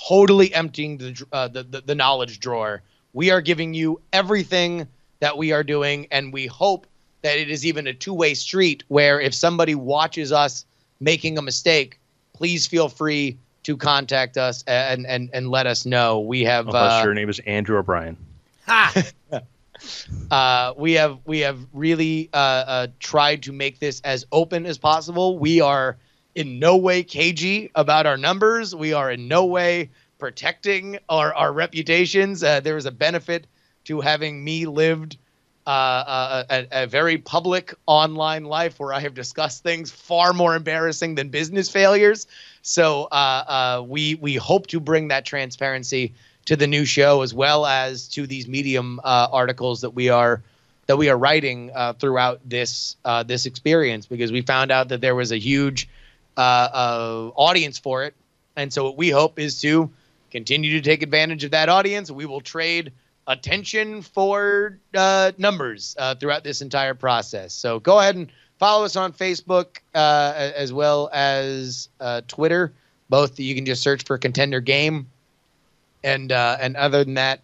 totally emptying the knowledge drawer. We are giving you everything that we are doing, and we hope that it is even a two-way street where if somebody watches us making a mistake, please feel free to contact us and let us know. We have unless your name is Andrew O'Brien. We have really tried to make this as open as possible. We are in no way cagey about our numbers. We are in no way protecting our reputations. There is a benefit to having me lived a very public online life where I have discussed things far more embarrassing than business failures. So we hope to bring that transparency to the new show, as well as to these Medium articles that we are writing throughout this experience, because we found out that there was a huge audience for it. And so what we hope is to continue to take advantage of that audience. We will trade attention for numbers throughout this entire process. So go ahead and follow us on Facebook as well as Twitter. Both you can just search for Contender Game. And other than that,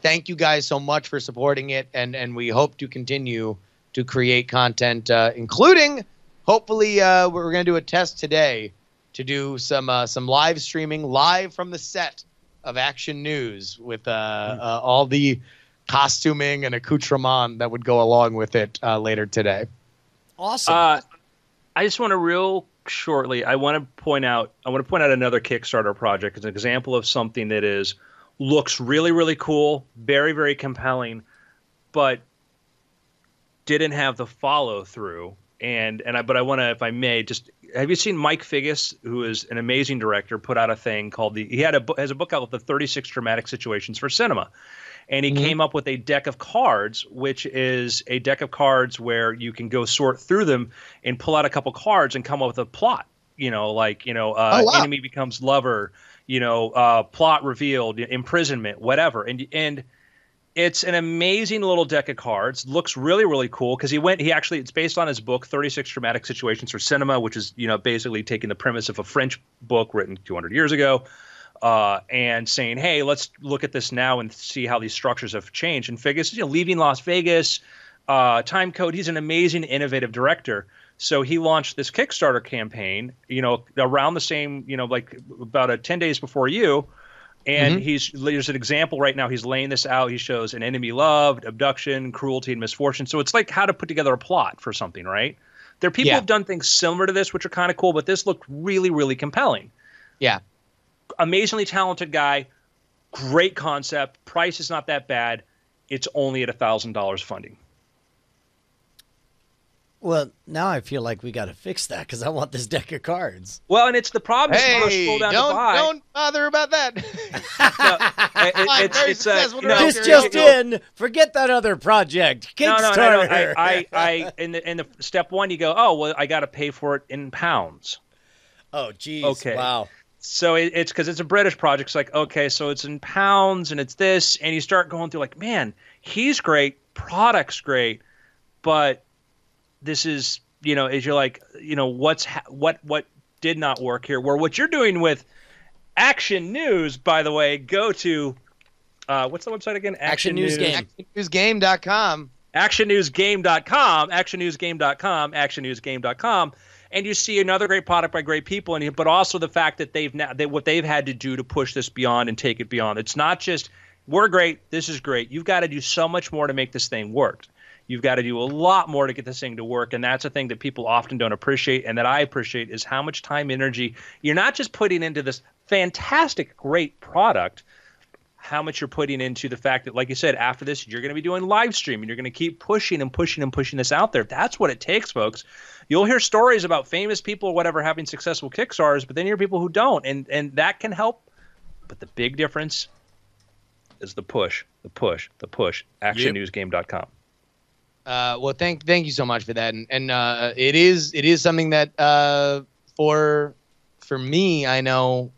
thank you guys so much for supporting it, and we hope to continue to create content, including hopefully we're going to do a test today to do some live streaming live from the set of Action News with all the costuming and accoutrement that would go along with it later today. Awesome. I just want to real shortly. I want to point out another Kickstarter project as an example of something that looks really, really cool, very, very compelling, but didn't have the follow through. But I want to, if I may, just have you seen Mike Figgis, who is an amazing director, put out a thing called has a book out with the 36 Dramatic Situations for Cinema. And he came up with a deck of cards, which is a deck of cards where you can go sort through them and pull out a couple cards and come up with a plot. Enemy becomes lover, plot revealed, imprisonment, whatever. And it's an amazing little deck of cards. Looks really, really cool because it's based on his book, 36 Dramatic Situations for Cinema, which is, basically taking the premise of a French book written 200 years ago. And saying, hey, let's look at this now and see how these structures have changed. And Figgis, Leaving Las Vegas, Time Code, he's an amazing, innovative director. So he launched this Kickstarter campaign, around the same, like about 10 days before you. And there's an example right now. He's laying this out. He shows an enemy loved, abduction, cruelty, and misfortune. So it's like how to put together a plot for something, right? There are people who have done things similar to this, which are kind of cool, but this looked really, really compelling. Yeah. Amazingly talented guy, great concept. Price is not that bad. It's only at $1,000 funding. Well, now I feel like we got to fix that because I want this deck of cards. Well, and it's the problem. Hey, don't bother about that. This just in. Forget that other project. Kickstarter. No. In the step one, you go, oh, well, I got to pay for it in pounds. Oh, geez. Okay. Wow. So it's because it's a British project. It's like, okay, so it's in pounds and it's this. And you start going through like, man, he's great. Product's great. But this is, as you're like, what did not work here? Where what you're doing with Action News, by the way, go to What's the website again? Action News Game. ActionNewsGame.com. ActionNewsGame.com. ActionNewsGame.com. ActionNewsGame.com. And you see another great product by great people, but also the fact that what they've had to do to push this beyond and take it beyond. It's not just we're great, this is great. You've got to do so much more to make this thing work. You've got to do a lot more to get this thing to work, and that's a thing that people often don't appreciate, and that I appreciate is how much time, energy you're not just putting into this fantastic, great product, how much you're putting into the fact that, like you said, after this, you're going to be doing live streaming. You're going to keep pushing and pushing and pushing this out there. That's what it takes, folks. You'll hear stories about famous people or whatever having successful Kickstarters, but then you hear people who don't, and that can help. But the big difference is the push. ActionNewsGame.com. Well, thank you so much for that, and it is something that for me, I know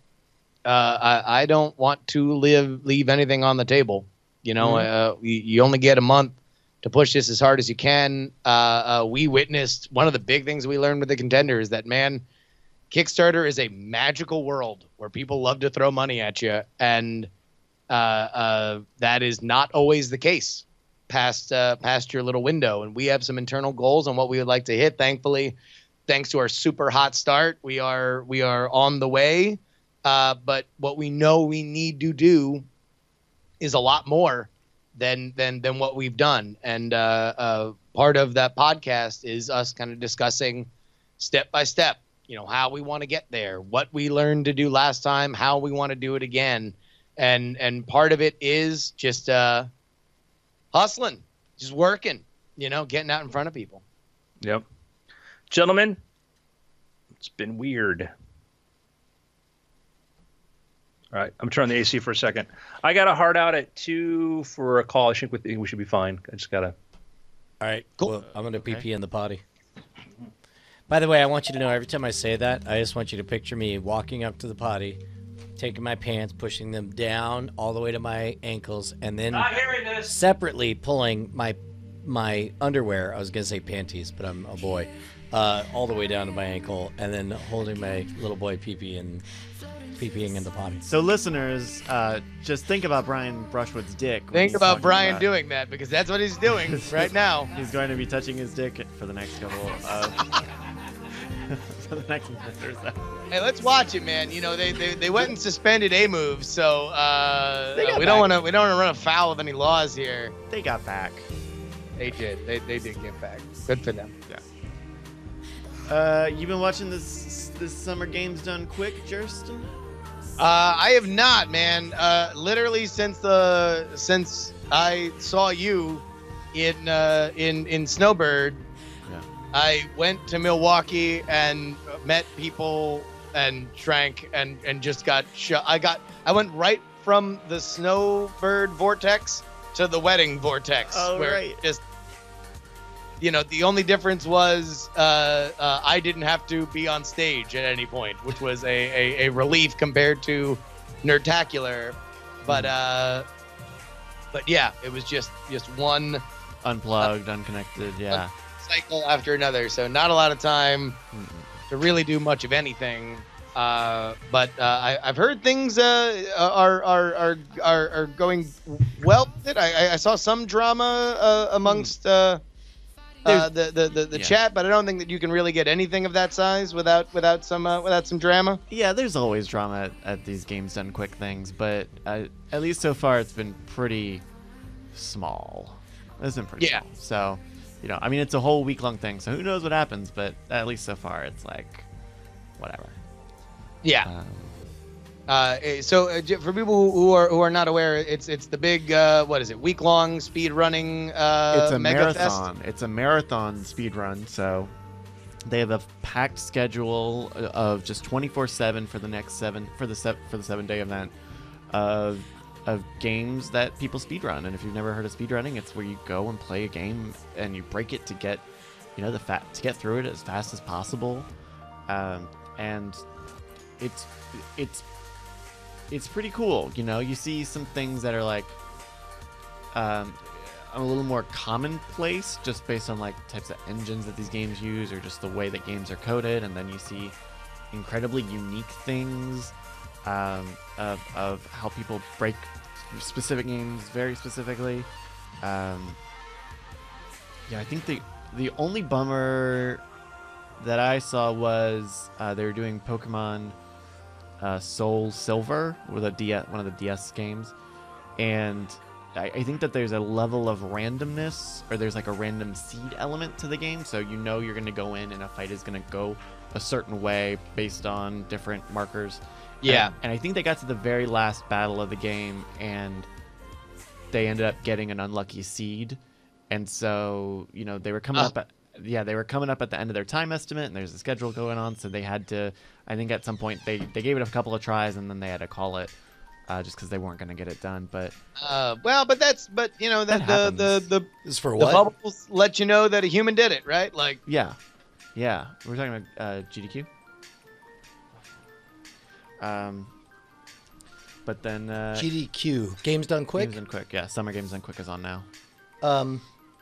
I don't want to leave anything on the table. You know, you only get a month to push this as hard as you can. We witnessed one of the big things we learned with the Contender is that, man, Kickstarter is a magical world where people love to throw money at you, and that is not always the case past your little window. And we have some internal goals on what we would like to hit. Thankfully, thanks to our super hot start, we are on the way. But what we know we need to do is a lot more than what we've done. And part of that podcast is us kind of discussing step by step, you know, how we want to get there, what we learned to do last time, how we want to do it again. And part of it is just hustling, just working, you know, getting out in front of people. Yep. Gentlemen, it's been weird. All right, I'm turning the AC for a second. I got a hard out at 2 for a call. I think we should be fine. I just got to. All right, cool. Well, I'm going to pee in the potty. By the way, I want you to know every time I say that, I just want you to picture me walking up to the potty, taking my pants, pushing them down all the way to my ankles, and then separately pulling my underwear. I was going to say panties, but I'm a boy. All the way down to my ankle, and then holding my little boy pee-pee and pee-peeing in the potty. So listeners, just think about Brian Brushwood's dick. Think about Brian doing that, because that's what he's doing right now. He's going to be touching his dick for the next couple of for the next minute or so. Hey, let's watch it, man. You know, they went and suspended a move, so we don't want to run afoul of any laws here. They got back. They did. They did get back. Good for them. Yeah. You've been watching this Summer Games Done Quick, Jersten? I have not, man. Literally since I saw you in Snowbird, yeah. I went to Milwaukee and met people and drank and just got shot. I went right from the Snowbird vortex to the wedding vortex. Oh, where right. Just, you know, the only difference was I didn't have to be on stage at any point, which was a relief compared to Nerdtacular. But yeah, it was just one unplugged, unconnected, yeah. Cycle after another. So not a lot of time to really do much of anything. But I've heard things are going well. I saw some drama amongst the chat, but I don't think that you can really get anything of that size without some drama. Yeah, there's always drama at these Games Done Quick things, but at least so far it's been pretty small. It's been pretty small. So, you know, I mean, it's a whole week-long thing, so who knows what happens, but at least so far it's like, whatever. Yeah. So for people who are not aware, it's the big what is it, week-long speed running it's a mega marathon. fest? It's a marathon speed run, so they have a packed schedule of just 24/7 for the next 7 for the 7-day event of games that people speed run. And if you've never heard of speed running, it's where you go and play a game and you break it to get, you know, to get through it as fast as possible. And it's pretty cool. You know, you see some things that are like a little more commonplace just based on like types of engines that these games use or just the way that games are coded, and then you see incredibly unique things of how people break specific games very specifically. Yeah, I think the only bummer that I saw was they were doing Pokemon Soul Silver with one of the DS games, and I think that there's a level of randomness, or there's like a random seed element to the game, so you know you're going to go in and a fight is going to go a certain way based on different markers. Yeah. And I think they got to the very last battle of the game, and they ended up getting an unlucky seed, and so they were coming up at the end of their time estimate, and there's a schedule going on, so they had to. I think at some point they gave it a couple of tries, and then they had to call it. Just because they weren't going to get it done, but the Is for the what? bubbles let you know that a human did it, right? Like, yeah, we're talking about GDQ. But then GDQ, Games Done Quick. Games Done Quick, yeah, Summer Games Done Quick is on now.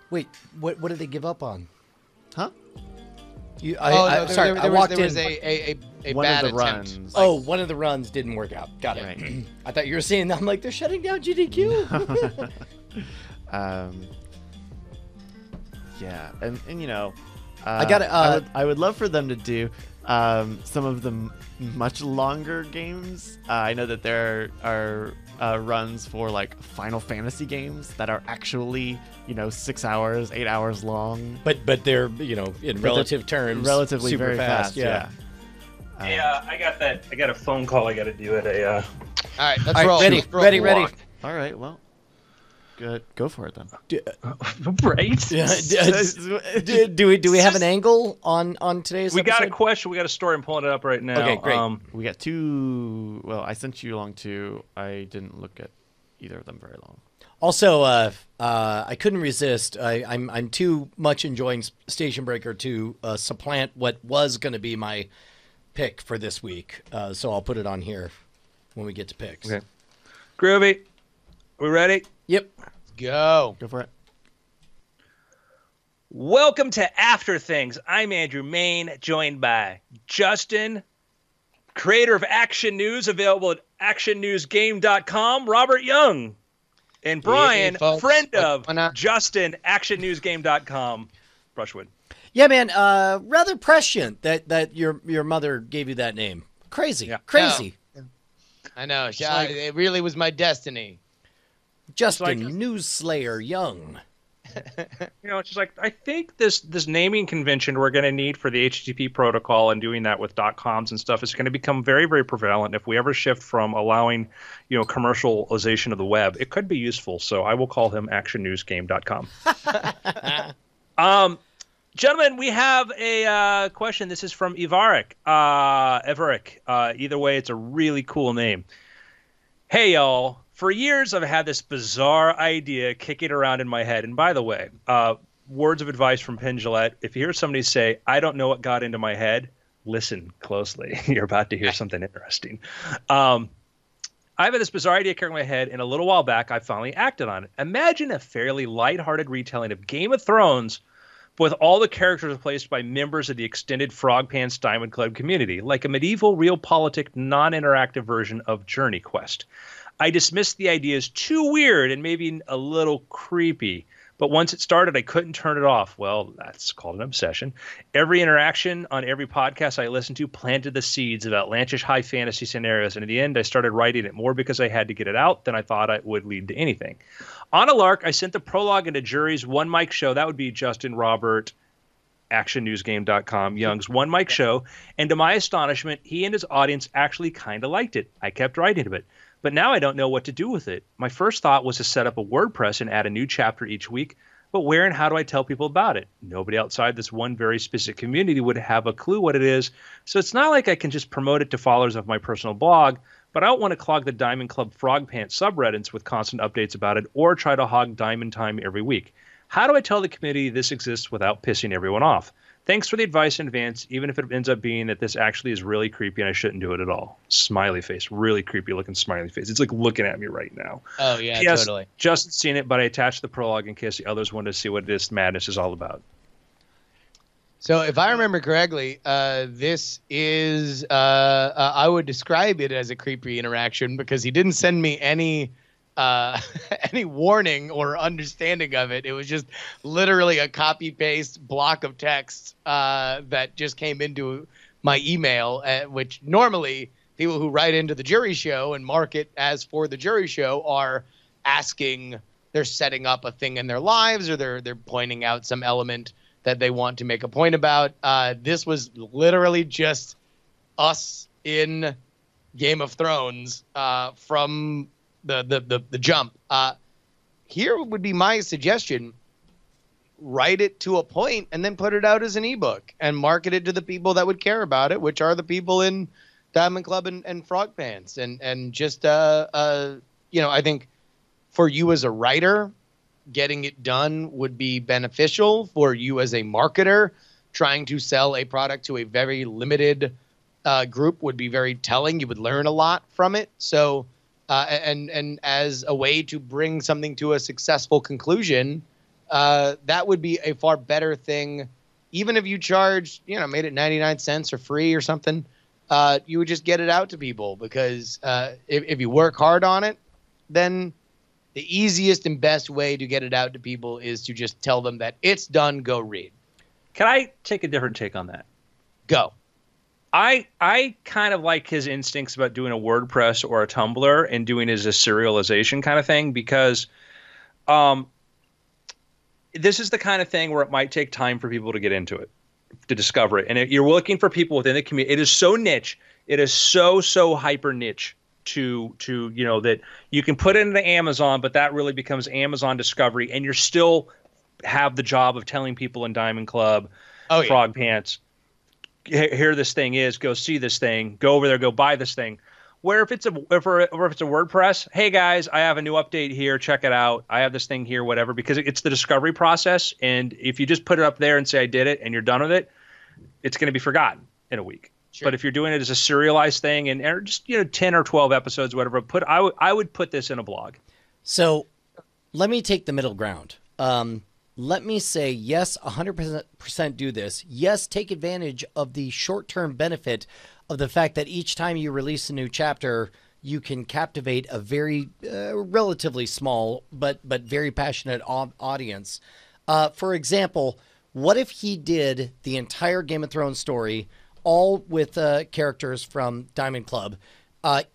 Wait, what did they give up on? Huh? I walked in. There was a One bad of the attempt. runs. One of the runs didn't work out. Got it. Right. I thought you were saying that. I'm like, they're shutting down GDQ. Yeah, and I would love for them to do some of the much longer games. I know that there are runs for like Final Fantasy games that are actually 6 hours, 8 hours long. but they're in relative terms relatively super very fast. Yeah. I got that. I got a phone call I got to do at a. All right, let's All right, roll. ready, Let's roll. ready, ready. All right. Well, good. Go for it then. Right. Do we have an angle on today's We got a episode? question. We got a story. I'm pulling it up right now. Okay, great. We got two. Well, I sent you along two. I didn't look at either of them very long. Also, I couldn't resist. I'm too much enjoying Station Breaker to supplant what was going to be my pick for this week. So I'll put it on here when we get to picks. Okay. Groovy. We ready? Yep. Go. Go for it. Welcome to After Things. I'm Andrew Main, joined by Justin, creator of Action News, available at actionnewsgame.com, Robert Young, and Brian, Hey, folks. friend What's of going on? Justin, actionnewsgame.com, Brushwood. Yeah, man. Rather prescient that your mother gave you that name. Crazy. Yeah. Crazy. I know. like- It really was my destiny. Justin It's like- Newslayer Young. It's just like, I think this naming convention we're going to need for the HTTP protocol and doing that with .coms and stuff is going to become very, very prevalent. If we ever shift from allowing, commercialization of the web, it could be useful. So I will call him actionnewsgame.com. Gentlemen, we have a question. This is from Ivaric. Everick. Either way, it's a really cool name. Hey, y'all. For years, I've had this bizarre idea kicking around in my head. And by the way, words of advice from Penn Jillette. If you hear somebody say, I don't know what got into my head, listen closely. You're about to hear something interesting. I've had this bizarre idea kicking in my head, and a little while back, I finally acted on it. Imagine a fairly lighthearted retelling of Game of Thrones, but with all the characters replaced by members of the extended Frog Pants Diamond Club community, like a medieval realpolitik non-interactive version of Journey Quest. I dismissed the idea as too weird and maybe a little creepy, but once it started, I couldn't turn it off. Well, that's called an obsession. Every interaction on every podcast I listened to planted the seeds of outlandish high fantasy scenarios, and in the end, I started writing it more because I had to get it out than I thought it would lead to anything. On a lark, I sent the prologue into Jury's One Mic Show. That would be Justin Robert, actionnewsgame.com, Young's One Mic Show, and to my astonishment, he and his audience actually kind of liked it. I kept writing it. But now I don't know what to do with it. My first thought was to set up a WordPress and add a new chapter each week, but where and how do I tell people about it? Nobody outside this one very specific community would have a clue what it is, so it's not like I can just promote it to followers of my personal blog, but I don't want to clog the Diamond Club Frog Pants subreddits with constant updates about it or try to hog Diamond time every week. How do I tell the community this exists without pissing everyone off? Thanks for the advice in advance, even if it ends up being that this actually is really creepy and I shouldn't do it at all. Smiley face. Really creepy looking smiley face. It's like looking at me right now. Oh, yeah, Yes, totally. Justin's seen it, but I attached the prologue in case the others wanted to see what this madness is all about. So if I remember correctly, this is I would describe it as a creepy interaction because he didn't send me any any warning or understanding of it. It was just literally a copy paste block of text that just came into my email, which normally people who write into the jury show and mark it as for the jury show are asking, they're setting up a thing in their lives or they're pointing out some element that they want to make a point about. This was literally just us in Game of Thrones from the jump. Here would be my suggestion. Write it to a point and then put it out as an ebook and market it to the people that would care about it, which are the people in Diamond Club and Frog Pants. And just, I think for you as a writer, getting it done would be beneficial. For you as a marketer, trying to sell a product to a very limited group would be very telling. You would learn a lot from it. So, and as a way to bring something to a successful conclusion, that would be a far better thing. Even if you charged, made it 99 cents or free or something, you would just get it out to people because if you work hard on it, then the easiest and best way to get it out to people is to just tell them that it's done, go read. Can I take a different take on that? Go. I kind of like his instincts about doing a WordPress or a Tumblr and doing it as a serialization kind of thing because this is the kind of thing where it might take time for people to get into it, to discover it. And you're looking for people within the community. It is so niche. It is so hyper niche to that you can put it into Amazon, but that really becomes Amazon discovery. And you're still have the job of telling people in Diamond Club, Frog Pants, here this thing is, go see this thing, go over there, go buy this thing. Where if it's a WordPress, hey guys, I have a new update here, check it out. I have this thing here, whatever, because it's the discovery process. And if you just put it up there and say I did it and you're done with it, it's going to be forgotten in a week. Sure. But if you're doing it as a serialized thing and just 10 or 12 episodes, whatever, I would put this in a blog. So let me take the middle ground. Let me say, yes, 100% do this. Yes, take advantage of the short-term benefit of the fact that each time you release a new chapter, you can captivate a very relatively small but very passionate audience. For example, what if he did the entire Game of Thrones story all with characters from Diamond Club?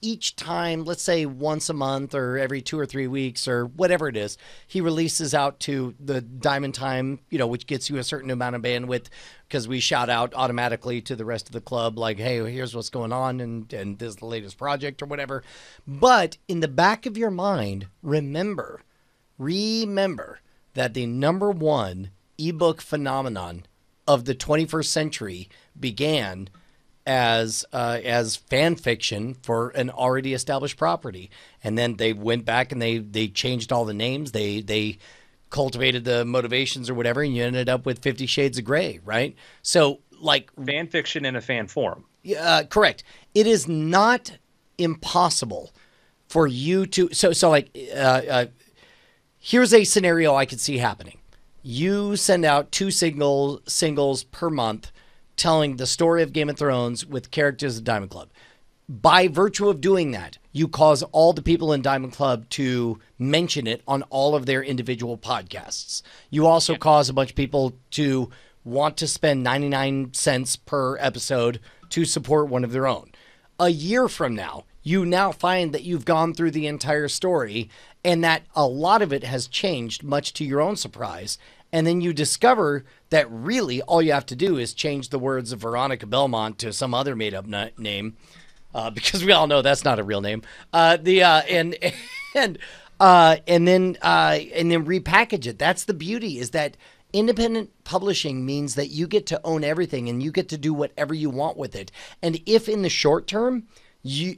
Each time, let's say once a month or every 2 or 3 weeks or whatever it is, he releases out to the Diamond Time, which gets you a certain amount of bandwidth because we shout out automatically to the rest of the club like, hey, here's what's going on and this is the latest project or whatever. But in the back of your mind, remember that the number one ebook phenomenon of the 21st century began as fan fiction for an already established property. And then they went back and they changed all the names. They cultivated the motivations or whatever, and you ended up with 50 Shades of Grey, right? So, like... fan fiction in a fan form. Correct. It is not impossible for you to... So here's a scenario I could see happening. You send out 2 singles per month telling the story of Game of Thrones with characters of Diamond Club. By virtue of doing that, you cause all the people in Diamond Club to mention it on all of their individual podcasts. You also cause a bunch of people to want to spend 99 cents per episode to support one of their own. A year from now, you now find that you've gone through the entire story and that a lot of it has changed, much to your own surprise. And then you discover that really all you have to do is change the words of Veronica Belmont to some other made-up name, because we all know that's not a real name. And then repackage it. That's the beauty, is that independent publishing means that you get to own everything and you get to do whatever you want with it. And if in the short term,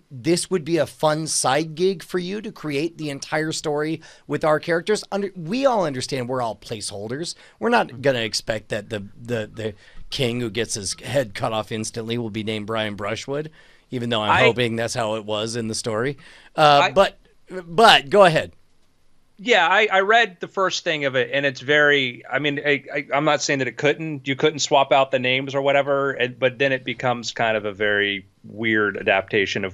this would be a fun side gig for you to create the entire story with our characters. We all understand we're all placeholders. We're not going to expect that the king who gets his head cut off instantly will be named Brian Brushwood, even though I'm hoping that's how it was in the story. But go ahead. Yeah, I read the first thing of it, and it's very. I mean, I'm not saying that you couldn't swap out the names or whatever, but then it becomes kind of a very weird adaptation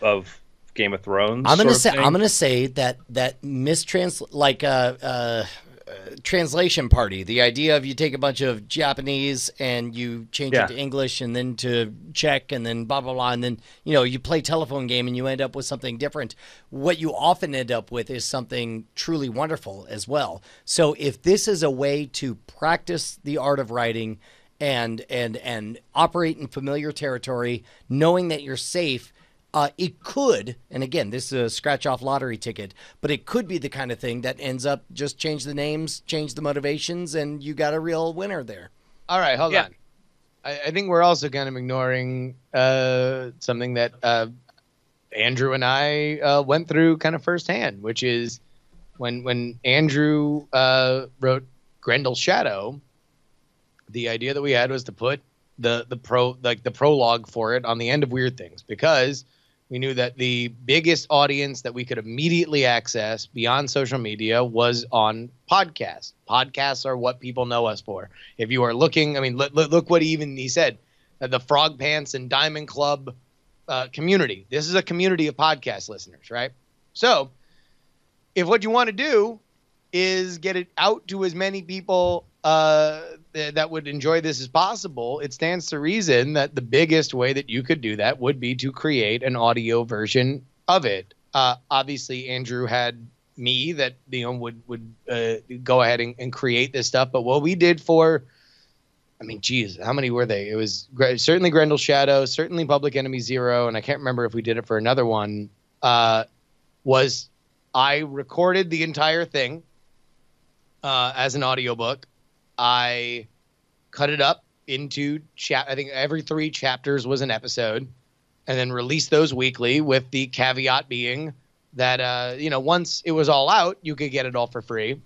of Game of Thrones. I'm gonna say that translation party. The idea of you take a bunch of Japanese and you change it to English and then to Czech and then blah blah blah, and then you play telephone game and you end up with something different. What you often end up with is something truly wonderful as well. So if this is a way to practice the art of writing and operate in familiar territory, knowing that you're safe. It could, and again, this is a scratch-off lottery ticket, but it could be the kind of thing that ends up just change the names, change the motivations, and you got a real winner there. All right, hold on. I think we're also kind of ignoring something that Andrew and I went through kind of firsthand, which is when Andrew wrote Grendel's Shadow, the idea that we had was to put the prologue for it on the end of Weird Things, because we knew that the biggest audience that we could immediately access beyond social media was on podcasts. Podcasts are what people know us for. If you are looking, I mean, look what he said, the Frog Pants and Diamond Club community. This is a community of podcast listeners, right? So if what you want to do is get it out to as many people that would enjoy this as possible, it stands to reason that the biggest way that you could do that would be to create an audio version of it. Obviously, Andrew had me that would go ahead and create this stuff. But what we did for, I mean, geez, how many were they? It was certainly Grendel's Shadow, certainly Public Enemy Zero, and I can't remember if we did it for another one. Was I recorded the entire thing as an audiobook. I cut it up into I think every 3 chapters was an episode, and then released those weekly, with the caveat being that once it was all out, you could get it all for free.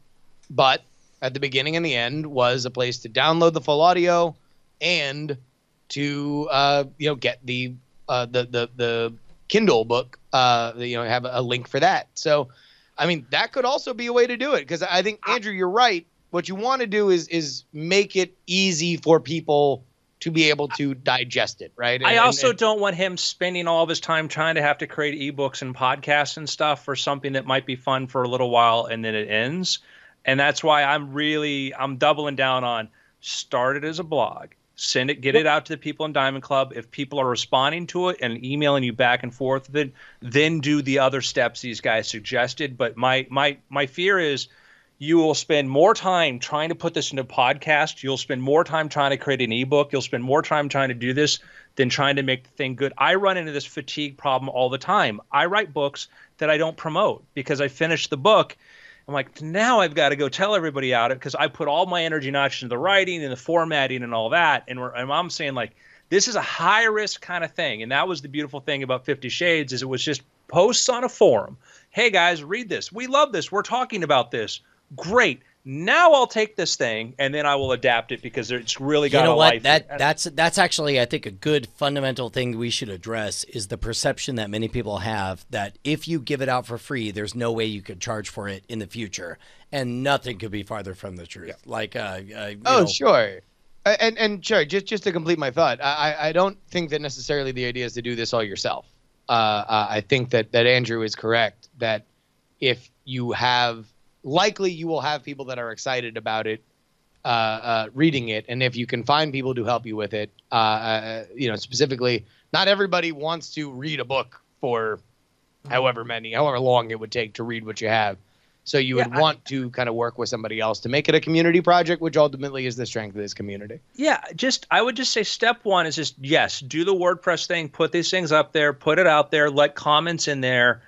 But at the beginning and the end was a place to download the full audio and to get the Kindle book, have a link for that. So I mean, that could also be a way to do it, because I think, Andrew, you're right. What you want to do is make it easy for people to be able to digest it, right? I also don't want him spending all of his time trying to have to create ebooks and podcasts and stuff for something that might be fun for a little while and then it ends. And that's why I'm doubling down on start it as a blog, get it out to the people in Diamond Club. If people are responding to it and emailing you back and forth, then do the other steps these guys suggested. But my fear is, you will spend more time trying to put this into a podcast. You'll spend more time trying to create an ebook. You'll spend more time trying to do this than trying to make the thing good. I run into this fatigue problem all the time. I write books that I don't promote because I finish the book. I'm like, now I've got to go tell everybody about it because I put all my energy not just into the writing and the formatting and all that. And I'm saying, like, this is a high risk kind of thing. And that was the beautiful thing about 50 Shades, is it was just posts on a forum. Hey guys, read this. We love this. We're talking about this. Great. Now I'll take this thing and then I will adapt it because it's really got a life. That's actually, I think, a good fundamental thing we should address, is the perception that many people have that if you give it out for free, there's no way you could charge for it in the future, and nothing could be farther from the truth. Yeah. Sure. And sure, just to complete my thought, I don't think that necessarily the idea is to do this all yourself. I think that Andrew is correct, that if you have, likely you will have people that are excited about it, reading it. And if you can find people to help you with it, specifically, not everybody wants to read a book for however long it would take to read what you have. So you would want to kind of work with somebody else to make it a community project, which ultimately is the strength of this community. Yeah, I would just say step one is just, yes, do the WordPress thing, put these things up there, put it out there, let comments in there,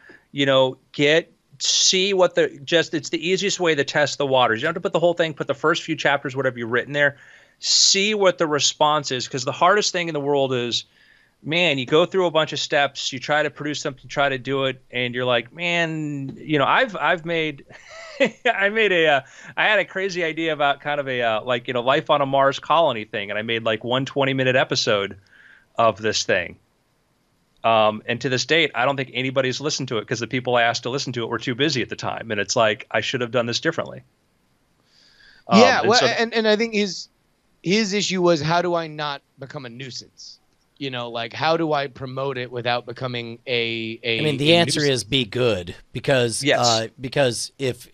see what it's the easiest way to test the waters. You don't have to put the whole thing, put the first few chapters, whatever you've written there, see what the response is. Because the hardest thing in the world is, man, you go through a bunch of steps, you try to produce something, try to do it, and you're like, man, I've made, I had a crazy idea about kind of a, life on a Mars colony thing. And I made like one 20-minute episode of this thing. And to this date, I don't think anybody's listened to it because the people I asked to listen to it were too busy at the time. And it's like, I should have done this differently. Yeah, and I think his issue was, how do I not become a nuisance? You know, like, how do I promote it without becoming a I mean, the answer nuisance? is be good, because because if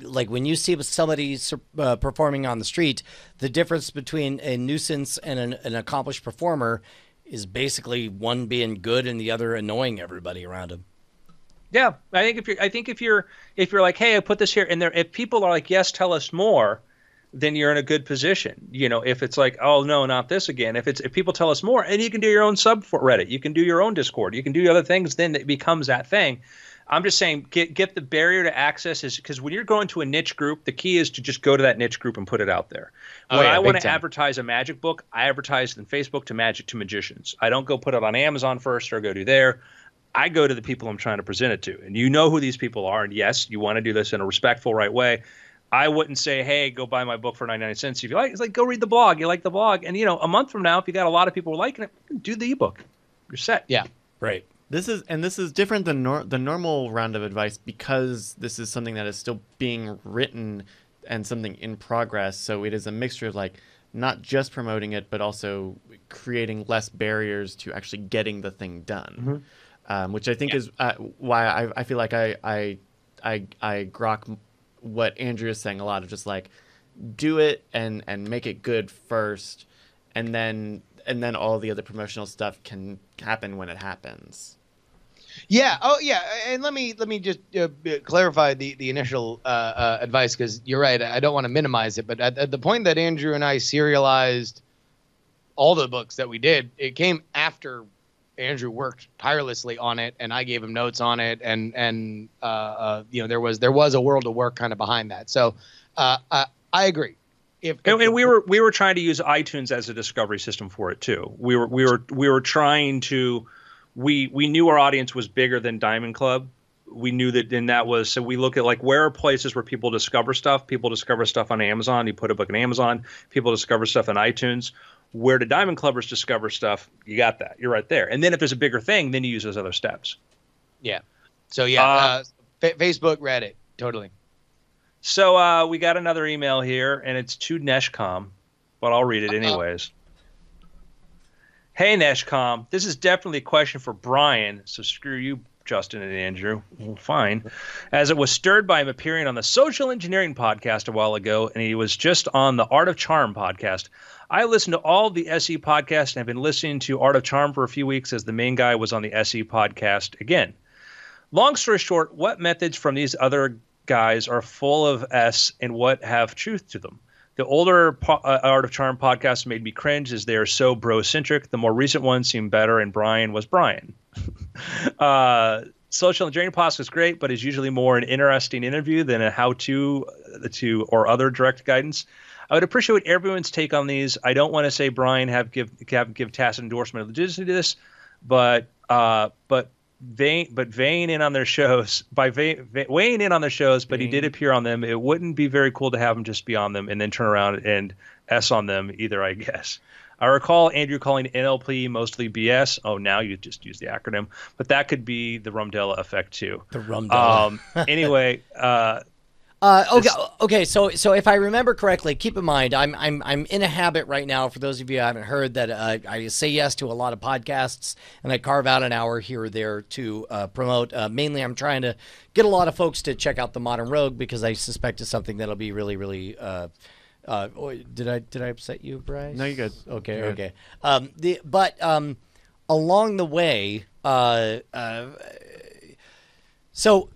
like when you see somebody performing on the street, the difference between a nuisance and an accomplished performer is basically one being good and the other annoying everybody around him. Yeah, I think if you're like, hey, I put this here, and if people are like, yes, tell us more, then you're in a good position. You know, if it's like, oh no, not this again. If people tell us more, and you can do your own sub for Reddit, you can do your own Discord, you can do other things, then it becomes that thing. I'm just saying, get the barrier to access is, because when you're going to a niche group, the key is to just go to that niche group and put it out there. When I want to advertise a magic book, I advertise in Facebook to magicians. I don't go put it on Amazon first or go do there. I go to the people I'm trying to present it to, and you know who these people are. And yes, you want to do this in a respectful, right way. I wouldn't say, hey, go buy my book for 99 cents. If you like, it's like, go read the blog. You like the blog. And, you know, a month from now, if you got a lot of people liking it, do the ebook. You're set. Yeah. Right. This is different than the normal round of advice, because this is something that is still being written and something in progress. So it is a mixture of, like, not just promoting it, but also creating less barriers to actually getting the thing done, which I think is why I feel like I grok what Andrew is saying a lot, of just like, do it and make it good first, and then all the other promotional stuff can happen when it happens. Yeah. Oh, yeah. And let me just clarify the initial advice, because you're right. I don't want to minimize it, but at the point that Andrew and I serialized all the books that we did, it came after Andrew worked tirelessly on it, and I gave him notes on it, and you know, there was a world of work kind of behind that. So I agree. And we were trying to use iTunes as a discovery system for it too. We were trying to. We knew our audience was bigger than Diamond Club. We knew that, and that was, so we look at, like, where are places where people discover stuff. People discover stuff on Amazon. You put a book on Amazon. People discover stuff on iTunes. Where do Diamond Clubbers discover stuff? You got that. You're right there. And then if there's a bigger thing, then you use those other steps. Yeah. So yeah, Facebook, Reddit, totally. So we got another email here, and it's to Neshcom, but I'll read it anyways. Hey, Neshcom, this is definitely a question for Brian, so screw you, Justin and Andrew. Well, fine. As it was stirred by him appearing on the Social Engineering podcast a while ago, and he was just on the Art of Charm podcast. I listened to all the SE podcasts and have been listening to Art of Charm for a few weeks, as the main guy was on the SE podcast again. Long story short, what methods from these other guys are full of S and what have truth to them? The older Art of Charm podcasts made me cringe, as they are so bro-centric. The more recent ones seem better, and Brian was Brian. Social Engineering podcast is great, but is usually more an interesting interview than a how-to or other direct guidance. I would appreciate everyone's take on these. I don't want to say Brian give tacit endorsement of legitimacy to this, but weighing in on their shows, weighing in on their shows, but he did appear on them. It wouldn't be very cool to have him just be on them and then turn around and S on them either, I guess. I recall Andrew calling NLP mostly BS. Oh, now you just use the acronym, but that could be the Rumdella effect too. The Rumdella. Anyway, okay. So if I remember correctly, keep in mind, I'm in a habit right now. For those of you who haven't heard, that I say yes to a lot of podcasts, and I carve out an hour here or there to promote. Mainly, I'm trying to get a lot of folks to check out the Modern Rogue, because I suspect it's something that'll be really, really. Did I upset you, Bryce? No, you're good. Okay, You're okay. Along the way, so.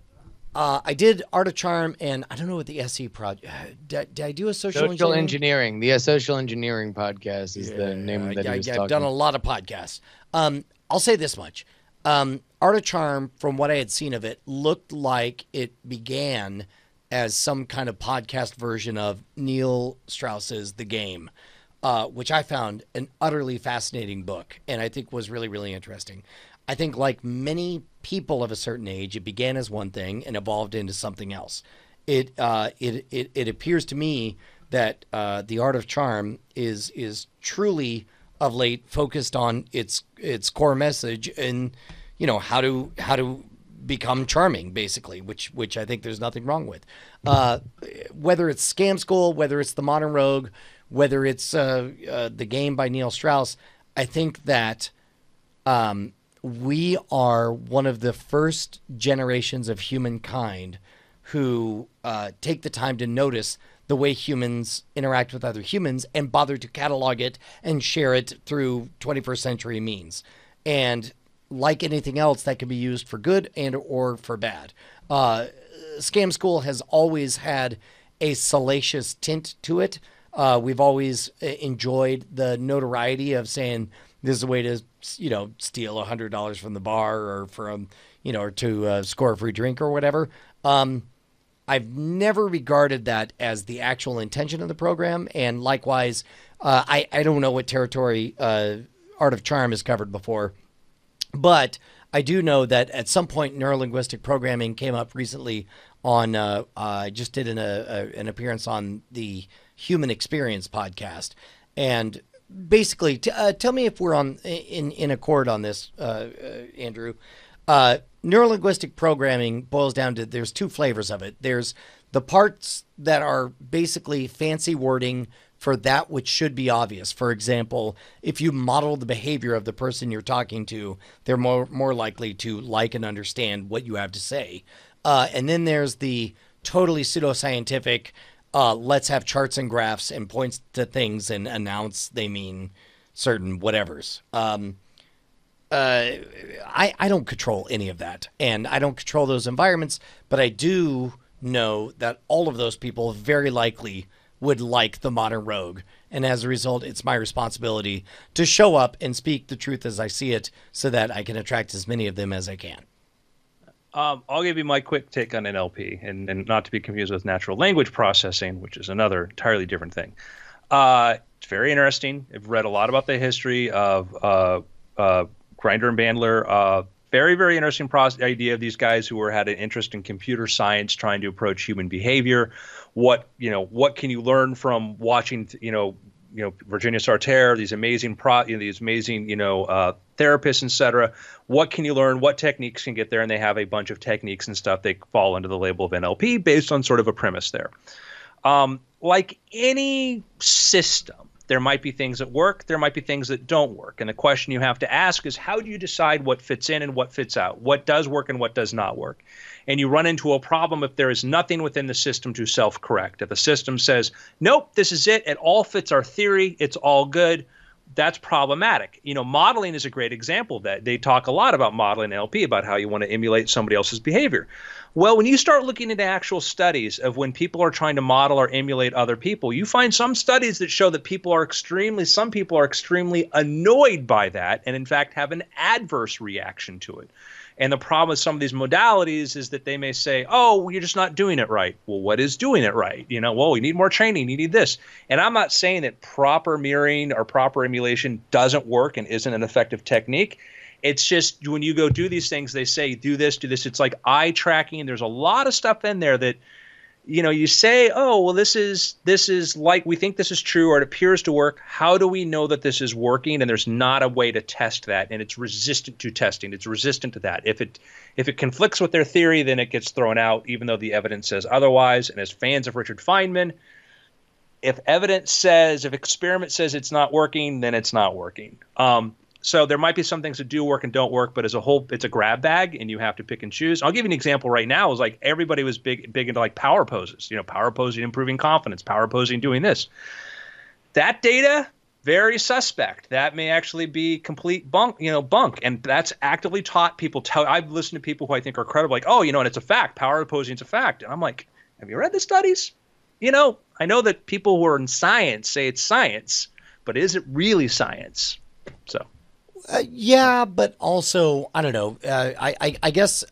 I did Art of Charm, and I don't know what the SE project. Did I do a social engineering? The Social Engineering podcast is the name that he was talking. I've done a lot of podcasts. I'll say this much: Art of Charm, from what I had seen of it, looked like it began as some kind of podcast version of Neil Strauss's The Game, which I found an utterly fascinating book, and I think was really, really interesting. I think, like many people of a certain age, it began as one thing and evolved into something else. It appears to me that the Art of Charm is truly of late focused on its core message and, you know, how to become charming, basically, which I think there's nothing wrong with. Whether it's Scam School, whether it's The Modern Rogue, whether it's The Game by Neil Strauss, I think that we are one of the first generations of humankind who take the time to notice the way humans interact with other humans and bother to catalog it and share it through 21st century means. And like anything else, that can be used for good and or for bad. Scam School has always had a salacious tint to it. We've always enjoyed the notoriety of saying this is a way to, you know, steal $100 from the bar or from, you know, or to score a free drink or whatever. I've never regarded that as the actual intention of the program. And likewise, I don't know what territory Art of Charm has covered before, but I do know that at some point neurolinguistic programming came up recently on, I just did an appearance on the Human Experience podcast. And basically, tell me if we're in accord on this, Andrew. Neurolinguistic programming boils down to there's two flavors of it. There's the parts that are basically fancy wording for that which should be obvious. For example, if you model the behavior of the person you're talking to, they're more likely to like and understand what you have to say. And then there's the totally pseudoscientific, let's have charts and graphs and points to things and announce they mean certain whatevers. I don't control any of that, and I don't control those environments, but I do know that all of those people very likely would like The Modern Rogue, and as a result, it's my responsibility to show up and speak the truth as I see it so that I can attract as many of them as I can. I'll give you my quick take on NLP, and not to be confused with natural language processing, which is another entirely different thing. It's very interesting. I've read a lot about the history of Grinder and Bandler. Very, very interesting idea of these guys who had an interest in computer science, trying to approach human behavior. What can you learn from watching, Virginia Sartre, these amazing therapists, etc. What can you learn? What techniques can get there? And they have a bunch of techniques and stuff. They fall under the label of NLP based on sort of a premise there. Like any system, there might be things that work, there might be things that don't work. And the question you have to ask is, how do you decide what fits in and what fits out? What does work and what does not work? And you run into a problem if there is nothing within the system to self-correct. If the system says, nope, this is it all fits our theory, it's all good, that's problematic. Modeling is a great example of that. They talk a lot about modeling NLP, about how you want to emulate somebody else's behavior. Well, when you start looking into actual studies of when people are trying to model or emulate other people, you find some studies that show that some people are extremely annoyed by that and in fact have an adverse reaction to it. And the problem with some of these modalities is that they may say, oh, you're just not doing it right. Well, what is doing it right? Well, you need more training, you need this. And I'm not saying that proper mirroring or proper emulation doesn't work and isn't an effective technique. It's just when you go do these things, they say, do this, do this. It's like eye tracking. There's a lot of stuff in there that, you say, oh, well, this is like, we think this is true or it appears to work. How do we know that this is working? And there's not a way to test that. And it's resistant to testing. It's resistant to that. If it conflicts with their theory, then it gets thrown out, even though the evidence says otherwise. And as fans of Richard Feynman, if experiment says it's not working, then it's not working. So there might be some things that do work and don't work, but as a whole, it's a grab bag, and you have to pick and choose. I'll give you an example right now. Is like everybody was big into like power poses, power posing, improving confidence, power posing, doing this. That data, very suspect. That may actually be complete bunk, and that's actively taught people. I've listened to people who I think are credible, like, oh, and it's a fact. Power posing is a fact. And I'm like, have you read the studies? I know that people who are in science say it's science, but is it really science? So. Yeah, but also, I don't know. I guess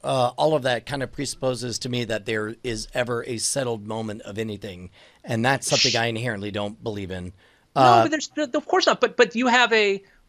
all of that kind of presupposes to me that there is ever a settled moment of anything, and that's something I inherently don't believe in. No, but there's of course not. But you have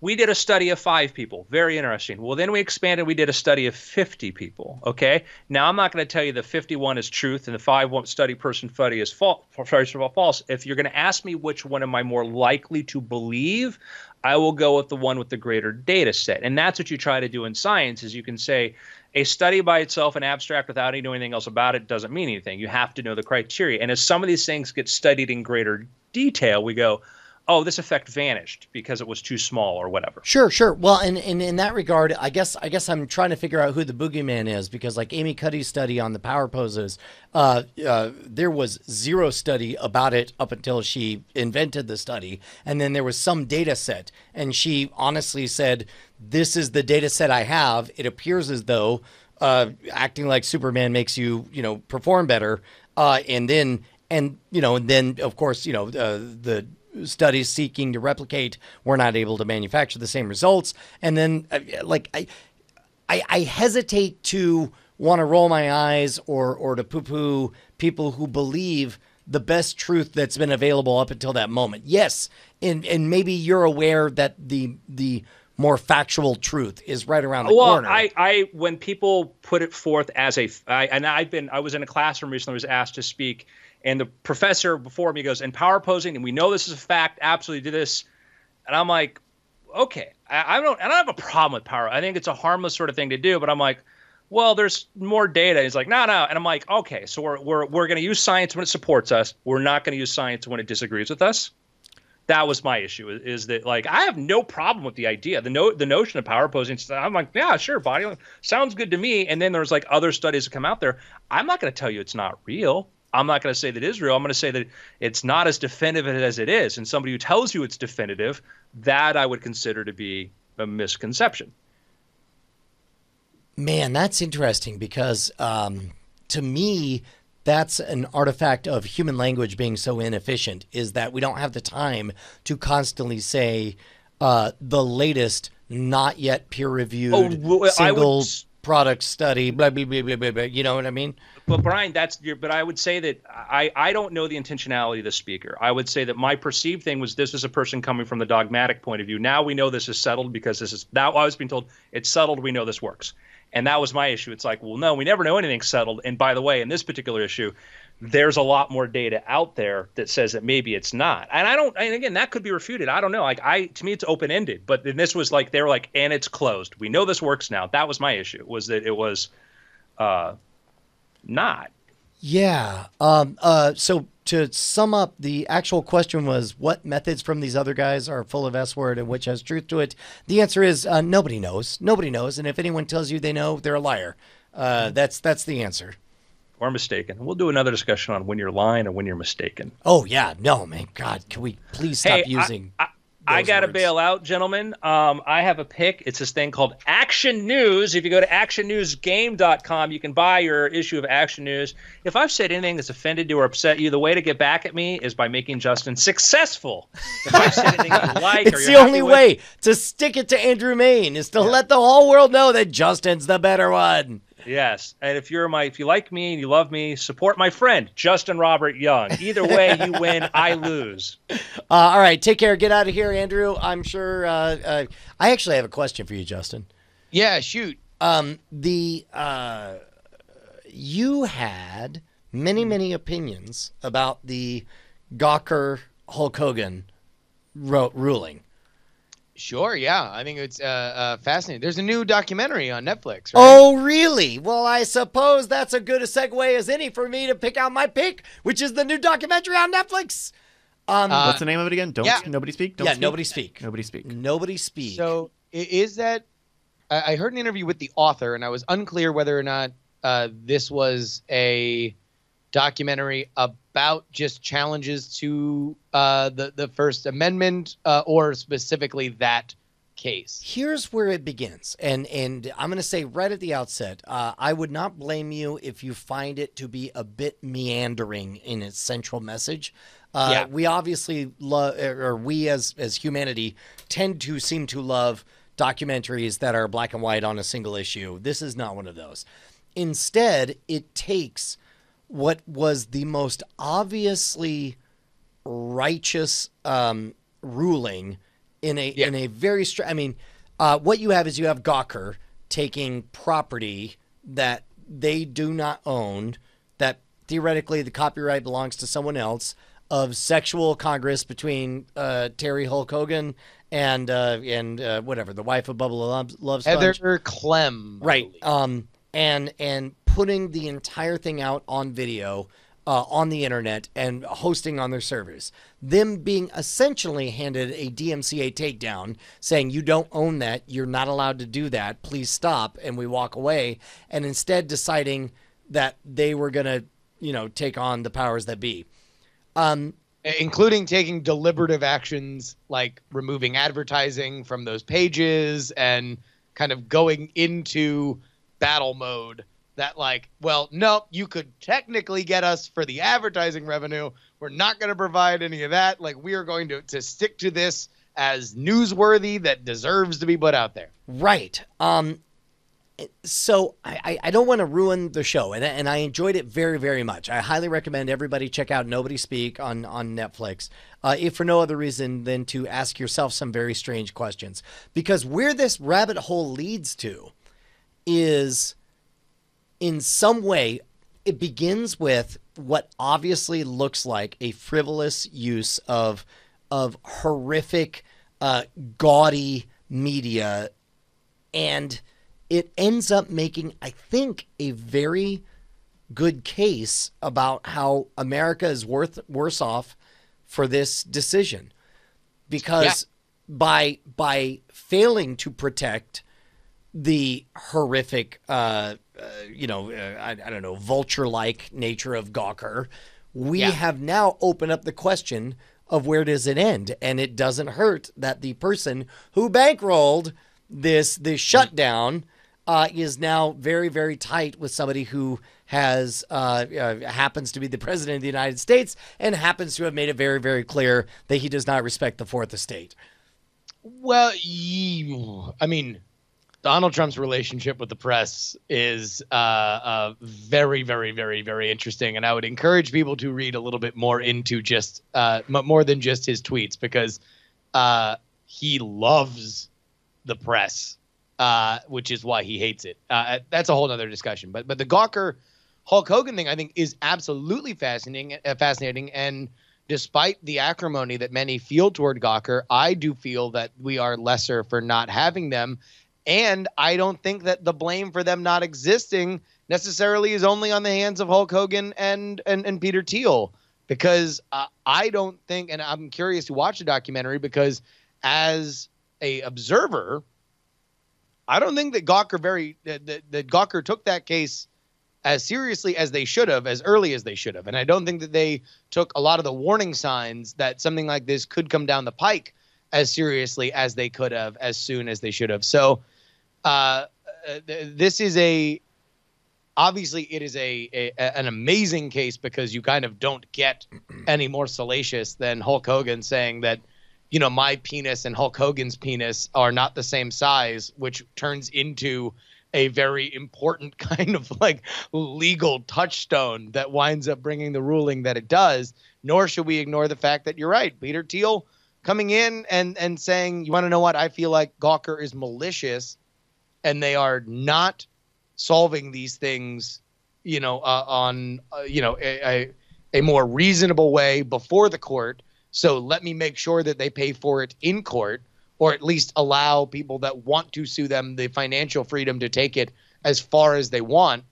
we did a study of 5 people. Very interesting. Well, then we expanded. We did a study of 50 people. Okay. Now, I'm not going to tell you the 51 is truth and the 5 study person study is false. If you're going to ask me which one am I more likely to believe, I will go with the one with the greater data set. And that's what you try to do in science is you can say a study by itself, an abstract without knowing anything else about it doesn't mean anything. You have to know the criteria. And as some of these things get studied in greater detail, we go, oh, this effect vanished because it was too small or whatever. Sure. Well, and in that regard, I guess I'm trying to figure out who the boogeyman is because, like Amy Cuddy's study on the power poses, there was 0 study about it up until she invented the study, and then there was some data set, and she honestly said, "This is the data set I have. It appears as though acting like Superman makes you, perform better." And then of course, the studies seeking to replicate were not able to manufacture the same results. And then I hesitate to want to roll my eyes or to poo-poo people who believe the best truth that's been available up until that moment. Yes, and maybe you're aware that the more factual truth is right around the corner. I when people put it forth as I was in a classroom recently, I was asked to speak, and the professor before me goes, and power posing, and we know this is a fact, absolutely do this. And I'm like, okay, I don't have a problem with power. I think it's a harmless sort of thing to do, but I'm like, well, there's more data. He's like, no. And I'm like, okay, so we're going to use science when it supports us. We're not going to use science when it disagrees with us. That was my issue, is that, like, I have no problem with the idea, the notion of power posing. I'm like, yeah, sure, body sounds good to me. And then there's like other studies that come out there. I'm not going to tell you it's not real. I'm not going to say that it is real. I'm going to say that it's not as definitive as it is. And somebody who tells you it's definitive, that I would consider to be a misconception. Man, that's interesting because to me, that's an artifact of human language being so inefficient, is that we don't have the time to constantly say the latest, not yet peer-reviewed product study, blah, blah, blah, blah, blah, blah. You know what I mean? But Brian, but I would say that I don't know the intentionality of the speaker. I would say that my perceived thing was this is a person coming from the dogmatic point of view. Now we know this is settled because now I was being told it's settled. We know this works. And that was my issue. It's like, well, no, we never know anything's settled. And by the way, in this particular issue, there's a lot more data out there that says that maybe it's not. And again, that could be refuted. I don't know. To me, it's open-ended. But then this was like, they were like, and it's closed. We know this works now. That was my issue, was that it was not. Yeah. So to sum up, the actual question was, what methods from these other guys are full of S-word and which has truth to it? The answer is nobody knows. Nobody knows. And if anyone tells you they know, they're a liar. That's the answer. Or mistaken. We'll do another discussion on when you're lying or when you're mistaken. Oh, yeah. No, man. God, can we please stop using I got to words? bail out, gentlemen. I have a pick. It's this thing called Action News. If you go to actionnewsgame.com, you can buy your issue of Action News. If I've said anything that's offended you or upset you, the way to get back at me is by making Justin successful. If I've said anything you like, it's the only way to stick it to Andrew Main is to let the whole world know that Justin's the better one. Yes, and if you like me and you love me, support my friend Justin Robert Young. Either way, you win, I lose. All right, take care. Get out of here, Andrew. I'm sure. I actually have a question for you, Justin. Yeah, shoot. You had many opinions about the Gawker Hulk Hogan ruling. Sure, yeah. I think it's fascinating. There's a new documentary on Netflix, right? Oh, really? Well, I suppose that's a good a segue as any for me to pick out my pick, which is the new documentary on Netflix. What's the name of it again? Nobody speak? Nobody speak. Nobody speak. Nobody speak. So is that I heard an interview with the author, and I was unclear whether or not this was a documentary about just challenges to the First Amendment or specifically that case. Here's where it begins. And I'm going to say right at the outset, I would not blame you if you find it to be a bit meandering in its central message. We obviously love, or we as humanity tend to seem to love documentaries that are black and white on a single issue. This is not one of those. Instead, it takes what was the most obviously righteous ruling in a very I mean, what you have is you have Gawker taking property that they do not own, that theoretically the copyright belongs to someone else, of sexual congress between Terry Hulk Hogan and whatever, the wife of Bubba Love Sponge. Heather Clem. Right. And putting the entire thing out on video on the internet and hosting on their servers. Them being essentially handed a DMCA takedown saying, you don't own that, you're not allowed to do that, please stop, and we walk away, and instead deciding that they were going to, take on the powers that be. Including taking deliberative actions like removing advertising from those pages and kind of going into battle mode that no, you could technically get us for the advertising revenue. We're not going to provide any of that. We are going to stick to this as newsworthy that deserves to be put out there. Right. So I don't want to ruin the show, and I enjoyed it very, very much. I highly recommend everybody check out Nobody Speak on Netflix, if for no other reason than to ask yourself some very strange questions. Because where this rabbit hole leads to is, in some way, it begins with what obviously looks like a frivolous use of horrific, gaudy media, and it ends up making, I think, a very good case about how America is worse off for this decision, because by failing to protect the horrific, I don't know, vulture-like nature of Gawker, we have now opened up the question of where does it end, and it doesn't hurt that the person who bankrolled this shutdown is now very, very tight with somebody who has happens to be the president of the United States and happens to have made it very, very clear that he does not respect the Fourth Estate. Well, I mean, Donald Trump's relationship with the press is very, very, very, very interesting, and I would encourage people to read a little bit more into just more than just his tweets, because he loves the press. Which is why he hates it. That's a whole other discussion. But the Gawker Hulk Hogan thing, I think, is absolutely fascinating. And despite the acrimony that many feel toward Gawker, I do feel that we are lesser for not having them. And I don't think that the blame for them not existing necessarily is only on the hands of Hulk Hogan and Peter Thiel, because I don't think, and I'm curious to watch the documentary, because as a observer, I don't think that Gawker took that case as seriously as they should have, as early as they should have. And I don't think that they took a lot of the warning signs that something like this could come down the pike as seriously as they could have, as soon as they should have. So this is obviously it is an amazing case, because you kind of don't get any more salacious than Hulk Hogan saying that, my penis and Hulk Hogan's penis are not the same size, which turns into a very important kind of legal touchstone that winds up bringing the ruling that it does. Nor should we ignore the fact that you're right. Peter Thiel coming in and saying, you want to know what? I feel like Gawker is malicious and they are not solving these things, on a more reasonable way before the court. So let me make sure that they pay for it in court, or at least allow people that want to sue them the financial freedom to take it as far as they want.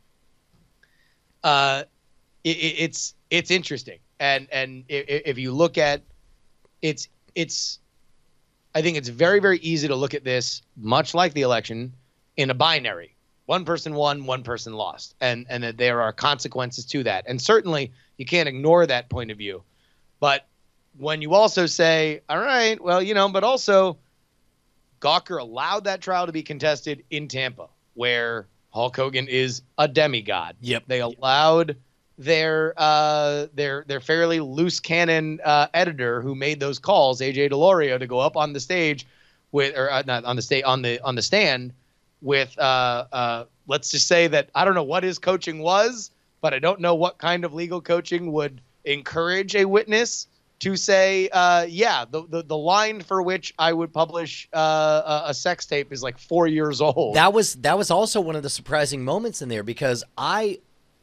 It's interesting. And if you look at it's I think it's very, very easy to look at this, much like the election, in a binary. One person won, one person lost, and that there are consequences to that. And certainly you can't ignore that point of view. But when you also say, all right, well, but also Gawker allowed that trial to be contested in Tampa, where Hulk Hogan is a demigod. Yep. They allowed their fairly loose cannon editor who made those calls, AJ DeLorio, to go up on the stage with, or not on the stage, on the stand with, let's just say that I don't know what his coaching was, but I don't know what kind of legal coaching would encourage a witness to say, the line for which I would publish a sex tape is like 4 years old. That was also one of the surprising moments in there, because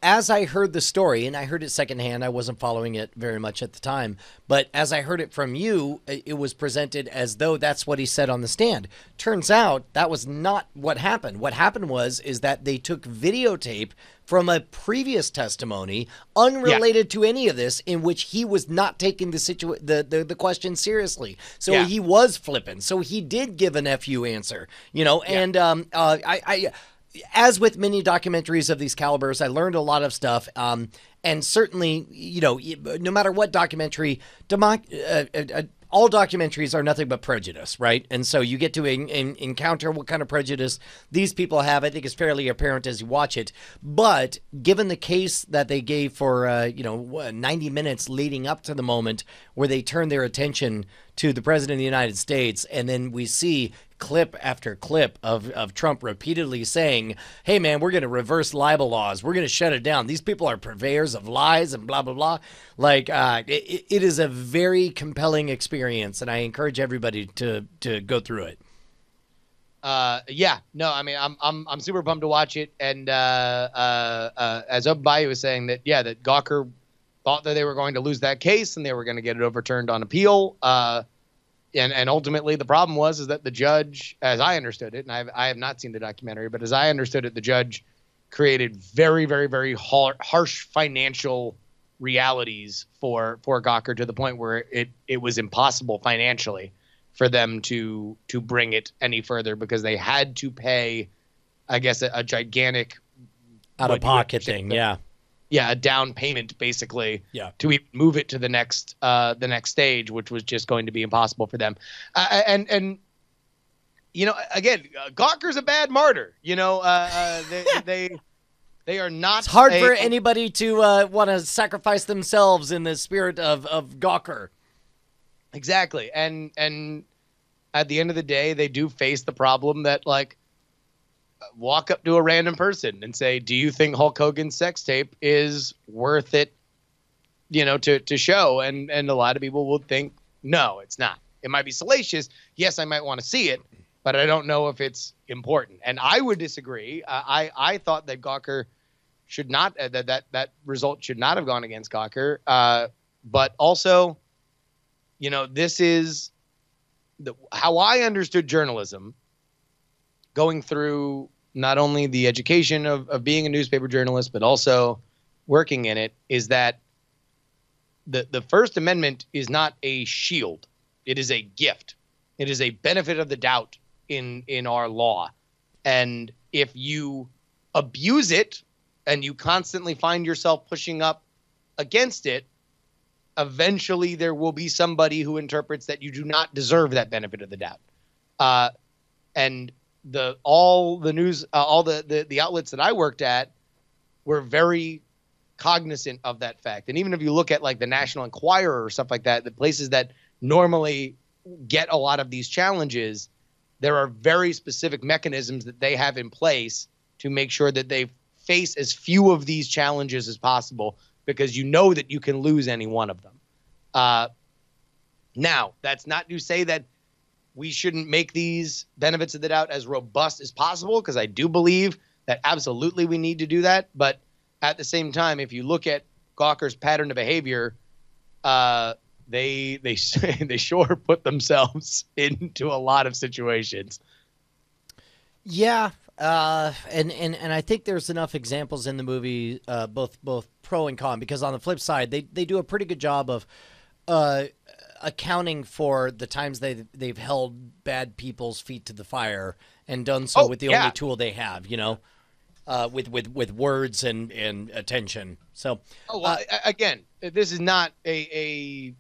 as I heard the story, and I heard it secondhand, I wasn't following it very much at the time, but as I heard it from you, it was presented as though that's what he said on the stand. Turns out that was not what happened. What happened is that they took videotape from a previous testimony unrelated to any of this, in which he was not taking the question seriously. So he was flipping. So he did give an FU answer, and as with many documentaries of these calibers, I learned a lot of stuff. And certainly, no matter what documentary, all documentaries are nothing but prejudice, right? And so you get to encounter what kind of prejudice these people have. I think is fairly apparent as you watch it. But given the case that they gave for 90 minutes leading up to the moment where they turned their attention to the president of the United States, and then we see clip after clip of Trump repeatedly saying, hey, man, we're going to reverse libel laws. We're going to shut it down. These people are purveyors of lies and blah, blah, blah. It is a very compelling experience, and I encourage everybody to go through it. I'm super pumped to watch it. And as Obayi was saying, that Gawker thought that they were going to lose that case and they were going to get it overturned on appeal. And ultimately, the problem is that the judge, as I understood it, and I have not seen the documentary, but as I understood it, the judge created very, very, very harsh financial realities for Gawker, to the point where it was impossible financially for them to bring it any further, because they had to pay, I guess, a gigantic out-of-pocket thing, a down payment, basically, to even move it to the next stage, which was just going to be impossible for them. Again, Gawker's a bad martyr. They are not. It's hard for anybody to want to sacrifice themselves in the spirit of Gawker. Exactly, and at the end of the day, they do face the problem that, like, walk up to a random person and say, do you think Hulk Hogan's sex tape is worth it, to show? And a lot of people would think, no, it's not. It might be salacious. Yes, I might want to see it, but I don't know if it's important. And I would disagree. I thought that Gawker should not, that result should not have gone against Gawker. But also, this is how I understood journalism, going through not only the education of being a newspaper journalist, but also working in it, is that the First Amendment is not a shield. It is a gift. It is a benefit of the doubt in our law. And if you abuse it and you constantly find yourself pushing up against it, eventually there will be somebody who interprets that you do not deserve that benefit of the doubt. And all the outlets that I worked at were very cognizant of that fact. And even if you look at like the National Enquirer or stuff like that, the places that normally get a lot of these challenges, there are very specific mechanisms that they have in place to make sure that they face as few of these challenges as possible, because you know that you can lose any one of them. Now, that's not to say that we shouldn't make these benefits of the doubt as robust as possible, because I do believe that absolutely we need to do that. But at the same time, if you look at Gawker's pattern of behavior, they sure put themselves into a lot of situations. Yeah, and I think there's enough examples in the movie, both pro and con, because on the flip side, they do a pretty good job of accounting for the times they've held bad people's feet to the fire and done so with the only tool they have, with words and attention. So, again, this is not a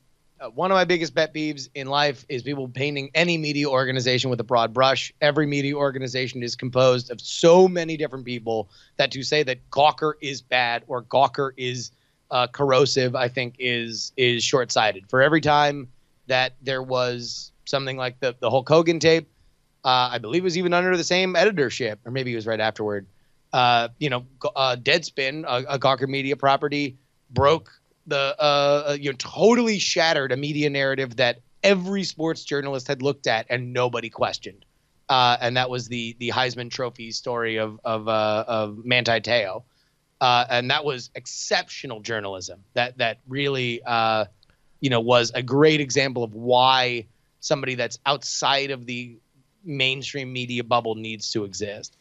one of my biggest pet peeves in life is people painting any media organization with a broad brush. Every media organization is composed of so many different people that to say that Gawker is bad or Gawker is corrosive, I think is short-sighted. For every time that there was something like the Hulk Hogan tape, I believe it was even under the same editorship, or maybe it was right afterward. Deadspin, a Gawker Media property, broke totally shattered a media narrative that every sports journalist had looked at and nobody questioned. And that was the Heisman Trophy story of Manti Te'o. And that was exceptional journalism that really, was a great example of why somebody that's outside of the mainstream media bubble needs to exist.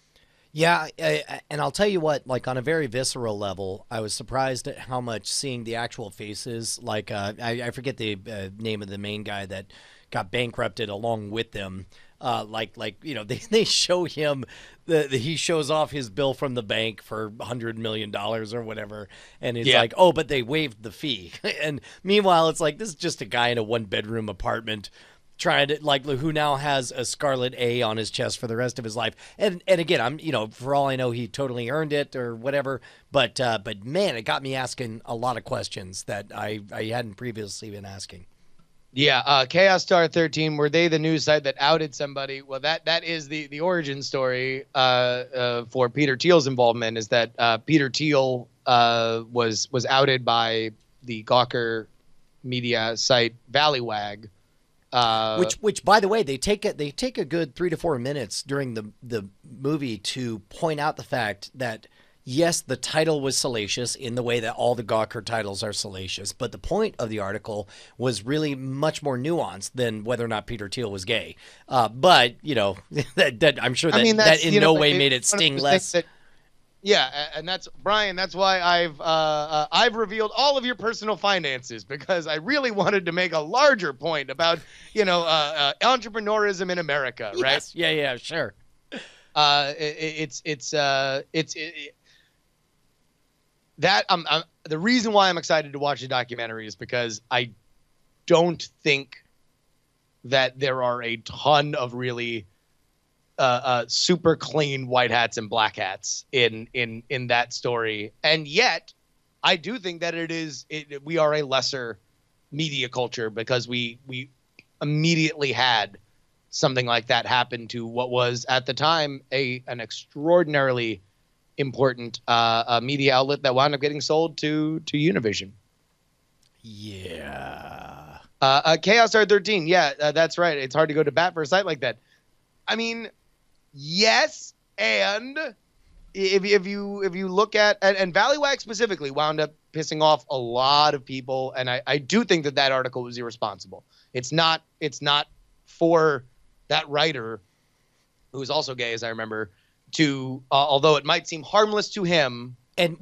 Yeah, and I'll tell you what, like on a very visceral level, I was surprised at how much seeing the actual faces, like I forget the name of the main guy that got bankrupted along with them. They show him, he shows off his bill from the bank for $100 million or whatever. And it's like, oh, but they waived the fee. And meanwhile, it's like, this is just a guy in a 1-bedroom apartment trying to, like, who now has a scarlet A on his chest for the rest of his life. And again, I'm, for all I know, he totally earned it or whatever. But man, it got me asking a lot of questions that I hadn't previously been asking. Yeah, Chaos Star 13, were they the news site that outed somebody? Well, that is the origin story for Peter Thiel's involvement, is that Peter Thiel was outed by the Gawker media site Valleywag. Which by the way, they take a good 3 to 4 minutes during the movie to point out the fact that yes, the title was salacious in the way that all the Gawker titles are salacious, but the point of the article was really much more nuanced than whether or not Peter Thiel was gay. But that I'm sure that in no way made it sting less. And that's Brian. That's why I've revealed all of your personal finances, because I really wanted to make a larger point about entrepreneurism in America, right? Yes. Yeah, sure. The reason why I'm excited to watch the documentary is because I don't think that there are a ton of really super clean white hats and black hats in that story, and yet I do think that we are a lesser media culture because we immediately had something like that happen to what was at the time an extraordinarily important media outlet that wound up getting sold to Univision. Yeah. Chaos Star 13. Yeah, that's right. It's hard to go to bat for a site like that. I mean, yes, and if you look at and Valleywag specifically wound up pissing off a lot of people, and I do think that article was irresponsible. It's not for that writer, who is also gay, as I remember, to although it might seem harmless to him. And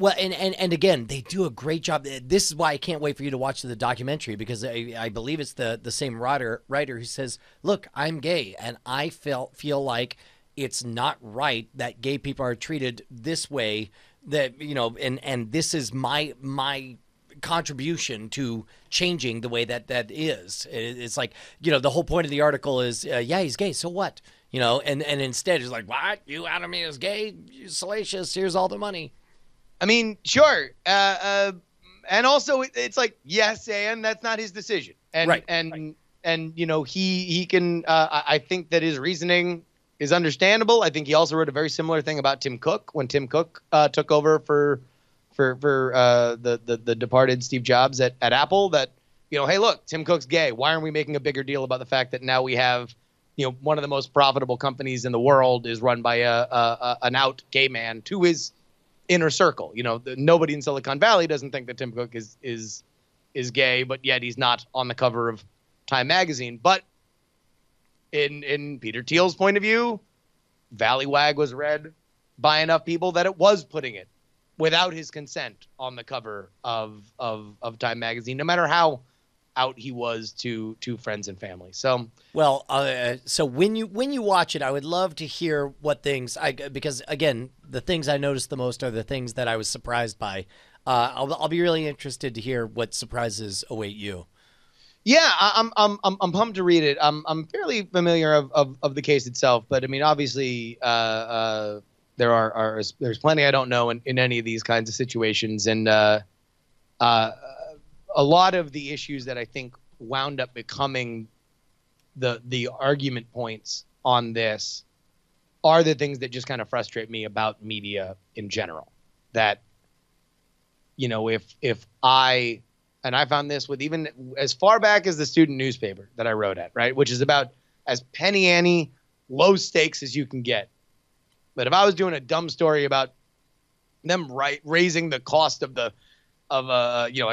again, they do a great job. This is why I can't wait for you to watch the documentary, because I believe it's the same writer who says, look, I'm gay and I feel like it's not right that gay people are treated this way, that and this is my contribution to changing the way that is. It's like, the whole point of the article is yeah, he's gay, so what? And instead it's like, what? You outed me as gay? You're salacious. Here's all the money. I mean, sure. And also it's like, yes, and that's not his decision. And, right. And he can, I think that his reasoning is understandable. I think he also wrote a very similar thing about Tim Cook when Tim Cook took over for the departed Steve Jobs at Apple, that, hey, look, Tim Cook's gay. Why aren't we making a bigger deal about the fact that now we have, one of the most profitable companies in the world is run by an out gay man to his inner circle. Nobody in Silicon Valley doesn't think that Tim Cook is gay, but yet he's not on the cover of Time magazine. But in Peter Thiel's point of view, Valleywag was read by enough people that it was putting it without his consent on the cover of Time magazine, no matter how out he was to friends and family. So so when you watch it, I would love to hear what things because again, the things I noticed the most are the things that I was surprised by. I'll be really interested to hear what surprises await you. Yeah, I'm pumped to read it. I'm fairly familiar of the case itself, but I mean, obviously, there's plenty I don't know in any of these kinds of situations, and a lot of the issues that I think wound up becoming the argument points on this are the things that just kind of frustrate me about media in general. That, if I and I found this with even as far back as the student newspaper that I wrote at, right, which is about as penny ante, low stakes as you can get. But if I was doing a dumb story about them raising the cost of a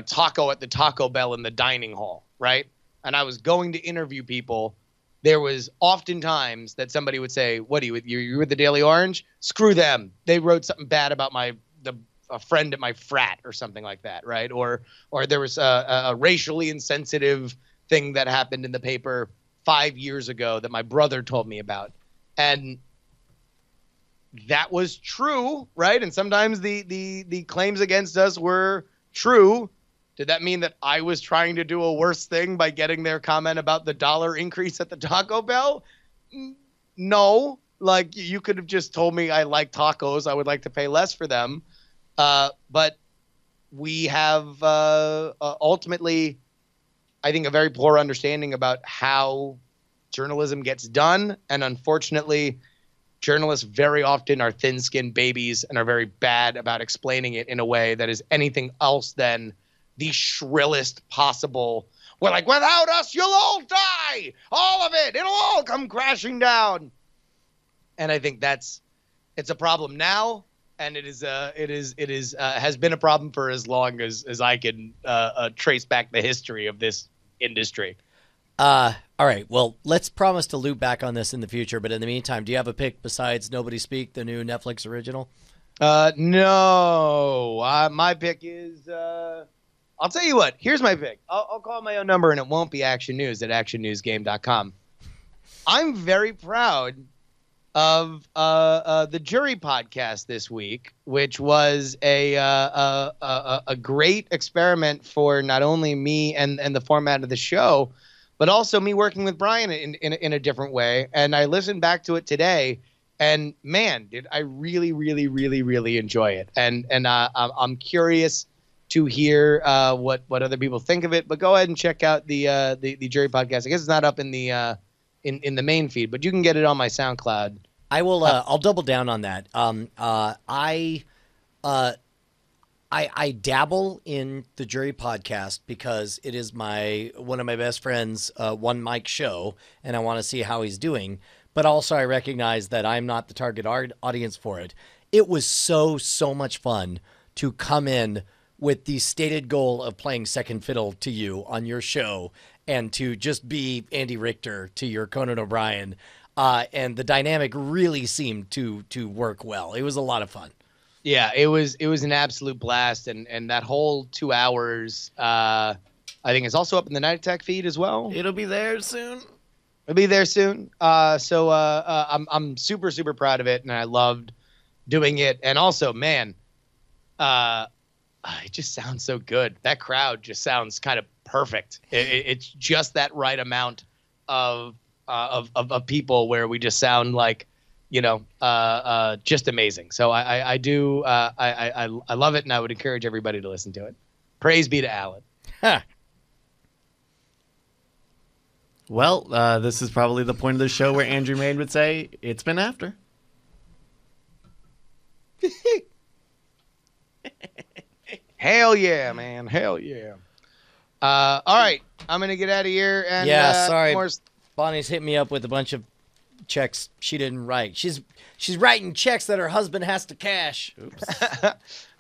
taco at the Taco Bell in the dining hall, right, and I was going to interview people, there was oftentimes that somebody would say, "What are you with the Daily Orange? Screw them. They wrote something bad about a friend at my frat or something like that," right? Or there was a racially insensitive thing that happened in the paper 5 years ago that my brother told me about, and that was true, right? And sometimes the claims against us were true. Did that mean that I was trying to do a worse thing by getting their comment about the dollar increase at the Taco Bell? No. Like, you could have just told me I like tacos. I would like to pay less for them. But we have ultimately, I think, a very poor understanding about how journalism gets done. And unfortunately, journalists very often are thin-skinned babies and are very bad about explaining it in a way that is anything else than the shrillest possible. We're like, without us, you'll all die. All of it. It'll all come crashing down. And I think it's a problem now. And it has been a problem for as long as I can trace back the history of this industry. All right. Well, let's promise to loop back on this in the future. But in the meantime, do you have a pick besides Nobody Speak, the new Netflix original? No. My pick is... I'll tell you what. Here's my pick. I'll call my own number, and it won't be Action News at actionnewsgame.com. I'm very proud of the Jury podcast this week, which was a great experiment for not only me and the format of the show, but also me working with Brian in a different way. And I listened back to it today, and man, did I really, really, really, really enjoy it. And I'm curious to hear what other people think of it. But go ahead and check out the Jury podcast. I guess it's not up in the in the main feed, but you can get it on my SoundCloud. I will. I'll double down on that. I dabble in the Jury podcast because it is one of my best friends' one mic show, and I want to see how he's doing. But also, I recognize that I'm not the target audience for it. It was so much fun to come in with the stated goal of playing second fiddle to you on your show and to just be Andy Richter to your Conan O'Brien. And the dynamic really seemed to work well. It was a lot of fun. Yeah, it was an absolute blast. And that whole 2 hours, I think it's also up in the Night Attack feed as well. It'll be there soon. It'll be there soon. So I'm super, super proud of it. And I loved doing it. And also, man, it just sounds so good. That crowd just sounds kind of perfect. It's just that right amount of people where we just sound like, just amazing. So I love it, and I would encourage everybody to listen to it. Praise be to Alan. Huh. Well, this is probably the point of the show where Andrew Maid would say, "It's been after." Hell yeah, man. Hell yeah. All right. I'm going to get out of here. And, sorry. Bonnie's hit me up with a bunch of checks she didn't write. She's writing checks that her husband has to cash. Oops.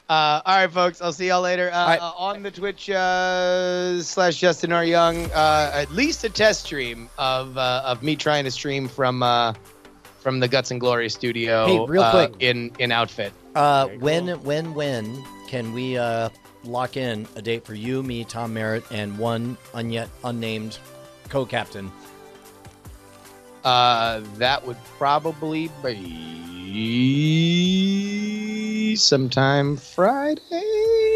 All right, folks. I'll see y'all later. Right. On the Twitch /Justin R. Young, at least a test stream of me trying to stream from the Guts and Glory studio. Hey, real quick. In outfit. When can we lock in a date for you, me, Tom Merritt, and one yet unnamed co-captain? That would probably be sometime Friday.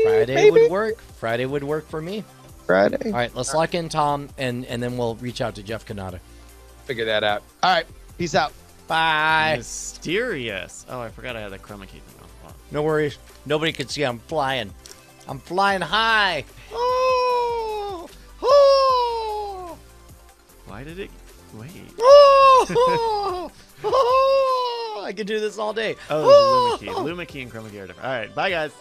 Friday maybe? would work. Friday would work for me. Friday. All right, let's lock in Tom, and then we'll reach out to Jeff Kanata. Figure that out. All right. Peace out. Bye. Mysterious. Oh, I forgot I had the chroma key thing on. No worries. Nobody can see I'm flying. I'm flying high. Oh! Oh! Why did it... Wait. Oh! Oh! I could do this all day. Oh, Luma key. Luma key and chroma key are different. All right. Bye, guys.